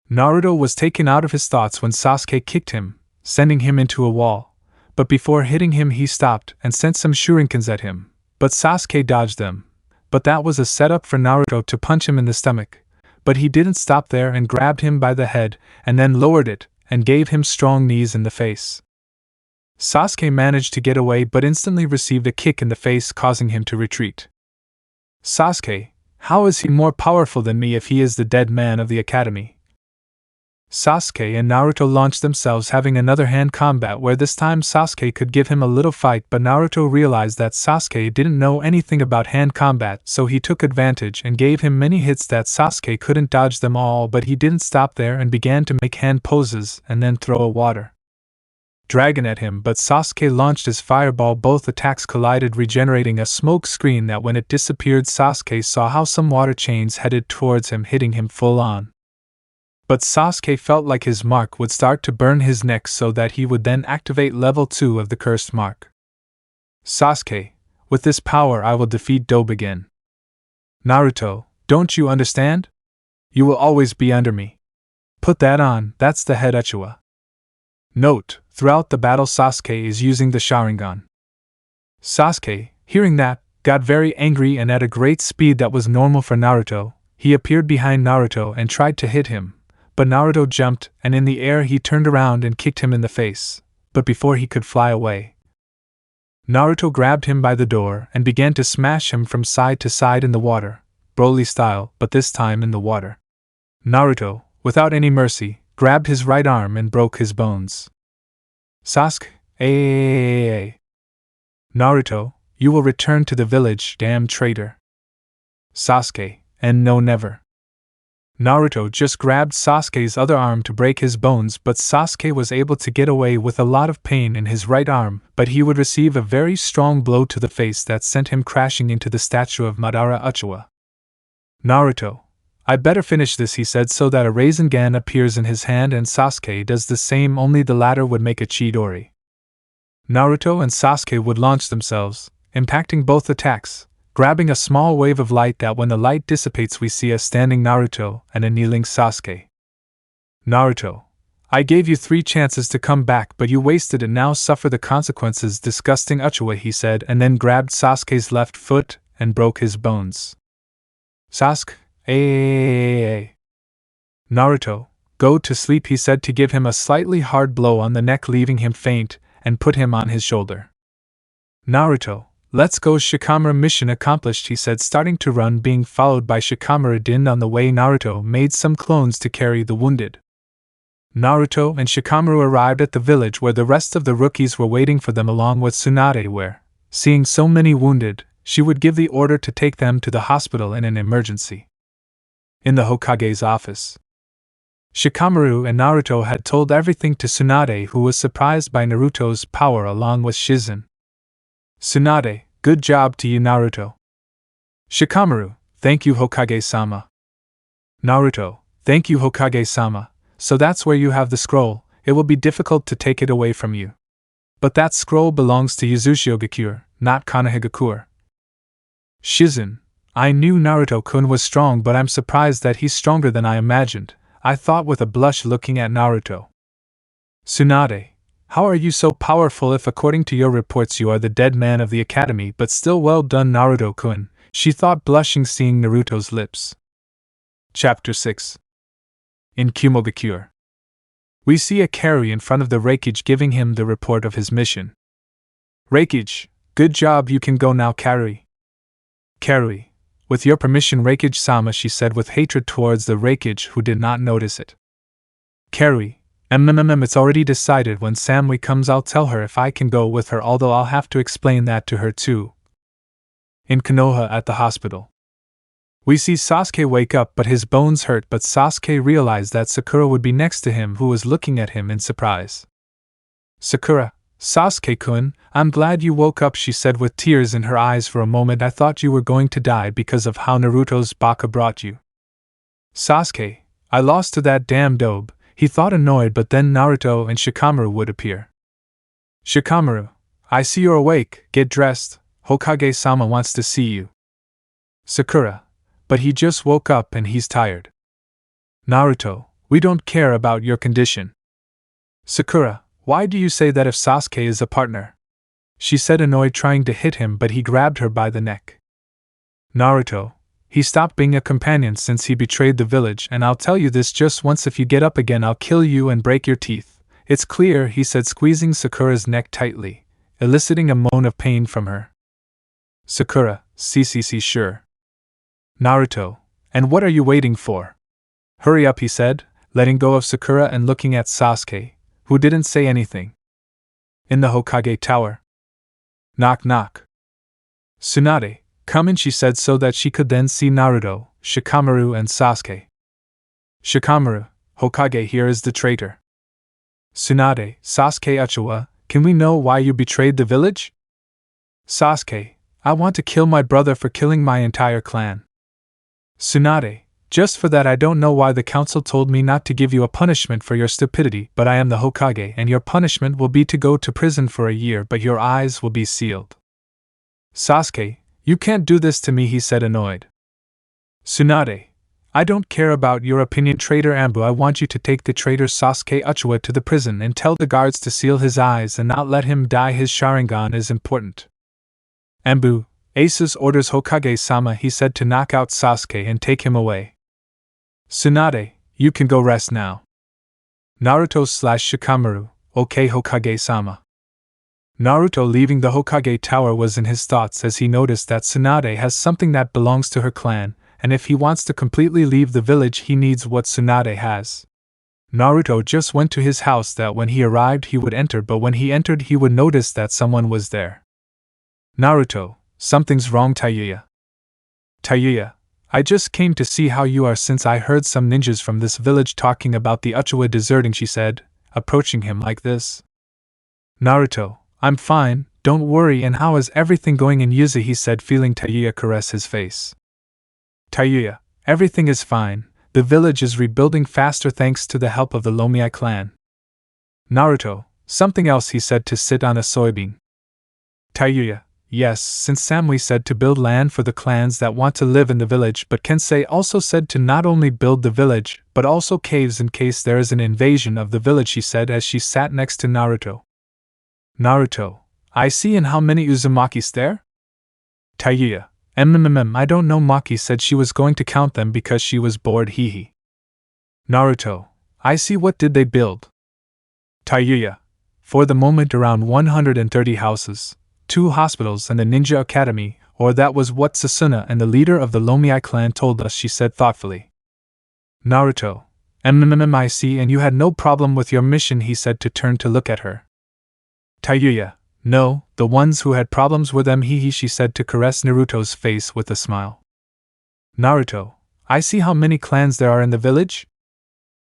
Naruto was taken out of his thoughts when Sasuke kicked him, sending him into a wall. But before hitting him he stopped and sent some shurikens at him, but Sasuke dodged them. But that was a setup for Naruto to punch him in the stomach. But he didn't stop there and grabbed him by the head, and then lowered it, and gave him strong knees in the face. Sasuke managed to get away but instantly received a kick in the face, causing him to retreat. Sasuke, how is he more powerful than me if he is the dead man of the academy? Sasuke and Naruto launched themselves, having another hand combat where this time Sasuke could give him a little fight, but Naruto realized that Sasuke didn't know anything about hand combat, so he took advantage and gave him many hits that Sasuke couldn't dodge them all, but he didn't stop there and began to make hand poses and then throw a water dragon at him, but Sasuke launched his fireball. Both attacks collided, regenerating a smoke screen that when it disappeared Sasuke saw how some water chains headed towards him, hitting him full on. But Sasuke felt like his mark would start to burn his neck, so that he would then activate level 2 of the cursed mark. Sasuke, with this power I will defeat Dobigen. Naruto, don't you understand? You will always be under me. Put that on, that's the head Uchiwa. Note, throughout the battle Sasuke is using the Sharingan. Sasuke, hearing that, got very angry and at a great speed that was normal for Naruto. He appeared behind Naruto and tried to hit him. But Naruto jumped, and in the air he turned around and kicked him in the face. But before he could fly away, Naruto grabbed him by the door and began to smash him from side to side in the water, Broly style, but this time in the water. Naruto, without any mercy, grabbed his right arm and broke his bones. Sasuke, Naruto, you will return to the village, damn traitor. Sasuke, and no, never. Naruto just grabbed Sasuke's other arm to break his bones, but Sasuke was able to get away with a lot of pain in his right arm, but he would receive a very strong blow to the face that sent him crashing into the statue of Madara Uchiwa. Naruto, I better finish this, he said, so that a Rasengan appears in his hand and Sasuke does the same, only the latter would make a Chidori. Naruto and Sasuke would launch themselves, impacting both attacks, grabbing a small wave of light that when the light dissipates we see a standing Naruto and a kneeling Sasuke. Naruto, I gave you 3 chances to come back, but you wasted it, now suffer the consequences, disgusting Uchiwa, he said, and then grabbed Sasuke's left foot and broke his bones. Sasuke, Naruto, go to sleep, he said to give him a slightly hard blow on the neck, leaving him faint, and put him on his shoulder. Naruto, let's go, Shikamaru, mission accomplished, he said, starting to run, being followed by Shikamaru. On the way, Naruto made some clones to carry the wounded. Naruto and Shikamaru arrived at the village where the rest of the rookies were waiting for them, along with Tsunade, where, seeing so many wounded, she would give the order to take them to the hospital in an emergency. In the Hokage's office, Shikamaru and Naruto had told everything to Tsunade, who was surprised by Naruto's power along with Shizen. Tsunade, good job to you, Naruto. Shikamaru, thank you, Hokage-sama. Naruto, thank you, Hokage-sama. So that's where you have the scroll. It will be difficult to take it away from you. But that scroll belongs to Yuzushiogakure, not Konohagakure. Shizen, I knew Naruto-kun was strong, but I'm surprised that he's stronger than I imagined, I thought with a blush, looking at Naruto. Tsunade, how are you so powerful if according to your reports you are the dead man of the academy, but still well done, Naruto-kun, she thought, blushing seeing Naruto's lips. Chapter 6. In Kumogakure, we see a Kari in front of the Reikage giving him the report of his mission. Reikage, good job, you can go now, Kari. Kari, with your permission, Reikage-sama, she said with hatred towards the Reikage, who did not notice it. Kari, it's already decided. When Samui comes I'll tell her if I can go with her, although I'll have to explain that to her too. In Konoha at the hospital, we see Sasuke wake up, but his bones hurt, but Sasuke realized that Sakura would be next to him, who was looking at him in surprise. Sakura, Sasuke-kun, I'm glad you woke up, she said with tears in her eyes. For a moment I thought you were going to die because of how Naruto's baka brought you. Sasuke, I lost to that damn dobe, he thought annoyed, but then Naruto and Shikamaru would appear. Shikamaru, I see you're awake, get dressed, Hokage-sama wants to see you. Sakura, but he just woke up and he's tired. Naruto, we don't care about your condition. Sakura, why do you say that if Sasuke is a partner? She said, annoyed, trying to hit him, but he grabbed her by the neck. Naruto, he stopped being a companion since he betrayed the village, and I'll tell you this just once, if you get up again I'll kill you and break your teeth. It's clear, he said, squeezing Sakura's neck tightly, eliciting a moan of pain from her. Sakura, CCC, sure. Naruto, and what are you waiting for? Hurry up, he said, letting go of Sakura and looking at Sasuke, who didn't say anything. In the Hokage Tower. Knock knock. Tsunade, come in, she said so that she could then see Naruto, Shikamaru and Sasuke. Shikamaru, Hokage, here is the traitor. Tsunade, Sasuke Uchiwa, can we know why you betrayed the village? Sasuke, I want to kill my brother for killing my entire clan. Tsunade, just for that I don't know why the council told me not to give you a punishment for your stupidity, but I am the Hokage and your punishment will be to go to prison for a year, but your eyes will be sealed. Sasuke, you can't do this to me, he said, annoyed. Tsunade, I don't care about your opinion, traitor Anbu. I want you to take the traitor Sasuke Uchiwa to the prison and tell the guards to seal his eyes and not let him die. His Sharingan is important. Anbu, Asus orders Hokage-sama, he said, to knock out Sasuke and take him away. Tsunade, you can go rest now. Naruto/Shikamaru, okay Hokage-sama. Naruto, leaving the Hokage Tower, was in his thoughts as he noticed that Tsunade has something that belongs to her clan, and if he wants to completely leave the village he needs what Tsunade has. Naruto just went to his house that when he arrived he would enter, but when he entered he would notice that someone was there. Naruto, something's wrong, Tayuya. Tayuya, I just came to see how you are since I heard some ninjas from this village talking about the Uchiwa deserting, she said, approaching him like this. Naruto, I'm fine, don't worry, and how is everything going in Yuzu, he said, feeling Tayuya caress his face. Tayuya, everything is fine, the village is rebuilding faster thanks to the help of the Lomiai clan. Naruto, something else, he said, to sit on a soybean. Tayuya, yes, since Samui said to build land for the clans that want to live in the village, but Kensei also said to not only build the village, but also caves in case there is an invasion of the village, she said as she sat next to Naruto. Naruto, I see, and how many Uzumakis there? Tayuya, I don't know, Maki said she was going to count them because she was bored, hehe. Naruto, I see, what did they build? Tayuya, for the moment around 130 houses, 2 hospitals and a ninja academy, or that was what Sukuna and the leader of the Lomiai clan told us, she said thoughtfully. Naruto, I see, and you had no problem with your mission, he said to turn to look at her. Tayuya, no, the ones who had problems were them, hehe, she said to caress Naruto's face with a smile. Naruto, I see, how many clans there are in the village?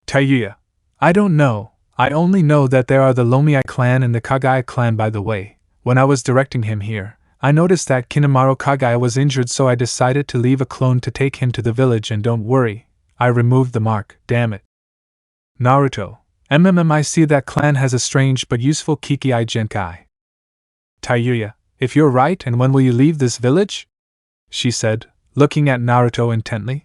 Tayuya, I don't know, I only know that there are the Lomiai clan and the Kagaya clan. By the way, when I was directing him here, I noticed that Kinamaru Kagaya was injured, so I decided to leave a clone to take him to the village, and don't worry, I removed the mark, damn it. Naruto, I see that clan has a strange but useful Kiki-I Genkai. Tayuya, if you're right, and when will you leave this village? She said, looking at Naruto intently.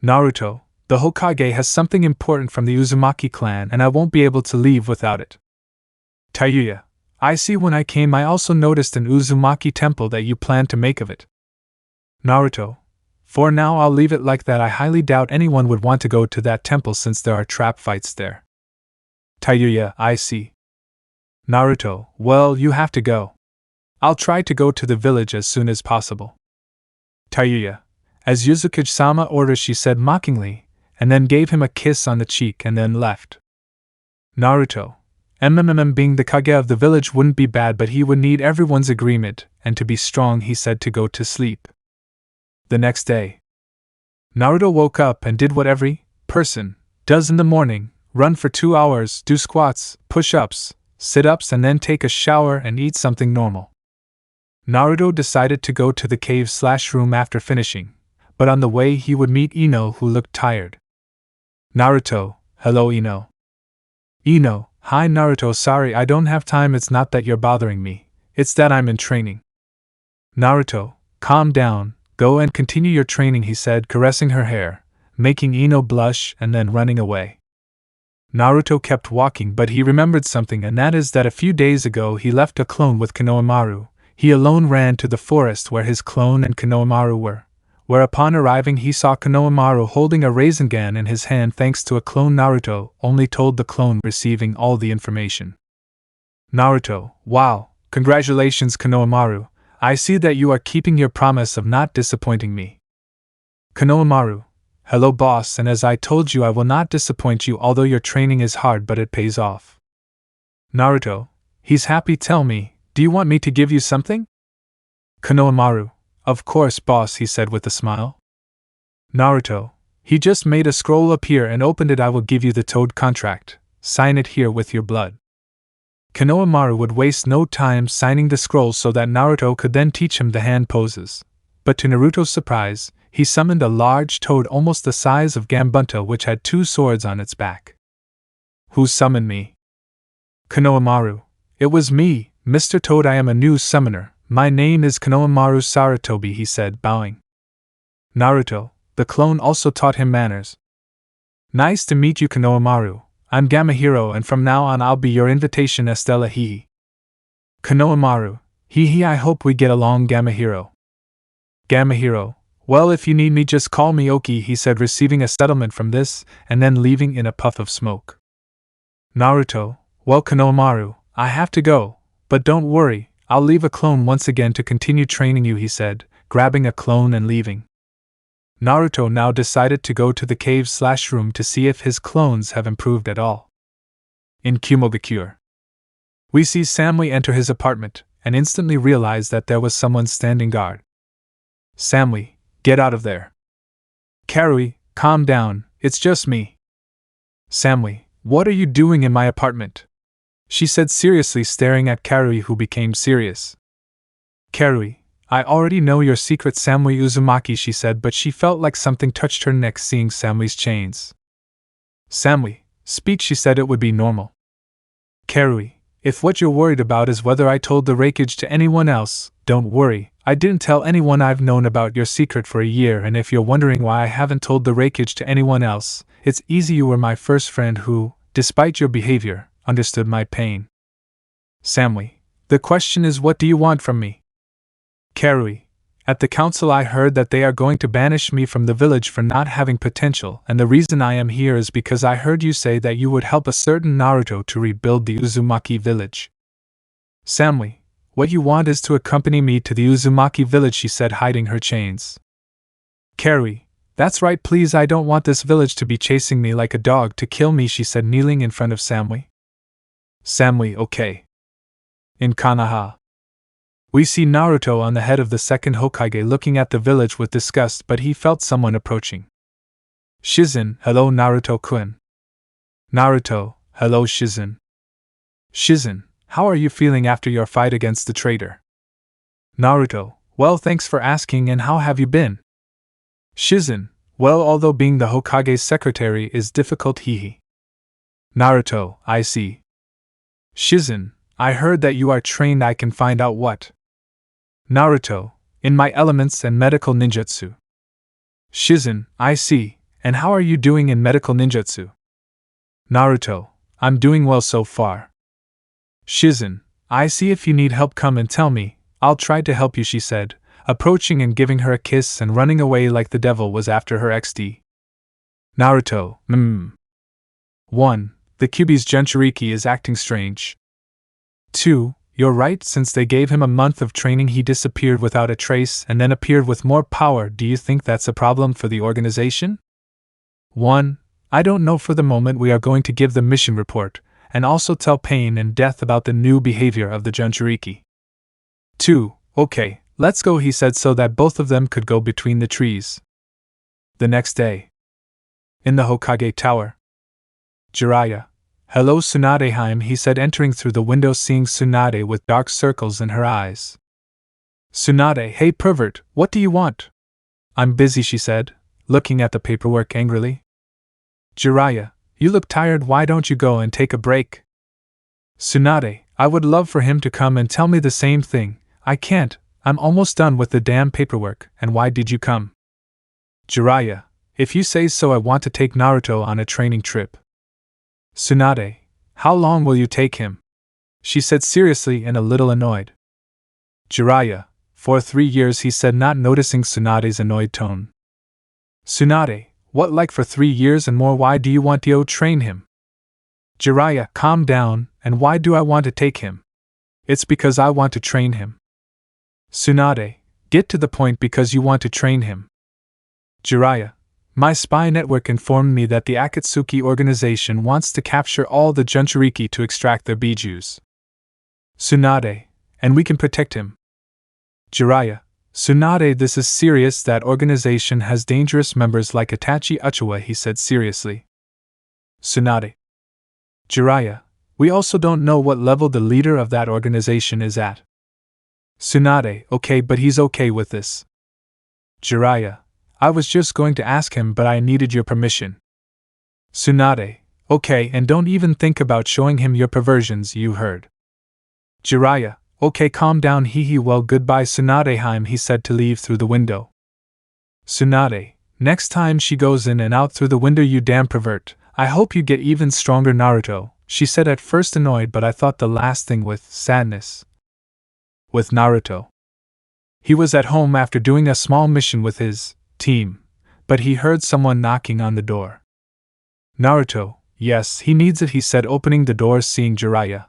Naruto, the Hokage has something important from the Uzumaki clan and I won't be able to leave without it. Tayuya, I see, when I came I also noticed an Uzumaki temple that you plan to make of it. Naruto, for now I'll leave it like that. I highly doubt anyone would want to go to that temple since there are trap fights there. Tayuya, I see. Naruto, well, you have to go. I'll try to go to the village as soon as possible. Tayuya, as Yuzukage-sama orders, she said mockingly, and then gave him a kiss on the cheek and then left. Naruto, being the Kage of the village wouldn't be bad, but he would need everyone's agreement, and to be strong, he said, to go to sleep. The next day, Naruto woke up and did what every person does in the morning: run for 2 hours, do squats, push-ups, sit-ups, and then take a shower and eat something normal. Naruto decided to go to the cave/room after finishing, but on the way he would meet Ino, who looked tired. Naruto, hello Ino. Ino, hi Naruto, sorry I don't have time, it's not that you're bothering me, it's that I'm in training. Naruto, calm down, go and continue your training, he said, caressing her hair, making Ino blush and then running away. Naruto kept walking, but he remembered something, and that is that a few days ago he left a clone with Konohamaru. He alone ran to the forest where his clone and Konohamaru were, where upon arriving he saw Konohamaru holding a Rasengan in his hand thanks to a clone. Naruto only told the clone receiving all the information. Naruto, wow, congratulations Konohamaru, I see that you are keeping your promise of not disappointing me. Konohamaru, hello boss, and as I told you I will not disappoint you, although your training is hard but it pays off. Naruto, he's happy, tell me, do you want me to give you something? Konohamaru, of course boss, he said with a smile. Naruto, he just made a scroll appear and opened it, I will give you the Toad contract, sign it here with your blood. Konohamaru would waste no time signing the scroll so that Naruto could then teach him the hand poses. But to Naruto's surprise, he summoned a large toad almost the size of Gambunta which had 2 swords on its back. Who summoned me? Konohamaru, it was me, Mr. Toad, I am a new summoner, my name is Konohamaru Sarutobi, he said, bowing. Naruto, the clone, also taught him manners. Nice to meet you Konohamaru, I'm Gamahiro and from now on I'll be your invitation Estella Hihi. Konohamaru, Hihi, I hope we get along Gamahiro. Gamahiro, well if you need me just call me Oki, he said, receiving a settlement from this and then leaving in a puff of smoke. Naruto, well Konohamaru, I have to go, but don't worry, I'll leave a clone once again to continue training you, he said, grabbing a clone and leaving. Naruto now decided to go to the cave/room to see if his clones have improved at all. In Kumogakure, we see Samui enter his apartment and instantly realize that there was someone standing guard. Samui, get out of there. Karui, calm down, it's just me. Samui, what are you doing in my apartment? She said seriously, staring at Karui, who became serious. Karui, I already know your secret, Samui Uzumaki, she said, but she felt like something touched her neck seeing Samui's chains. Samui, speak, she said, it would be normal. Karui, if what you're worried about is whether I told the Reikage to anyone else, don't worry, I didn't tell anyone. I've known about your secret for a year, and if you're wondering why I haven't told the Reikage to anyone else, it's easy, you were my first friend who, despite your behavior, understood my pain. Samui, the question is, what do you want from me? Karui, at the council I heard that they are going to banish me from the village for not having potential, and the reason I am here is because I heard you say that you would help a certain Naruto to rebuild the Uzumaki village. Samui, what you want is to accompany me to the Uzumaki village, she said, hiding her chains. Karui, that's right, please, I don't want this village to be chasing me like a dog to kill me, she said, kneeling in front of Samui. Samui, okay. In Konoha, we see Naruto on the head of the second Hokage looking at the village with disgust, but he felt someone approaching. Shizen, hello Naruto-kun. Naruto, hello Shizen. Shizen, how are you feeling after your fight against the traitor? Naruto, well thanks for asking, and how have you been? Shizen, well, although being the Hokage's secretary is difficult, hehe. Naruto, I see. Shizen, I heard that you are trained, I can find out what? Naruto, in my elements and medical ninjutsu. Shizen, I see, and how are you doing in medical ninjutsu? Naruto, I'm doing well so far. Shizen, I see, if you need help come and tell me, I'll try to help you, she said, approaching and giving her a kiss and running away like the devil was after her XD. Naruto, 1. The Kyuubi's Jinchuriki is acting strange. 2. You're right, since they gave him a month of training he disappeared without a trace and then appeared with more power. Do you think that's a problem for the organization? 1. I don't know for the moment. We are going to give the mission report, and also tell Pain and Death about the new behavior of the Jinchuriki. 2. Okay, let's go, he said so that both of them could go between the trees. The next day, in the Hokage Tower, Jiraiya, hello Tsunade, he said, entering through the window seeing Tsunade with dark circles in her eyes. Tsunade, hey pervert, what do you want? I'm busy, she said, looking at the paperwork angrily. Jiraiya, you look tired, why don't you go and take a break? Tsunade, I would love for him to come and tell me the same thing. I can't, I'm almost done with the damn paperwork, and why did you come? Jiraiya, if you say so, I want to take Naruto on a training trip. Tsunade, how long will you take him? She said seriously and a little annoyed. Jiraiya, for 3 years, he said, not noticing Tsunade's annoyed tone. Tsunade, what, like for 3 years and more? Why do you want to train him? Jiraiya, calm down, and why do I want to take him? It's because I want to train him. Tsunade, get to the point, because you want to train him. Jiraiya, my spy network informed me that the Akatsuki organization wants to capture all the Jinchuriki to extract their bijus. Tsunade, and we can protect him. Jiraiya, Tsunade, this is serious. That organization has dangerous members like Itachi Uchiwa, he said seriously. Tsunade. Jiraiya, we also don't know what level the leader of that organization is at. Tsunade, okay, but he's okay with this. Jiraiya, I was just going to ask him, but I needed your permission. Tsunade, okay, and don't even think about showing him your perversions, you heard. Jiraiya, okay, calm down, hee, well, goodbye Tsunadeheim, he said to leave through the window. Tsunade, next time she goes in and out through the window, you damn pervert, I hope you get even stronger, Naruto, she said, at first annoyed, but I thought the last thing with sadness. With Naruto. He was at home after doing a small mission with his team, but he heard someone knocking on the door. Naruto, yes, he needs it, he said, opening the door, seeing Jiraiya.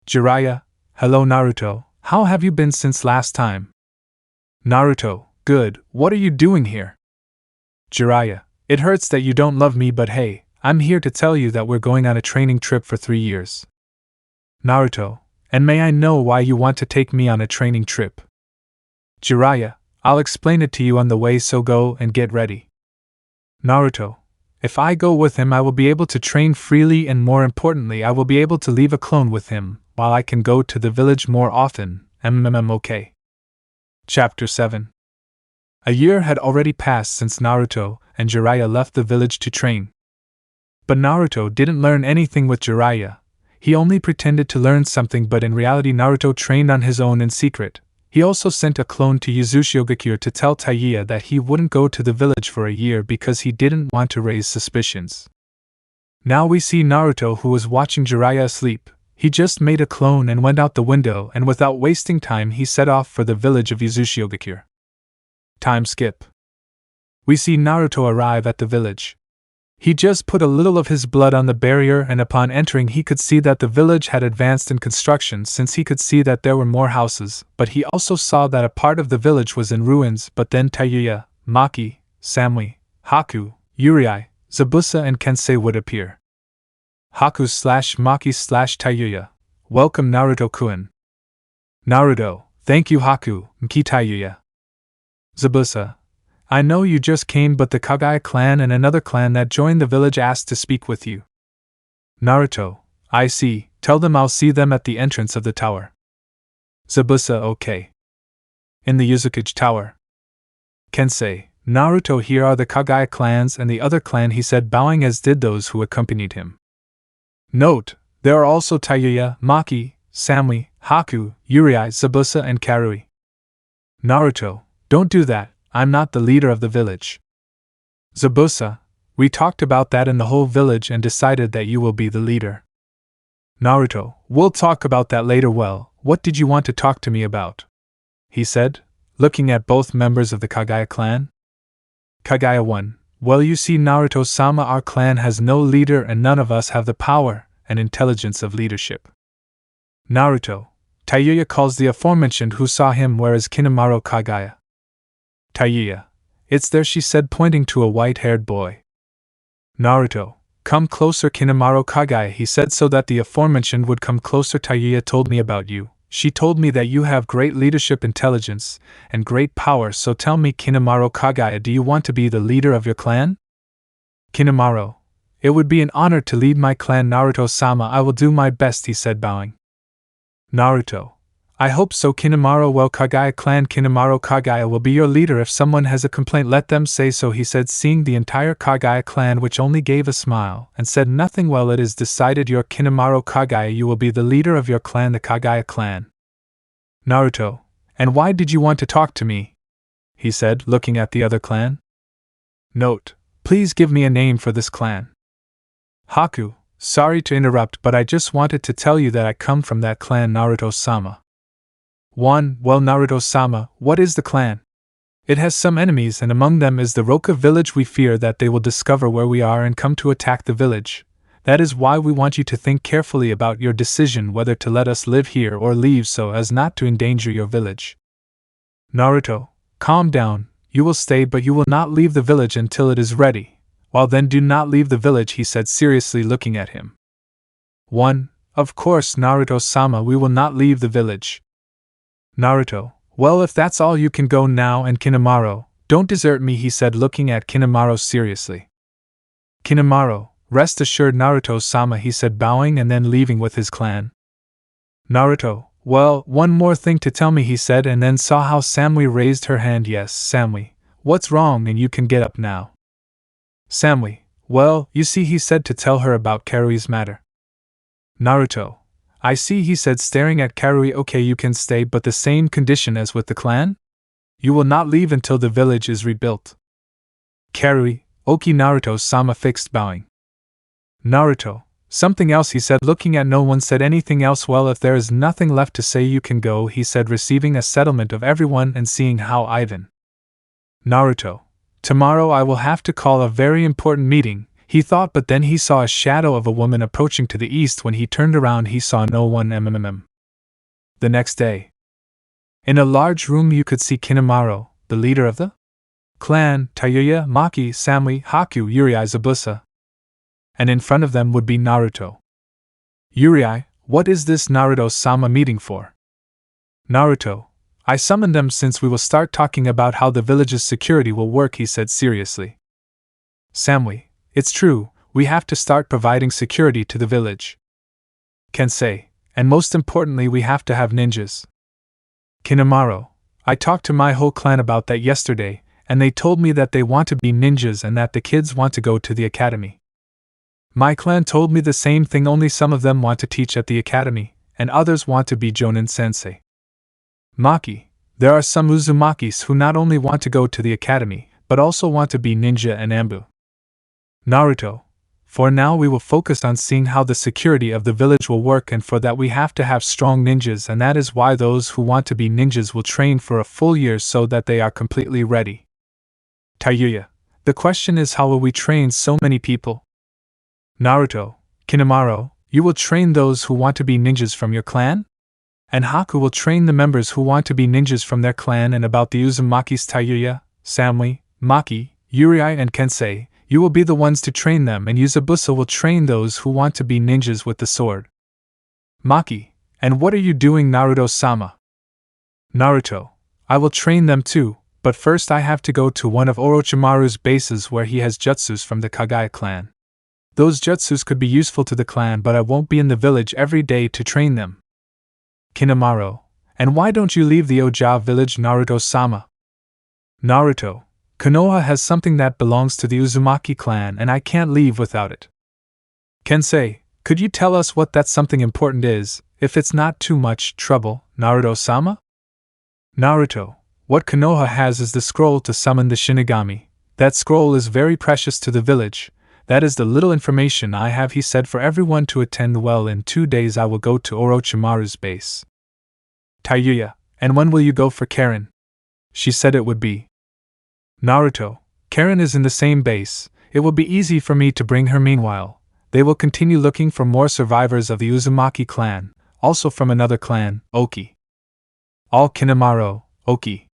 Jiraiya, hello Naruto, how have you been since last time? Naruto, good, what are you doing here? Jiraiya, it hurts that you don't love me, but hey, I'm here to tell you that we're going on a training trip for 3 years. Naruto, and may I know why you want to take me on a training trip? Jiraiya, I'll explain it to you on the way, so go and get ready. Naruto, if I go with him, I will be able to train freely, and more importantly, I will be able to leave a clone with him, while I can go to the village more often. Okay. Chapter 7. A year had already passed since Naruto and Jiraiya left the village to train. But Naruto didn't learn anything with Jiraiya. He only pretended to learn something, but in reality Naruto trained on his own in secret. He also sent a clone to Uzumaki to tell Taiya that he wouldn't go to the village for a year because he didn't want to raise suspicions. Now we see Naruto, who was watching Jiraiya asleep. He just made a clone and went out the window, and without wasting time he set off for the village of Uzumaki. Time skip. We see Naruto arrive at the village. He just put a little of his blood on the barrier, and upon entering he could see that the village had advanced in construction, since he could see that there were more houses, but he also saw that a part of the village was in ruins. But then Taiya, Maki, Samui, Haku, Uriai, Zabusa and Kensei would appear. Haku/Maki/Taiya, welcome Naruto-kun. Naruto, thank you Haku, Mki Taiya. Zabusa, I know you just came, but the Kagaya clan and another clan that joined the village asked to speak with you. Naruto, I see, tell them I'll see them at the entrance of the tower. Zabusa, okay. In the Uzumaki Tower. Kensei, Naruto, here are the Kagaya clans and the other clan, he said, bowing, as did those who accompanied him. Note, there are also Taiya, Maki, Samui, Haku, Uriai, Zabusa and Karui. Naruto, don't do that, I'm not the leader of the village. Zabusa, we talked about that in the whole village and decided that you will be the leader. Naruto, we'll talk about that later. Well, what did you want to talk to me about? He said, looking at both members of the Kagaya clan. Kagaya 1, well, you see Naruto-sama, our clan has no leader and none of us have the power and intelligence of leadership. Naruto, Taiya calls the aforementioned who saw him, where is Kinamaru Kagaya? Taiya, it's there, she said, pointing to a white-haired boy. Naruto, come closer Kinamaru Kagaya, he said, so that the aforementioned would come closer. Taiya told me about you. She told me that you have great leadership, intelligence, and great power, so tell me Kinamaru Kagaya, do you want to be the leader of your clan? Kinamaru, it would be an honor to lead my clan. Naruto-sama, I will do my best, he said, bowing. Naruto, I hope so, Kinamaro. Well, Kagaya clan Kinamaro Kagaya will be your leader. If someone has a complaint, let them say so, he said, seeing the entire Kagaya clan, which only gave a smile and said nothing. Well, it is decided, your Kinamaro Kagaya, you will be the leader of your clan, the Kagaya clan. Naruto, and why did you want to talk to me? He said, looking at the other clan. Note, please give me a name for this clan. Haku, sorry to interrupt, but I just wanted to tell you that I come from that clan, Naruto-sama. 1. Well, Naruto-sama, what is the clan? It has some enemies, and among them is the Roka village. We fear that they will discover where we are and come to attack the village. That is why we want you to think carefully about your decision whether to let us live here or leave so as not to endanger your village. Naruto, calm down, you will stay but you will not leave the village until it is ready. Well then, do not leave the village, he said seriously, looking at him. 1. Of course, Naruto-sama, we will not leave the village. Naruto, well, if that's all, you can go now, and Kinamaro, don't desert me, he said, looking at Kinamaro seriously. Kinamaro, rest assured, Naruto-sama, he said, bowing and then leaving with his clan. Naruto, well, one more thing to tell me, he said, and then saw how Samui raised her hand. Yes, Samui, what's wrong, and you can get up now. Samui, well, you see, he said, to tell her about Karui's matter. Naruto, I see, he said, staring at Karui. Okay, you can stay, but the same condition as with the clan? You will not leave until the village is rebuilt. Karui, oki, Naruto-sama fixed, bowing. Naruto, something else, he said, looking at no one. Said anything else? Well, if there is nothing left to say, you can go, he said, receiving a settlement of everyone and seeing how Ivan. Naruto, tomorrow I will have to call a very important meeting, he thought, but then he saw a shadow of a woman approaching to the east. When he turned around, he saw no one. The next day, in a large room, you could see Kinamaro, the leader of the clan, Tayuya, Maki, Samui, Haku, Uriai, Zabusa. And in front of them would be Naruto. Uriai, what is this Naruto-sama meeting for? Naruto, I summoned them since we will start talking about how the village's security will work, he said seriously. Samui, it's true, we have to start providing security to the village. Kensei, and most importantly, we have to have ninjas. Kinamaro, I talked to my whole clan about that yesterday, and they told me that they want to be ninjas and that the kids want to go to the academy. My clan told me the same thing, only some of them want to teach at the academy, and others want to be Jonin sensei. Maki, there are some Uzumakis who not only want to go to the academy, but also want to be ninja and Anbu. Naruto, for now we will focus on seeing how the security of the village will work, and for that we have to have strong ninjas, and that is why those who want to be ninjas will train for a full year so that they are completely ready. Tayuya, the question is, how will we train so many people? Naruto, Kinamaro, you will train those who want to be ninjas from your clan? And Haku will train the members who want to be ninjas from their clan. And about the Uzumakis, Tayuya, Samui, Maki, Uriai and Kensei, you will be the ones to train them, and Yuzabusa will train those who want to be ninjas with the sword. Maki, and what are you doing, Naruto-sama? Naruto, I will train them too, but first I have to go to one of Orochimaru's bases where he has jutsus from the Kagaya clan. Those jutsus could be useful to the clan, but I won't be in the village every day to train them. Kinamaro, and why don't you leave the Oja village, Naruto-sama? Naruto, Konoha has something that belongs to the Uzumaki clan and I can't leave without it. Kensei, could you tell us what that something important is, if it's not too much trouble, Naruto-sama? Naruto, what Konoha has is the scroll to summon the Shinigami. That scroll is very precious to the village. That is the little information I have, he said, for everyone to attend. Well, in 2 days I will go to Orochimaru's base. Tayuya, and when will you go for Karen? She said it would be. Naruto, Karen is in the same base, it will be easy for me to bring her. Meanwhile, they will continue looking for more survivors of the Uzumaki clan, also from another clan, Oki. All Kinamaro, Oki.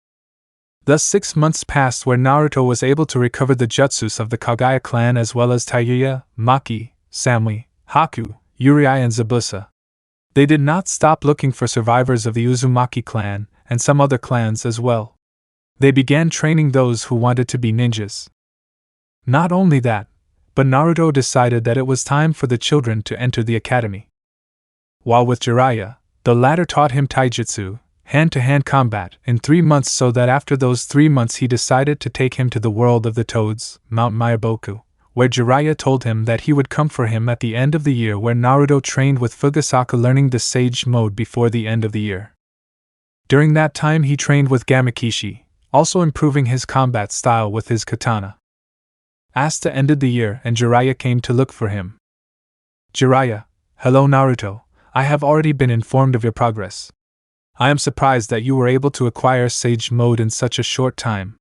Thus 6 months passed where Naruto was able to recover the jutsus of the Kagaya clan as well as Tayuya, Maki, Samui, Haku, Uriai and Zabusa. They did not stop looking for survivors of the Uzumaki clan, and some other clans as well. They began training those who wanted to be ninjas. Not only that, but Naruto decided that it was time for the children to enter the academy. While with Jiraiya, The latter taught him taijutsu, hand-to-hand combat, in 3 months, so that after those 3 months he decided to take him to the world of the toads, Mount Miyaboku, where Jiraiya told him that he would come for him at the end of the year, where Naruto trained with Fugasaka, learning the Sage Mode before the end of the year. During that time he trained with Gamakishi, also improving his combat style with his katana. Asta ended the year and Jiraiya came to look for him. Jiraiya, hello Naruto, I have already been informed of your progress. I am surprised that you were able to acquire Sage Mode in such a short time.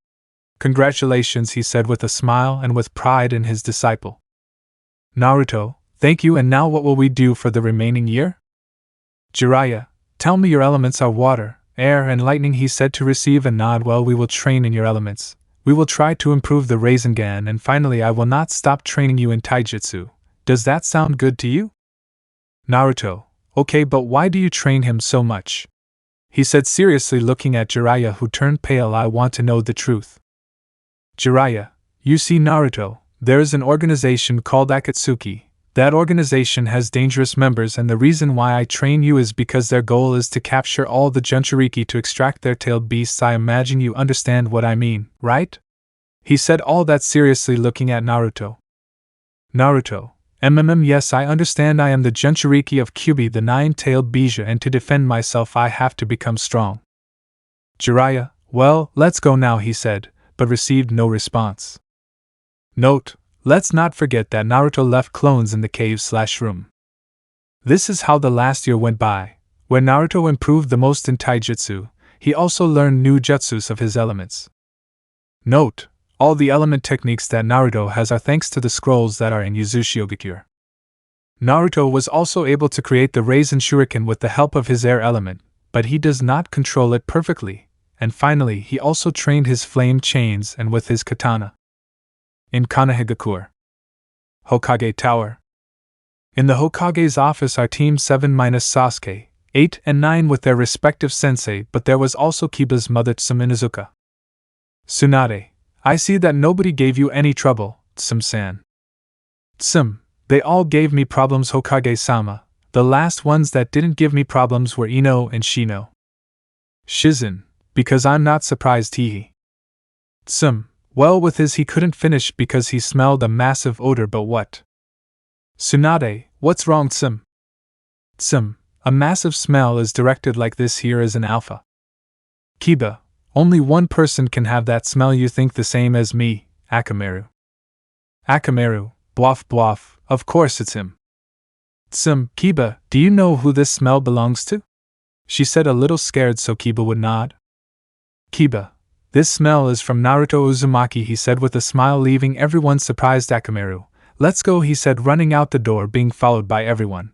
Congratulations, he said with a smile and with pride in his disciple. Naruto, thank you, and now what will we do for the remaining year? Jiraiya, tell me your elements are water, air and lightning, he said to receive a nod. Well, we will train in your elements. We will try to improve the Rasengan, and finally I will not stop training you in taijutsu. Does that sound good to you? Naruto, okay, but why do you train him so much? He said seriously, looking at Jiraiya, who turned pale. I want to know the truth. Jiraiya, you see Naruto, there is an organization called Akatsuki. That organization has dangerous members, and the reason why I train you is because their goal is to capture all the Jinchuriki to extract their tailed beasts. I imagine you understand what I mean, right? He said all that seriously, looking at Naruto. Naruto, yes, I understand. I am the Jinchuriki of Kyubi, the 9-tailed Bija, and to defend myself I have to become strong. Jiraiya, well, let's go now, he said, but received no response. Note: let's not forget that Naruto left clones in the cave/room. This is how the last year went by. Where Naruto improved the most in taijutsu, he also learned new jutsus of his elements. Note: all the element techniques that Naruto has are thanks to the scrolls that are in Uzumaki. Naruto was also able to create the Rasen Shuriken with the help of his air element, but he does not control it perfectly, and finally he also trained his flame chains and with his katana. In Kanehigakure Hokage Tower. In the Hokage's office are Team 7 minus Sasuke, 8 and 9 with their respective sensei, but there was also Kiba's mother Tsuminazuka. Tsunade, I see that nobody gave you any trouble, Tsum-san. Tsum, they all gave me problems, Hokage-sama. The last ones that didn't give me problems were Ino and Shino. Shizen, because I'm not surprised, Hihi. Tsum, well, with his he couldn't finish because he smelled a massive odor, but what? Tsunade, what's wrong, Tsum? Tsum, a massive smell is directed like this here is an alpha. Kiba, only one person can have that smell. You think the same as me, Akamaru. Akamaru, bluff, of course it's him. Tsum, Kiba, do you know who this smell belongs to? She said, a little scared so Kiba would nod. Kiba, this smell is from Naruto Uzumaki, he said with a smile, leaving everyone surprised. Akamaru, let's go, he said, running out the door, being followed by everyone.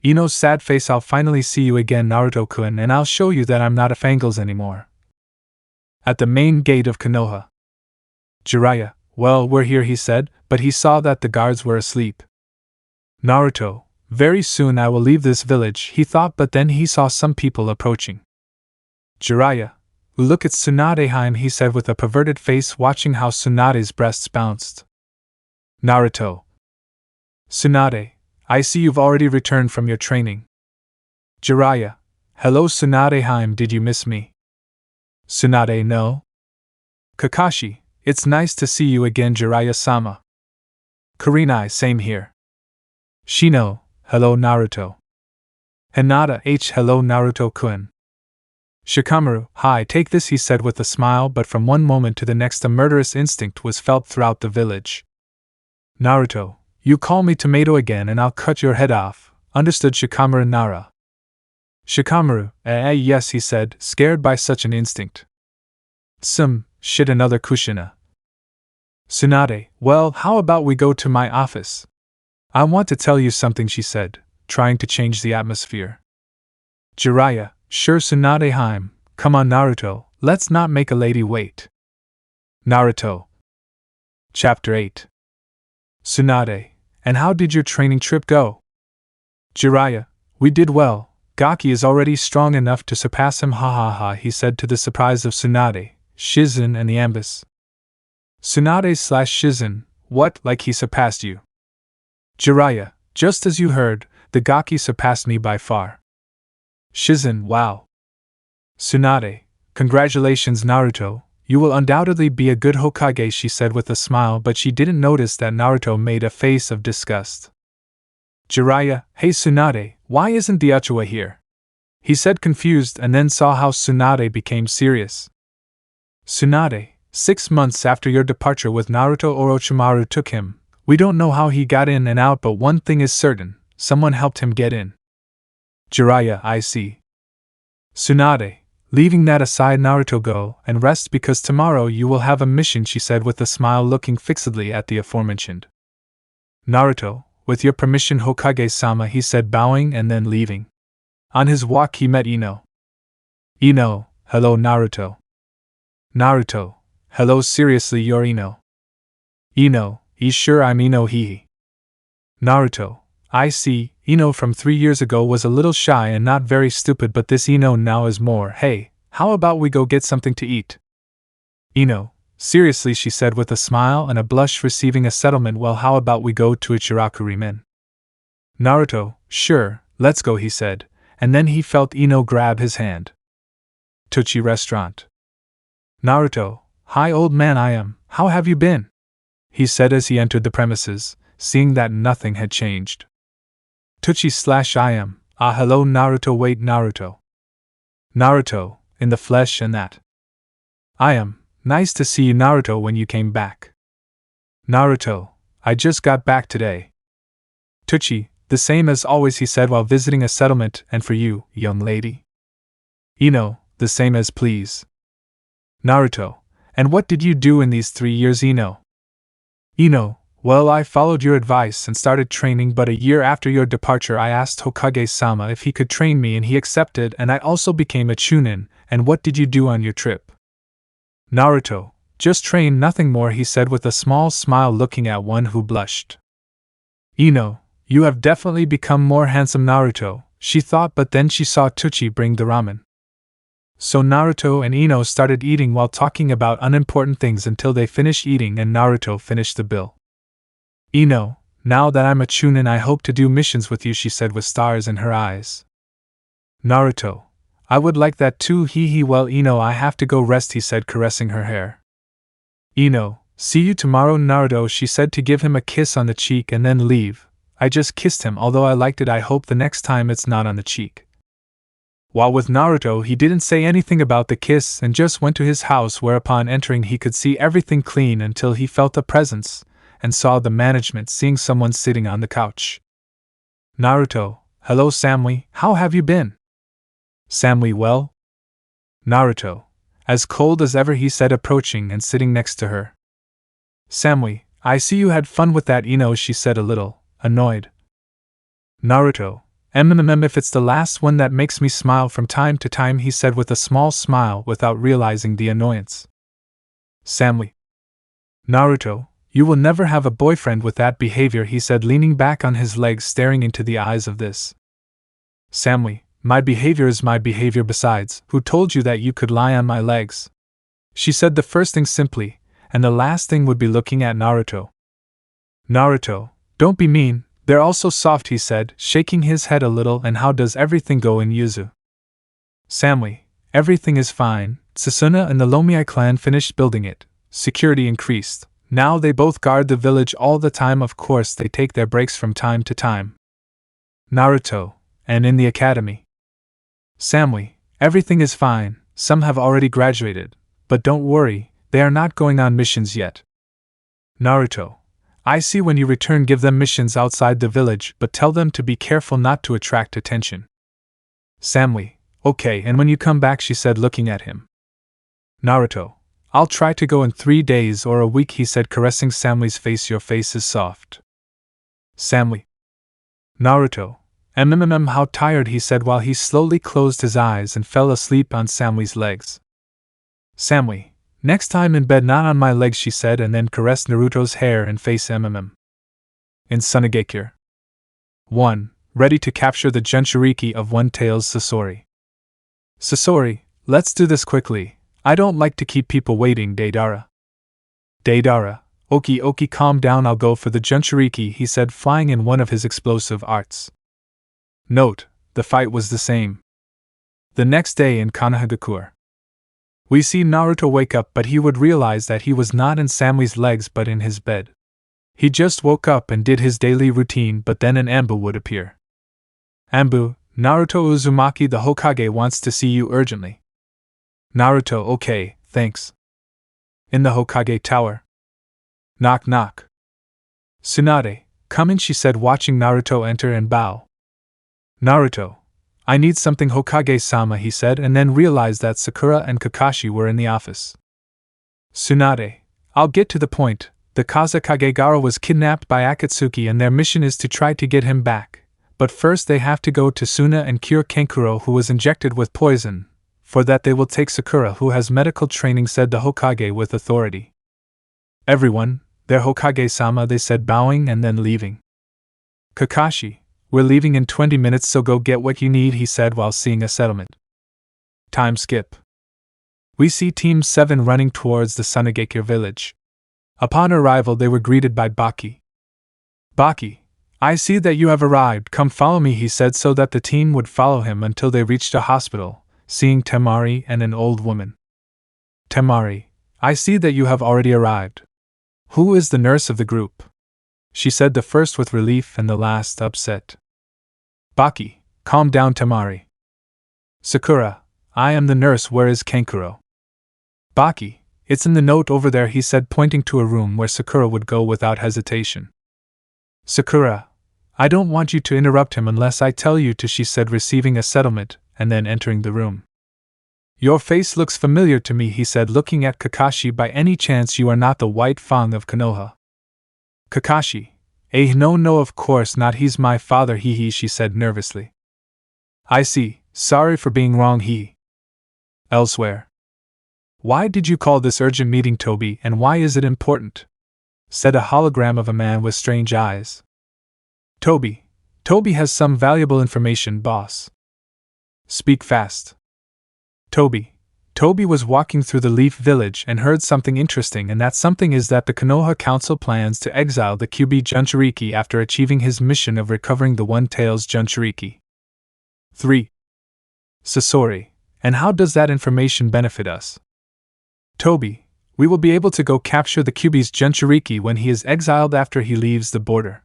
Ino's sad face, I'll finally see you again, Naruto-kun, and I'll show you that I'm not a Fangles anymore. At the main gate of Konoha. Jiraiya, well, we're here, he said, but he saw that the guards were asleep. Naruto, very soon I will leave this village, he thought, but then he saw some people approaching. Jiraiya, look at Tsunade, he said with a perverted face, watching how Tsunade's breasts bounced. Naruto. Tsunade, I see you've already returned from your training. Jiraiya, hello Tsunade, did you miss me? Tsunade, no. Kakashi, it's nice to see you again, Jiraiya-sama. Kurenai, same here. Shino, hello Naruto. Hinata, hello Naruto-kun. Shikamaru, hi, take this, he said with a smile, but from one moment to the next a murderous instinct was felt throughout the village. Naruto, you call me tomato again and I'll cut your head off, understood Shikamaru Nara. Shikamaru, yes, he said, scared by such an instinct. Shit, another Kushina. Tsunade, well, how about we go to my office? I want to tell you something, she said, trying to change the atmosphere. Jiraiya, sure Tsunade, come on Naruto, let's not make a lady wait. Naruto. Chapter 8. Tsunade, and how did your training trip go? Jiraiya, we did well, Gaki is already strong enough to surpass him, he said to the surprise of Tsunade, Shizen and the Ambus. Tsunade/Shizen, what, like he surpassed you? Jiraiya, just as you heard, the Gaki surpassed me by far. Shizen, wow. Tsunade, congratulations Naruto, you will undoubtedly be a good Hokage, she said with a smile, but she didn't notice that Naruto made a face of disgust. Jiraiya, hey Tsunade, why isn't the Uchiwa here? He said confused and then saw how Tsunade became serious. Tsunade, 6 months after your departure with Naruto, Orochimaru took him. We don't know how he got in and out, but one thing is certain, someone helped him get in. Jiraiya, I see. Tsunade, leaving that aside, Naruto, go and rest because tomorrow you will have a mission, she said with a smile, looking fixedly at the aforementioned. Naruto, with your permission Hokage-sama, he said, bowing and then leaving. On his walk he met Ino. Ino, hello Naruto. Naruto, hello, seriously you're Ino? Ino, sure I'm Ino, hehe. Naruto, I see, Ino from 3 years ago was a little shy and not very stupid, but this Ino now is more. Hey, how about we go get something to eat? Ino, seriously, she said with a smile and a blush, receiving a settlement. Well, how about we go to Ichiraku Ramen? Naruto, sure, let's go, he said, and then he felt Ino grab his hand. Tochi restaurant. Naruto, hi old man, I am, how have you been? He said as he entered the premises, seeing that nothing had changed. Tochi/I am, hello Naruto, wait Naruto. Naruto, in the flesh and that. I am, nice to see you Naruto, when you came back. Naruto, I just got back today. Tochi, the same as always, he said while visiting a settlement, and for you, young lady? Ino, the same as please. Naruto, and what did you do in these 3 years, Ino? Ino, well, I followed your advice and started training, but a year after your departure I asked Hokage-sama if he could train me and he accepted, and I also became a chunin. And what did you do on your trip? Naruto, just train, nothing more, he said with a small smile, looking at one who blushed. Ino, you have definitely become more handsome, Naruto, she thought, but then she saw Tochi bring the ramen. So Naruto and Ino started eating while talking about unimportant things until they finished eating and Naruto finished the bill. Ino, now that I'm a chunin I hope to do missions with you, she said with stars in her eyes. Naruto, I would like that too, hehe. Well Ino, I have to go rest, he said, caressing her hair. Ino, see you tomorrow Naruto, she said to give him a kiss on the cheek and then leave. I just kissed him, although I liked it, I hope the next time it's not on the cheek. While with Naruto he didn't say anything about the kiss and just went to his house, whereupon entering he could see everything clean until he felt a presence, and saw the management, seeing someone sitting on the couch. Naruto, hello Samui, how have you been? Samui, well? Naruto, as cold as ever, he said, approaching and sitting next to her. Samui, I see you had fun with that Ino, she said, a little annoyed. Naruto, if it's the last one that makes me smile from time to time, he said with a small smile without realizing the annoyance. Samui. Naruto, you will never have a boyfriend with that behavior, he said, leaning back on his legs, staring into the eyes of this. Samui, my behavior is my behavior, besides, who told you that you could lie on my legs? She said the first thing simply, and the last thing would be looking at Naruto. Naruto, don't be mean, they're all so soft, he said, shaking his head a little. And how does everything go in Yuzu? Samui, everything is fine. Sukuna and the Lomii clan finished building it. Security increased. Now they both guard the village all the time. Of course they take their breaks from time to time. Naruto, and in the academy? Samui, everything is fine. Some have already graduated, but don't worry, they are not going on missions yet. Naruto, I see, when you return give them missions outside the village, but tell them to be careful not to attract attention. Samui, okay, and when you come back, she said, looking at him. Naruto, I'll try to go in 3 days or a week, he said, caressing Samui's face. Your face is soft. Samui. Naruto, how tired, he said while he slowly closed his eyes and fell asleep on Samui's legs. Samui, next time in bed, not on my legs, she said, and then caressed Naruto's hair and face. In Tsunade 1. Ready to capture the Jinchuriki of One Tails Sasori. Sasori, let's do this quickly. I don't like to keep people waiting, Deidara. Deidara, oki, calm down, I'll go for the Jinchuriki, he said, flying in one of his explosive arts. Note, the fight was the same. The next day in Konohagakure, we see Naruto wake up, but he would realize that he was not in Samui's legs but in his bed. He just woke up and did his daily routine, but then an Anbu would appear. Anbu, Naruto Uzumaki the Hokage wants to see you urgently. Naruto, okay, thanks. In the Hokage tower. Knock knock. Tsunade, come in, she said, watching Naruto enter and bow. Naruto, I need something, Hokage-sama, he said, and then realized that Sakura and Kakashi were in the office. Tsunade, I'll get to the point. The Kazekage was kidnapped by Akatsuki and their mission is to try to get him back. But first they have to go to Suna and cure Kankuro, who was injected with poison. For that they will take Sakura, who has medical training, said the Hokage with authority. Everyone, their Hokage-sama, they said, bowing and then leaving. Kakashi, we're leaving in 20 minutes, so go get what you need, he said while seeing a settlement. Time skip. We see Team 7 running towards the Sunagakure village. Upon arrival they were greeted by Baki. Baki, I see that you have arrived, come follow me, he said, so that the team would follow him until they reached a hospital, seeing Temari and an old woman. Temari, I see that you have already arrived. Who is the nurse of the group? She said, the first with relief and the last upset. Baki, calm down, Temari. Sakura, I am the nurse, where is Kankuro? Baki, it's in the note over there, he said, pointing to a room where Sakura would go without hesitation. Sakura, I don't want you to interrupt him unless I tell you to, she said, receiving a settlement, and then entering the room. Your face looks familiar to me, he said, looking at Kakashi. By any chance you are not the White Fang of Konoha? Kakashi, no, of course not, he's my father, he, she said nervously. I see, sorry for being wrong, he. Elsewhere. Why did you call this urgent meeting, Toby, and why is it important? Said a hologram of a man with strange eyes. Toby has some valuable information, boss. Speak fast. Toby was walking through the Leaf Village and heard something interesting, and that something is that the Konoha Council plans to exile the Kyuubi Jinchuriki after achieving his mission of recovering the One-Tails Jinchuriki. 3. Sasori, and how does that information benefit us? Toby, we will be able to go capture the Kyuubi's Jinchuriki when he is exiled after he leaves the border.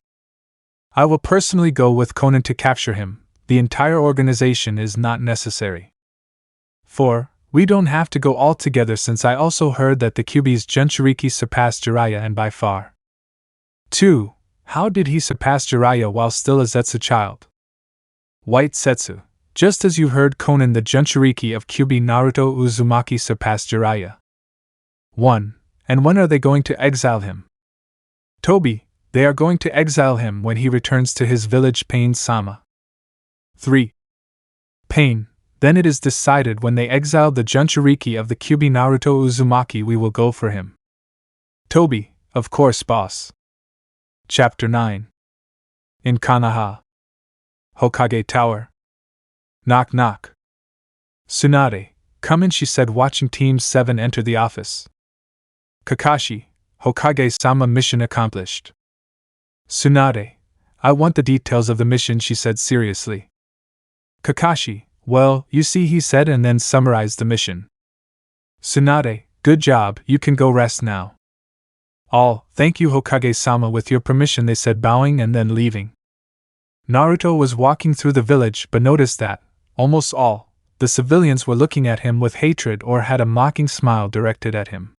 I will personally go with Konan to capture him. The entire organization is not necessary. 4. We don't have to go all together, since I also heard that the Kyuubi's Jinchuriki surpassed Jiraiya, and by far. 2. How did he surpass Jiraiya while still a Zetsu child? White Setsu, just as you heard, Konan, the Jinchuriki of Kyuubi Naruto Uzumaki surpassed Jiraiya. 1. And when are they going to exile him? Toby, they are going to exile him when he returns to his village, Pain-sama. 3. Pain. Then it is decided when they exile the Jinchuriki of the Kyuubi Naruto Uzumaki, we will go for him. Toby, of course, boss. Chapter 9. In Konoha. Hokage Tower. Knock knock. Tsunade, come in, she said, watching Team 7 enter the office. Kakashi, Hokage-sama, mission accomplished. Tsunade, I want the details of the mission, she said seriously. Kakashi, well, you see, he said, and then summarized the mission. Tsunade, good job, you can go rest now. All, thank you, Hokage-sama, with your permission, they said, bowing and then leaving. Naruto was walking through the village but noticed that, almost all, the civilians were looking at him with hatred or had a mocking smile directed at him.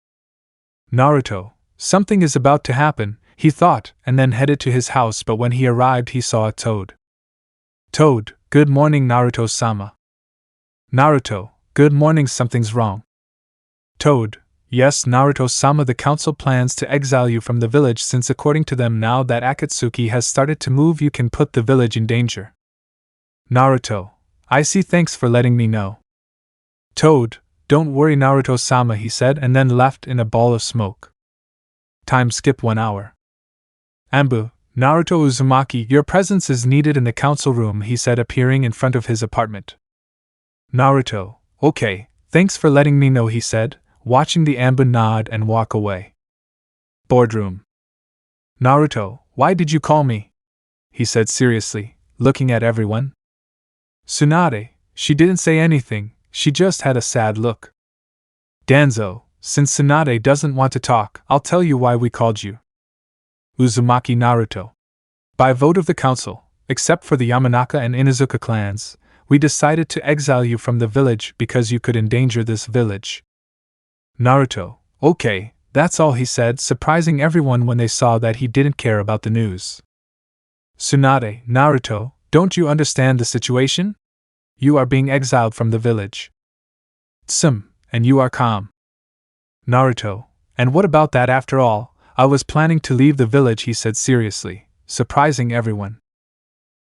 Naruto, something is about to happen, he thought, and then headed to his house, but when he arrived he saw a Toad. Toad, good morning, Naruto-sama. Naruto, good morning, something's wrong. Toad, yes, Naruto-sama, the council plans to exile you from the village since according to them now that Akatsuki has started to move you can put the village in danger. Naruto, I see, thanks for letting me know. Toad, don't worry, Naruto-sama, he said, and then left in a ball of smoke. Time skip 1 hour. Anbu, Naruto Uzumaki, your presence is needed in the council room, he said, appearing in front of his apartment. Naruto, okay, thanks for letting me know, he said, watching the Anbu nod and walk away. Boardroom. Naruto, why did you call me? He said seriously, looking at everyone. Tsunade, She didn't say anything, she just had a sad look. Danzo, since Tsunade doesn't want to talk, I'll tell you why we called you. Uzumaki Naruto. By vote of the council, except for the Yamanaka and Inuzuka clans, we decided to exile you from the village because you could endanger this village. Naruto, okay, that's all he said, surprising everyone when they saw that he didn't care about the news. Tsunade, Naruto, don't you understand the situation? You are being exiled from the village. And you are calm. Naruto, and what about that after all? I was planning to leave the village, he said seriously, surprising everyone.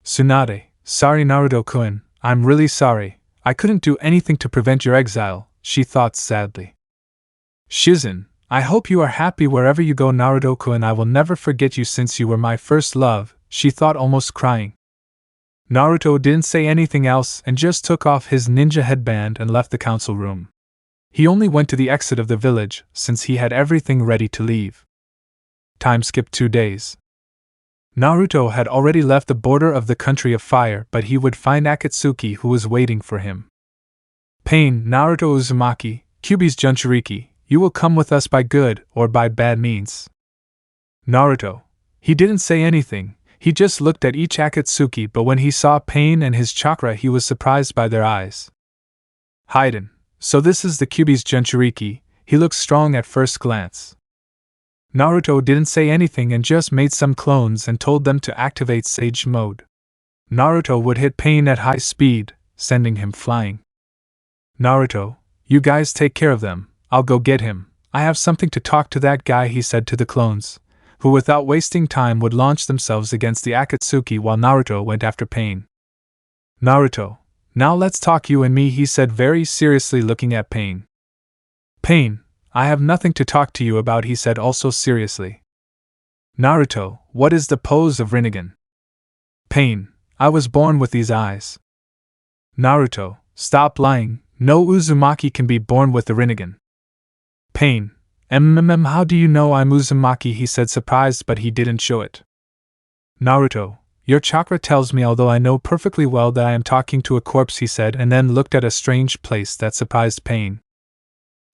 Tsunade, sorry Naruto-kun, I'm really sorry, I couldn't do anything to prevent your exile, she thought sadly. Shizen, I hope you are happy wherever you go Naruto-kun, I will never forget you since you were my first love, she thought, almost crying. Naruto didn't say anything else and just took off his ninja headband and left the council room. He only went to the exit of the village, since he had everything ready to leave. Time skipped 2 days. Naruto had already left the border of the country of fire, but he would find Akatsuki, who was waiting for him. Pain, Naruto Uzumaki, Kyuubi's Jinchuriki, you will come with us by good or by bad means. Naruto. He didn't say anything, he just looked at each Akatsuki, but when he saw Pain and his chakra he was surprised by their eyes. Haiden. So this is the Kyuubi's Jinchuriki, he looks strong at first glance. Naruto didn't say anything and just made some clones and told them to activate Sage Mode. Naruto would hit Pain at high speed, sending him flying. Naruto, you guys take care of them, I'll go get him, I have something to talk to that guy, he said to the clones, who without wasting time would launch themselves against the Akatsuki while Naruto went after Pain. Naruto, now let's talk you and me, he said very seriously, looking at Pain. Pain, I have nothing to talk to you about, he said also seriously. Naruto, what is the pose of Rinnegan? Pain, I was born with these eyes. Naruto, stop lying, no Uzumaki can be born with the Rinnegan. Pain, how do you know I'm Uzumaki, he said surprised, but he didn't show it. Naruto, your chakra tells me, although I know perfectly well that I am talking to a corpse, he said, and then looked at a strange place that surprised Pain.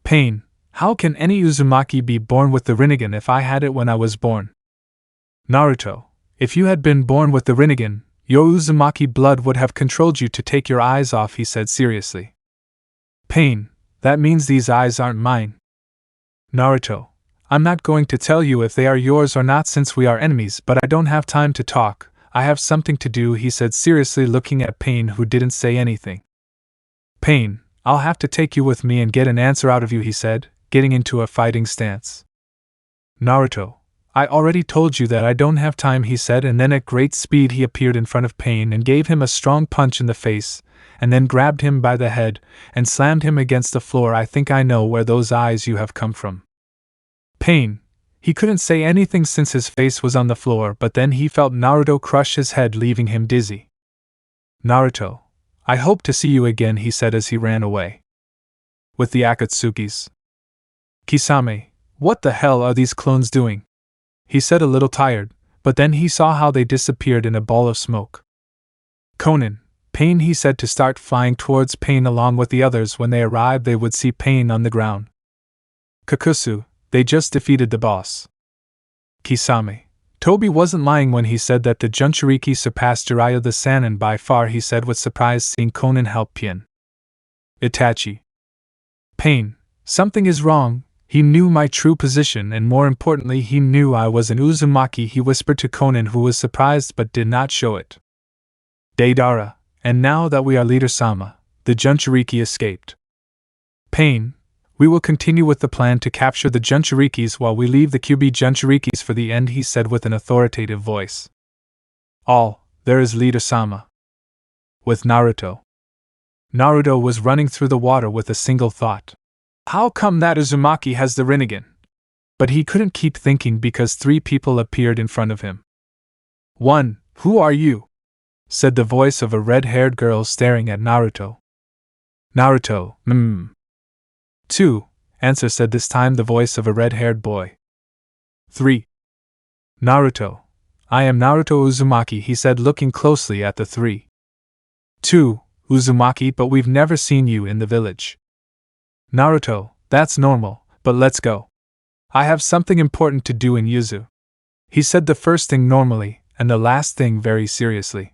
Pain, how can any Uzumaki be born with the Rinnegan if I had it when I was born? Naruto, if you had been born with the Rinnegan, your Uzumaki blood would have controlled you to take your eyes off, he said seriously. Pain, that means these eyes aren't mine. Naruto, I'm not going to tell you if they are yours or not since we are enemies, but I don't have time to talk, I have something to do, he said seriously, looking at Pain, who didn't say anything. Pain, I'll have to take you with me and get an answer out of you, he said, getting into a fighting stance. Naruto, I already told you that I don't have time, he said, and then at great speed he appeared in front of Pain and gave him a strong punch in the face, and then grabbed him by the head and slammed him against the floor. I think I know where those eyes you have come from. Pain. He couldn't say anything since his face was on the floor, but then he felt Naruto crush his head, leaving him dizzy. Naruto, I hope to see you again, he said as he ran away. With the Akatsukis. Kisame, what the hell are these clones doing? He said, a little tired, but then he saw how they disappeared in a ball of smoke. Conan, Pain, he said to start flying towards Pain along with the others. When they arrived they would see Pain on the ground. Kakusu, they just defeated the boss. Kisame. Toby wasn't lying when he said that the Jinchuriki surpassed Jiraiya the Sannin by far, he said with surprise, seeing Conan help Pien. Itachi. Pain. Something is wrong, he knew my true position and more importantly he knew I was an Uzumaki, he whispered to Conan, who was surprised but did not show it. Deidara. And now that we are Leader-sama, the Jinchuriki escaped. Pain. We will continue with the plan to capture the Jinchurikis while we leave the Kyuubi Jinchurikis for the end, he said with an authoritative voice. There is Leader-sama. With Naruto. Naruto was running through the water with a single thought. How come that Uzumaki has the Rinnegan? But he couldn't keep thinking because 3 people appeared in front of him. 1. Who are you? Said the voice of a red-haired girl staring at Naruto. Naruto, 2. Answer, said this time the voice of a red-haired boy. 3. Naruto. I am Naruto Uzumaki, he said looking closely at the 3. 2. Uzumaki, but we've never seen you in the village. Naruto, that's normal, but let's go. I have something important to do in Yuzu. He said the first thing normally, and the last thing very seriously.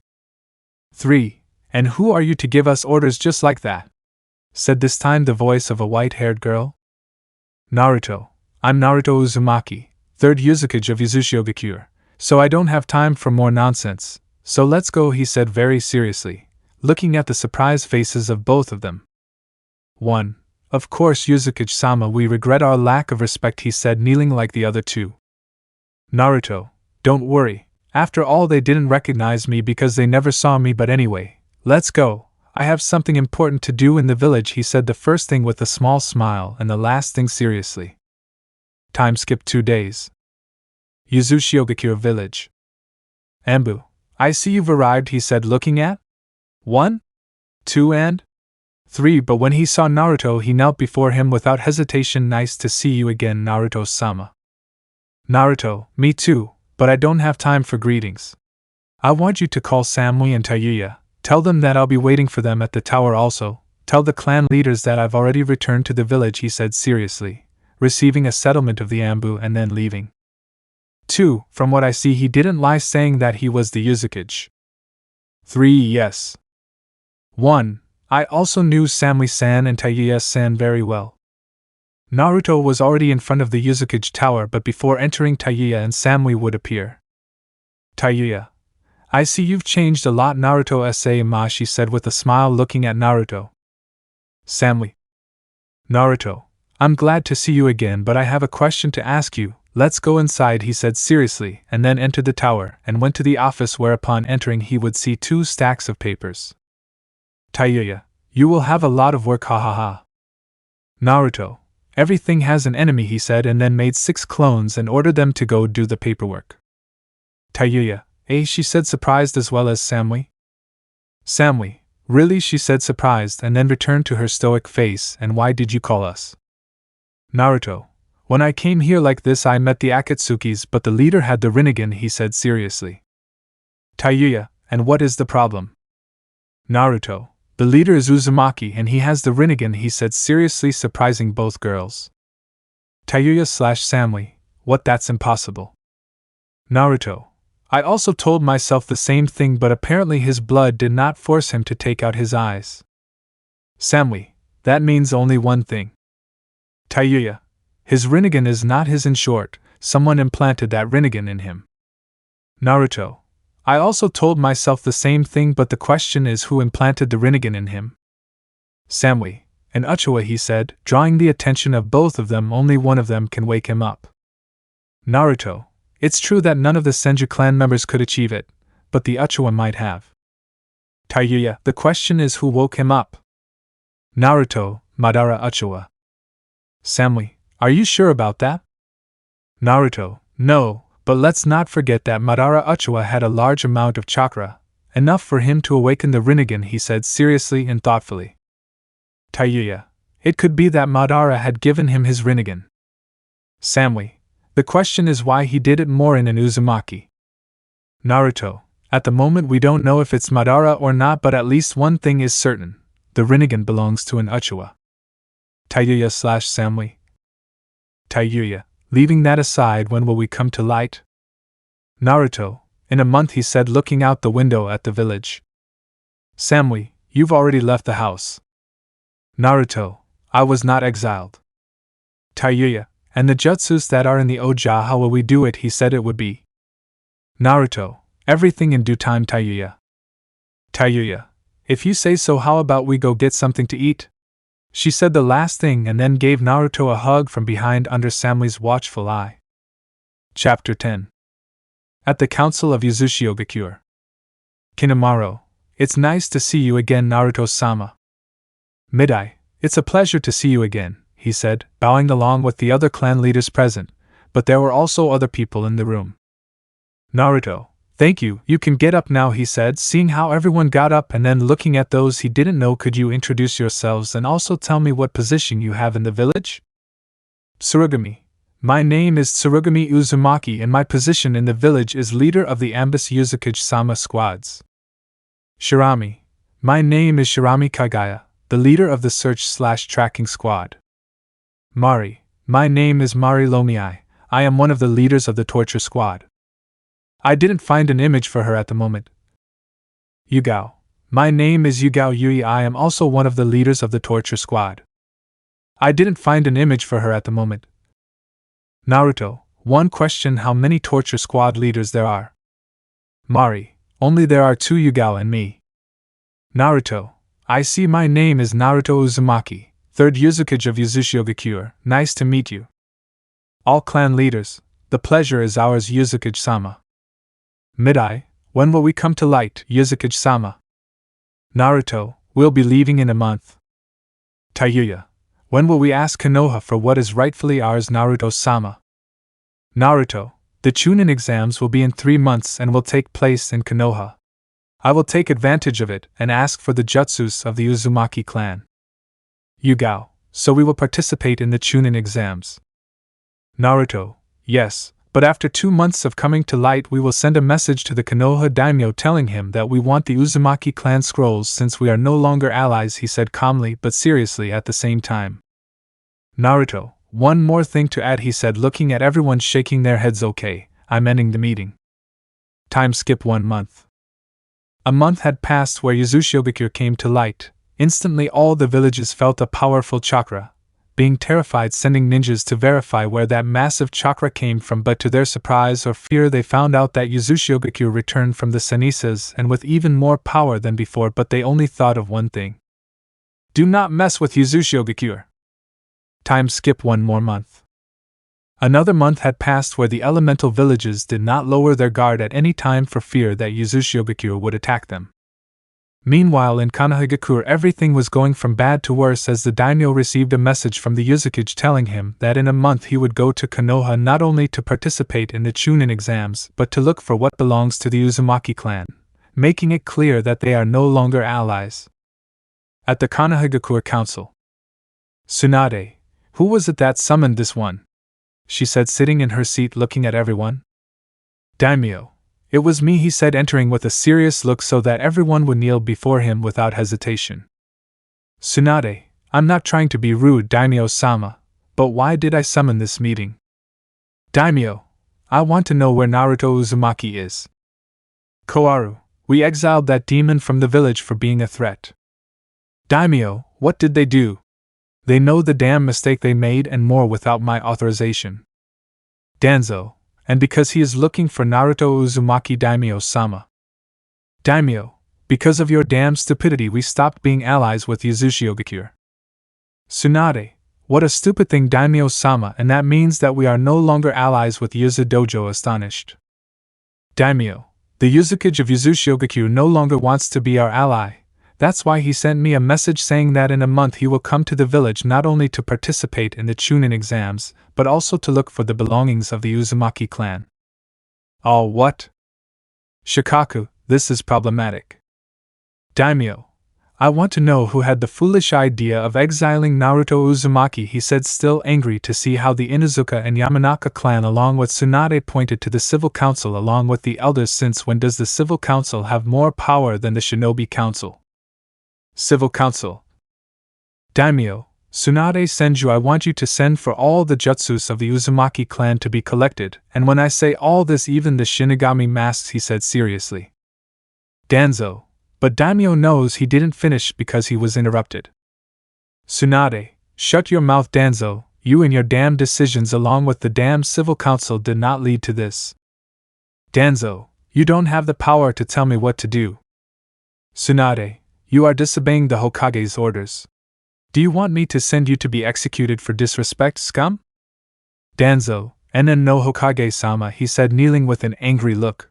3. And who are you to give us orders just like that? Said this time the voice of a white-haired girl. Naruto, I'm Naruto Uzumaki, 3rd Uzukage of Uzushiogakure, so I don't have time for more nonsense, so let's go, he said very seriously, looking at the surprised faces of both of them. 1. Of course, Uzukage-sama, we regret our lack of respect, he said, kneeling like the other two. Naruto, don't worry, after all they didn't recognize me because they never saw me, but anyway, let's go. I have something important to do in the village, he said, the first thing with a small smile and the last thing seriously. Time skipped 2 days. Uzushiogakure village. Anbu, I see you've arrived, he said, looking at 1, 2 and 3, but when he saw Naruto he knelt before him without hesitation. Nice to see you again, Naruto-sama. Naruto, me too, but I don't have time for greetings. I want you to call Samui and Tayuya. Tell them that I'll be waiting for them at the tower also. Tell the clan leaders that I've already returned to the village, he said seriously, receiving a settlement of the Anbu and then leaving. 2. From what I see he didn't lie saying that he was the Uzukage. 3. Yes. 1. I also knew Samui-san and Tayuya-san very well. Naruto was already in front of the Uzukage tower, but before entering Tayuya and Samui would appear. Tayuya, I see you've changed a lot, Naruto-sama, she said with a smile, looking at Naruto. Samui. Naruto, I'm glad to see you again, but I have a question to ask you. Let's go inside, he said seriously, and then entered the tower and went to the office, where upon entering he would see 2 stacks of papers. Tayuya, you will have a lot of work, ha ha ha. Naruto, everything has an enemy, he said, and then made 6 clones and ordered them to go do the paperwork. Tayuya, she said, surprised, as well as Samui. Samui, really, she said, surprised, and then returned to her stoic face. And why did you call us? Naruto, when I came here like this I met the Akatsukis, but the leader had the Rinnegan, he said seriously. Tayuya, and what is the problem? Naruto, the leader is Uzumaki and he has the Rinnegan, he said seriously, surprising both girls. Tayuya/Samui, what, that's impossible. Naruto, I also told myself the same thing, but apparently his blood did not force him to take out his eyes. Samui, that means only one thing. Tayuya, his Rinnegan is not his. In short, someone implanted that Rinnegan in him. Naruto, I also told myself the same thing, but the question is who implanted the Rinnegan in him? Samui, an Uchiha, he said, drawing the attention of both of them. Only one of them can wake him up. Naruto, it's true that none of the Senju clan members could achieve it, but the Uchiha might have. Tayuya, the question is who woke him up? Naruto, Madara Uchiha. Samui, are you sure about that? Naruto, no, but let's not forget that Madara Uchiha had a large amount of chakra, enough for him to awaken the Rinnegan, he said seriously and thoughtfully. Tayuya, it could be that Madara had given him his Rinnegan. Samui, the question is why he did it more in an Uzumaki. Naruto, at the moment we don't know if it's Madara or not, but at least one thing is certain, the Rinnegan belongs to an Uchiha. Tayuya/Samui. Tayuya, leaving that aside, when will we come to light? Naruto, in a month, he said, looking out the window at the village. Samui, you've already left the house. Naruto, I was not exiled. Tayuya, and the jutsus that are in the Oja, how will we do it? He said it would be. Naruto, everything in due time, Tayuya. Tayuya, if you say so, how about we go get something to eat? She said the last thing and then gave Naruto a hug from behind under Samui's watchful eye. Chapter 10. At the Council of Uzushiogakure. Kinamaro, it's nice to see you again, Naruto-sama. Midai, it's a pleasure to see you again, he said, bowing along with the other clan leaders present, but there were also other people in the room. Naruto, thank you, you can get up now, he said, seeing how everyone got up and then looking at those he didn't know. Could you introduce yourselves and also tell me what position you have in the village? Tsurugami, my name is Tsurugami Uzumaki and my position in the village is leader of the Ambus Uzukage-sama squads. Shirami, My name is Shirami Kagaya, the leader of the search/tracking squad. Mari. My name is Mari Lomiai. I am one of the leaders of the torture squad. I didn't find an image for her at the moment. Yugao. My name is Yugao Yui. I am also one of the leaders of the torture squad. I didn't find an image for her at the moment. Naruto. One question: how many torture squad leaders there are? Mari. Only there are 2, Yugao and me. Naruto. I see. My name is Naruto Uzumaki, 3rd Yuzukage of Yuzushiogakure. Nice to meet you. All clan leaders. The pleasure is ours, Yuzukage-sama. Midai. When will we come to light, Yuzukage-sama? Naruto. We'll be leaving in a month. Tayuya. When will we ask Konoha for what is rightfully ours, Naruto-sama? Naruto. The Chunin exams will be in 3 months and will take place in Konoha. I will take advantage of it and ask for the jutsus of the Uzumaki clan. Yugao. So we will participate in the Chunin exams. Naruto. Yes, but after 2 months of coming to light we will send a message to the Konoha daimyo telling him that we want the Uzumaki clan scrolls since we are no longer allies, he said calmly but seriously at the same time. Naruto. One more thing to add, he said, looking at everyone shaking their heads. Okay, I'm ending the meeting. Time skip 1 month. A month had passed where Yuzushiogakure came to light. Instantly all the villages felt a powerful chakra, being terrified, sending ninjas to verify where that massive chakra came from, but to their surprise or fear they found out that Yuzushiogakure returned from the Sanisas and with even more power than before, but they only thought of one thing. Do not mess with Yuzushiogakure. Time skip 1 more month. Another month had passed where the elemental villages did not lower their guard at any time for fear that Yuzushiogakure would attack them. Meanwhile in Konohagakure everything was going from bad to worse as the daimyo received a message from the Yuzukage telling him that in a month he would go to Konoha not only to participate in the Chunin exams but to look for what belongs to the Uzumaki clan, making it clear that they are no longer allies. At the Konohagakure council. Tsunade. Who was it that summoned this one? She said, sitting in her seat looking at everyone. Daimyo. It was me, he said, entering with a serious look so that everyone would kneel before him without hesitation. Tsunade. I'm not trying to be rude, Daimyo-sama, but why did I summon this meeting? Daimyo. I want to know where Naruto Uzumaki is. Koaru. We exiled that demon from the village for being a threat. Daimyo. What did they do? They know the damn mistake they made and more without my authorization. Danzo. And because he is looking for Naruto Uzumaki, Daimyo-sama. Daimyo. Because of your damn stupidity we stopped being allies with Yuzushiogakure. Tsunade. What a stupid thing, Daimyo-sama, and that means that we are no longer allies with Yuzu Dojo. Astonished. Daimyo. The Yuzukage of Yuzushiogakure no longer wants to be our ally. That's why he sent me a message saying that in a month he will come to the village not only to participate in the Chunin exams, but also to look for the belongings of the Uzumaki clan. Oh, what? Shikaku, this is problematic. Daimyo. I want to know who had the foolish idea of exiling Naruto Uzumaki, he said, still angry to see how the Inuzuka and Yamanaka clan along with Tsunade pointed to the civil council along with the elders. Since when does the civil council have more power than the shinobi council? Civil council. Daimyo. Tsunade sends you. I want you to send for all the jutsus of the Uzumaki clan to be collected, and when I say all this, even the Shinigami masks, he said seriously. Danzo. But Daimyo knows he didn't finish because he was interrupted. Tsunade. Shut your mouth, Danzo. You and your damn decisions along with the damn civil council did not lead to this. Danzo. You don't have the power to tell me what to do. Tsunade. You are disobeying the Hokage's orders. Do you want me to send you to be executed for disrespect, scum? Danzo. Enen no Hokage-sama, he said, kneeling with an angry look.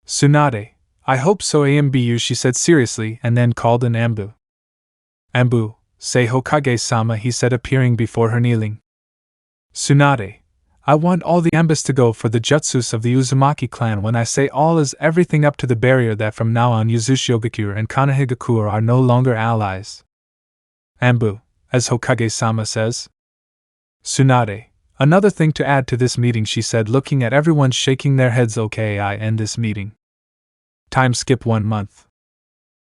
Tsunade. I hope so, Ambu, she said seriously, and then called an Anbu. Anbu. Say Hokage-sama, he said, appearing before her kneeling. Tsunade. I want all the Ambus to go for the jutsus of the Uzumaki clan. When I say all, is everything up to the barrier that from now on Yuzushiogakure and Konohagakure are no longer allies. Anbu. As Hokage-sama says. Tsunade. Another thing to add to this meeting, she said, looking at everyone shaking their heads. Okay, I end this meeting. Time skip 1 month.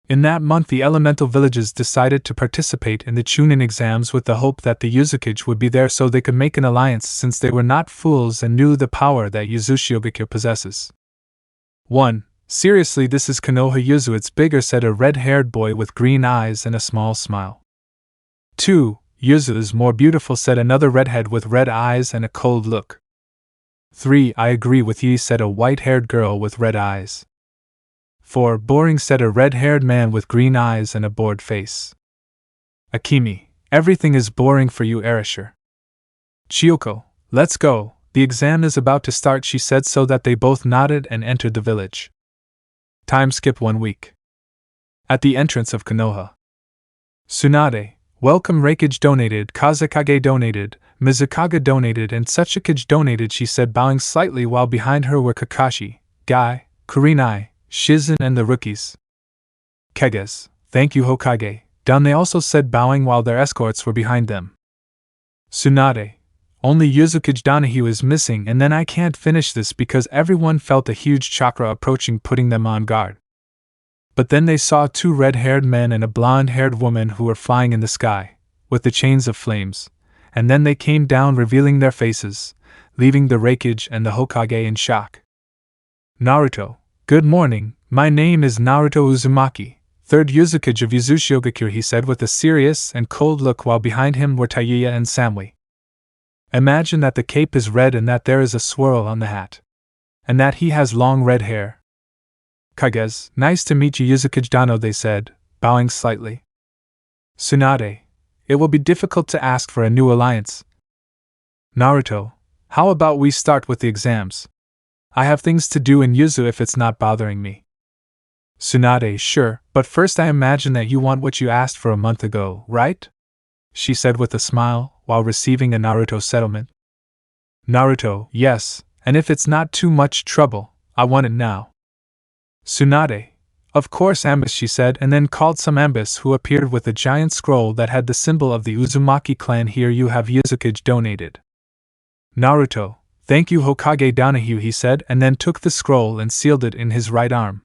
In that month, the elemental villages decided to participate in the Chunin exams with the hope that the Uzukage would be there so they could make an alliance, since they were not fools and knew the power that Uzushiogakure possesses. 1. Seriously, this is Konoha Yuzu, it's bigger, said a red-haired boy with green eyes and a small smile. 2. Yuzu is more beautiful, said another redhead with red eyes and a cold look. 3. I agree with ye, said a white-haired girl with red eyes. 4. Boring, said a red-haired man with green eyes and a bored face. Akimi, everything is boring for you, Erasure. Chiyoko, let's go, the exam is about to start, she said, so that they both nodded and entered the village. Time skip 1 week. At the entrance of Konoha. Tsunade, welcome. Reikage donated, Kazekage donated, Mizukaga donated, and Tsuchikage donated, she said, bowing slightly, while behind her were Kakashi, Guy, Kurinai, Shizen, and the rookies. Keges, thank you, Hokage, down, they also said, bowing, while their escorts were behind them. Tsunade, only Yuzukage Donahue is missing, and then I can't finish this because everyone felt a huge chakra approaching, putting them on guard. But then they saw 2 red-haired men and a blonde-haired woman who were flying in the sky, with the chains of flames, and then they came down, revealing their faces, leaving the Reikage and the Hokage in shock. Naruto, good morning, my name is Naruto Uzumaki, 3rd Uzukage of Uzushiogakure, he said with a serious and cold look, while behind him were Taiuya and Samui. Imagine that the cape is red and that there is a swirl on the hat. And that he has long red hair. Kages, nice to meet you, Uzukage Dano, they said, bowing slightly. Tsunade, it will be difficult to ask for a new alliance. Naruto, how about we start with the exams? I have things to do in Yuzu if it's not bothering me. Tsunade, sure, but first I imagine that you want what you asked for a month ago, right? She said with a smile, while receiving a Naruto settlement. Naruto, yes, and if it's not too much trouble, I want it now. Tsunade, of course, Ambus, she said, and then called some Ambus, who appeared with a giant scroll that had the symbol of the Uzumaki clan. Here you have, Uzukage donated. Naruto, thank you, Hokage Donahue, he said, and then took the scroll and sealed it in his right arm.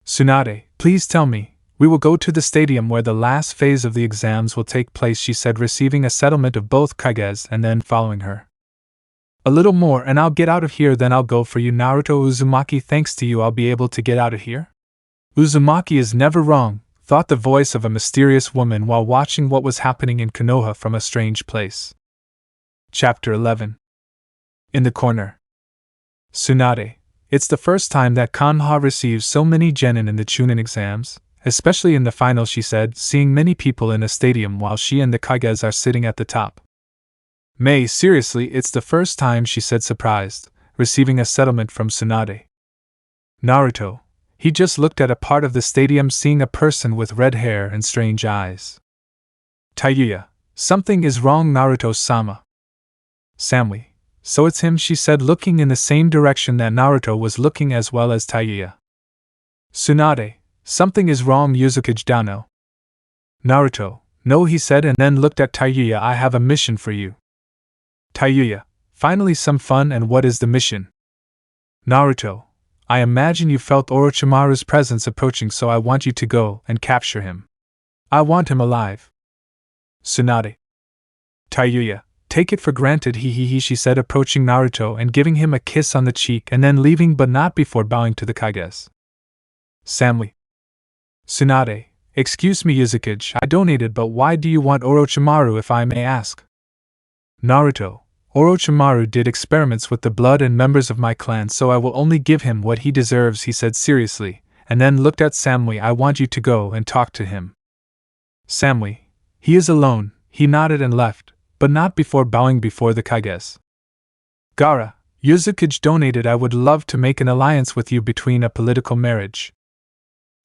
Tsunade, please tell me, we will go to the stadium where the last phase of the exams will take place, she said, receiving a settlement of both Kages and then following her. A little more and I'll get out of here, then I'll go for you, Naruto. Uzumaki, thanks to you I'll be able to get out of here? Uzumaki is never wrong, thought the voice of a mysterious woman while watching what was happening in Konoha from a strange place. Chapter 11. In the corner. Tsunade, it's the first time that Konoha receives so many genin in the Chunin exams, especially in the final, she said, seeing many people in a stadium while she and the Kages are sitting at the top. May, seriously, it's the first time, she said, surprised, receiving a settlement from Tsunade. Naruto, he just looked at a part of the stadium, seeing a person with red hair and strange eyes. Taiuya, something is wrong, Naruto-sama. Samui, so it's him, she said, looking in the same direction that Naruto was looking, as well as Taiuya. Tsunade, something is wrong, Uzukage Dano. Naruto, no, he said, and then looked at Taiuya. I have a mission for you. Taiuya, finally some fun, and what is the mission? Naruto, I imagine you felt Orochimaru's presence approaching, so I want you to go and capture him. I want him alive. Tsunade. Taiuya, take it for granted, he, she said, approaching Naruto and giving him a kiss on the cheek and then leaving, but not before bowing to the Kages. Samui. Tsunade, excuse me, Uzukage, I donated, but why do you want Orochimaru, if I may ask? Naruto, Orochimaru did experiments with the blood and members of my clan, so I will only give him what he deserves, he said seriously, and then looked at Samui. I want you to go and talk to him. Samui, he is alone, he nodded and left, but not before bowing before the Kages. Gaara, Uzukage donated. I would love to make an alliance with you between a political marriage.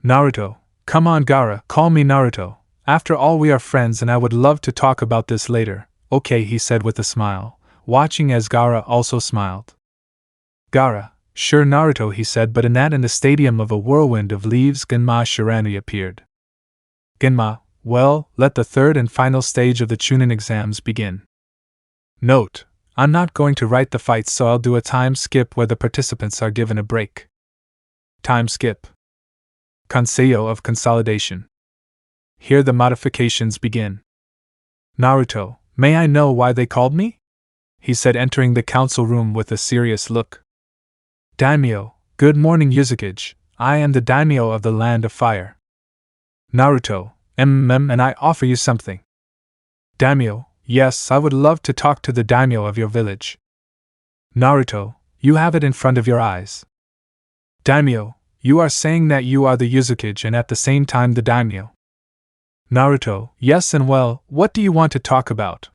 Naruto, come on, Gaara, call me Naruto. After all, we are friends and I would love to talk about this later. Okay, he said with a smile, watching as Gaara also smiled. Gaara, sure, Naruto, he said, but in the stadium of a whirlwind of leaves, Genma Shirani appeared. Genma, well, let the third and final stage of the Chunin exams begin. Note, I'm not going to write the fights, so I'll do a time skip where the participants are given a break. Time skip. Consejo of Consolidation. Here the modifications begin. Naruto, may I know why they called me? He said, entering the council room with a serious look. Daimyo, good morning Uzukage, I am the daimyo of the Land of Fire. Naruto, and I offer you something. Daimyo, yes, I would love to talk to the daimyo of your village. Naruto, you have it in front of your eyes. Daimyo, you are saying that you are the Uzukage and at the same time the daimyo. Naruto, yes, and well, what do you want to talk about?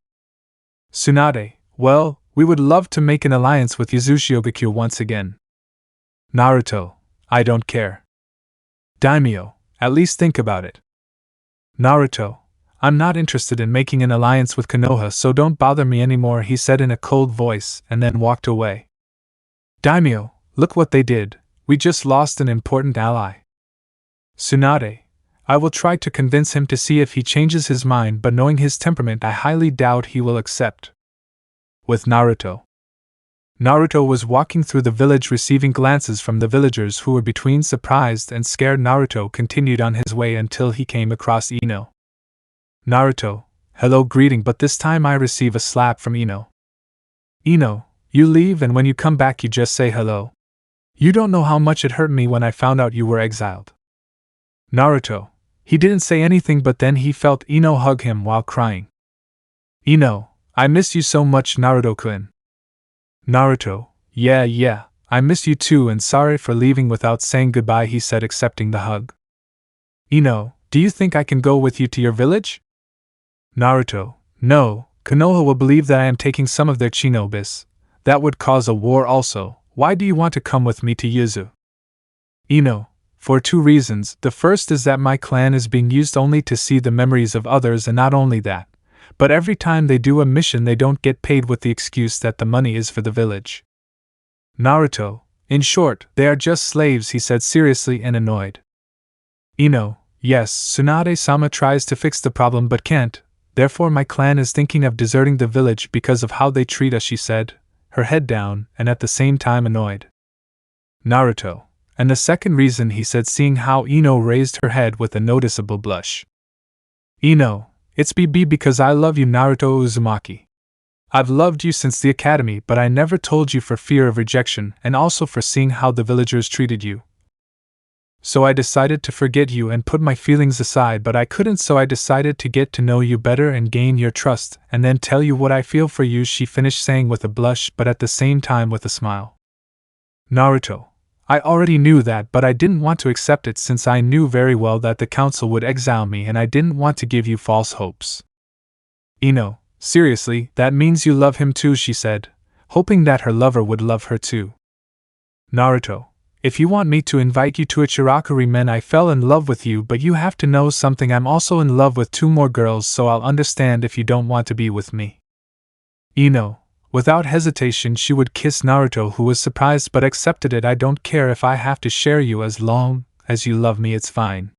Tsunade, well, we would love to make an alliance with Uzumaki once again. Naruto, I don't care. Daimyo, at least think about it. Naruto, I'm not interested in making an alliance with Konoha, so don't bother me anymore, he said in a cold voice, and then walked away. Daimyo, look what they did, we just lost an important ally. Tsunade, I will try to convince him to see if he changes his mind, but knowing his temperament I highly doubt he will accept. With Naruto. Naruto was walking through the village receiving glances from the villagers who were between surprised and scared. Naruto continued on his way until he came across Ino. Naruto, hello greeting, but this time I receive a slap from Ino. Ino, you leave and when you come back you just say hello. You don't know how much it hurt me when I found out you were exiled. Naruto, he didn't say anything but then he felt Ino hug him while crying. Ino, I miss you so much Naruto-kun. Naruto, yeah, I miss you too and sorry for leaving without saying goodbye, he said, accepting the hug. Ino, do you think I can go with you to your village? Naruto, no, Konoha will believe that I am taking some of their shinobis. That would cause a war also. Why do you want to come with me to Yuzu? Ino, for two reasons. The first is that my clan is being used only to see the memories of others, and not only that, but every time they do a mission they don't get paid with the excuse that the money is for the village. Naruto, in short, they are just slaves, he said seriously and annoyed. Ino, yes, Tsunade-sama tries to fix the problem but can't, therefore my clan is thinking of deserting the village because of how they treat us, she said, her head down and at the same time annoyed. Naruto, and the second reason, he said, seeing how Ino raised her head with a noticeable blush. Ino, it's because I love you Naruto Uzumaki. I've loved you since the academy, but I never told you for fear of rejection and also for seeing how the villagers treated you. So I decided to forget you and put my feelings aside, but I couldn't, so I decided to get to know you better and gain your trust and then tell you what I feel for you, she finished saying with a blush but at the same time with a smile. Naruto, I already knew that, but I didn't want to accept it since I knew very well that the council would exile me and I didn't want to give you false hopes. Ino, seriously, that means you love him too, she said, hoping that her lover would love her too. Naruto, if you want me to invite you to a Chirakuri men, I fell in love with you, but you have to know something, I'm also in love with two more girls, so I'll understand if you don't want to be with me. Ino, without hesitation she would kiss Naruto, who was surprised but accepted it. I don't care if I have to share you, as long as you love me it's fine.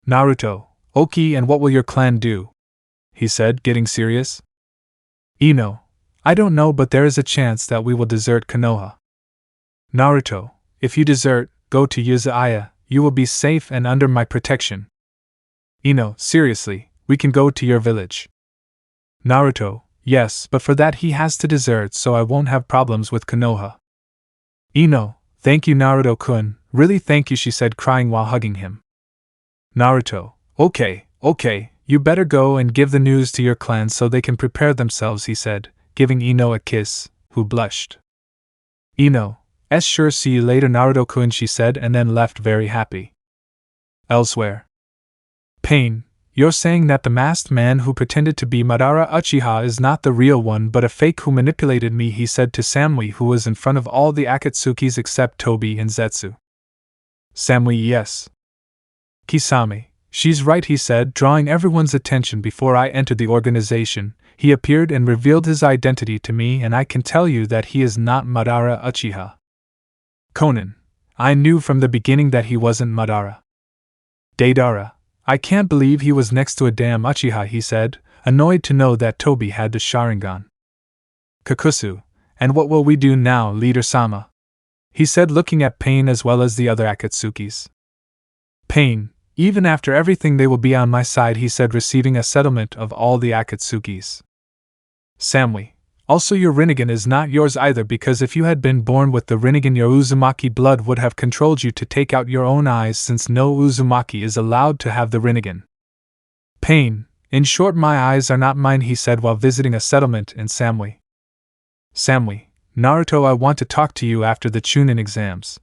Naruto, okay, and what will your clan do? He said, getting serious. Ino, I don't know, but there is a chance that we will desert Konoha. Naruto, if you desert, go to Uzumaki, you will be safe and under my protection. Ino, seriously, we can go to your village. Naruto, yes, but for that he has to desert, so I won't have problems with Konoha. Ino, thank you Naruto-kun, really thank you, she said, crying while hugging him. Naruto, okay, you better go and give the news to your clan so they can prepare themselves, he said, giving Ino a kiss, who blushed. Ino, sure, see you later Naruto-kun, she said, and then left very happy. Elsewhere. Pain, you're saying that the masked man who pretended to be Madara Uchiha is not the real one but a fake who manipulated me, he said to Samui, who was in front of all the Akatsukis except Tobi and Zetsu. Samui, yes. Kisame, she's right, he said, drawing everyone's attention. Before I entered the organization, he appeared and revealed his identity to me, and I can tell you that he is not Madara Uchiha. Conan, I knew from the beginning that he wasn't Madara. Deidara, I can't believe he was next to a damn Uchiha, he said, annoyed to know that Tobi had the Sharingan. Kakusu, and what will we do now, Leader-sama? He said, looking at Pain as well as the other Akatsukis. Pain. Even after everything they will be on my side, he said, receiving a settlement of all the Akatsukis. Samui. Also your Rinnegan is not yours either, because if you had been born with the Rinnegan, your Uzumaki blood would have controlled you to take out your own eyes, since no Uzumaki is allowed to have the Rinnegan. Pain. In short, my eyes are not mine, he said while visiting a settlement in Samui. Samui. Naruto, I want to talk to you after the Chunin exams.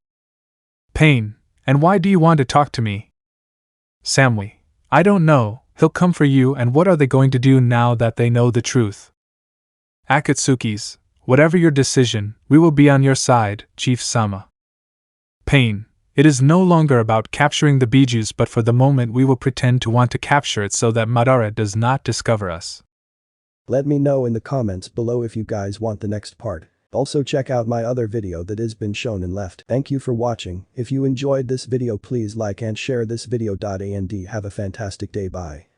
Pain. And why do you want to talk to me? Samui. I don't know, he'll come for you, and what are they going to do now that they know the truth? Akatsukis, whatever your decision, we will be on your side, Chief Sama. Pain. It is no longer about capturing the Bijus, but for the moment we will pretend to want to capture it so that Madara does not discover us. Let me know in the comments below if you guys want the next part. Also check out my other video that has been shown and left. Thank you for watching. If you enjoyed this video, please like and share this video. And have a fantastic day. Bye.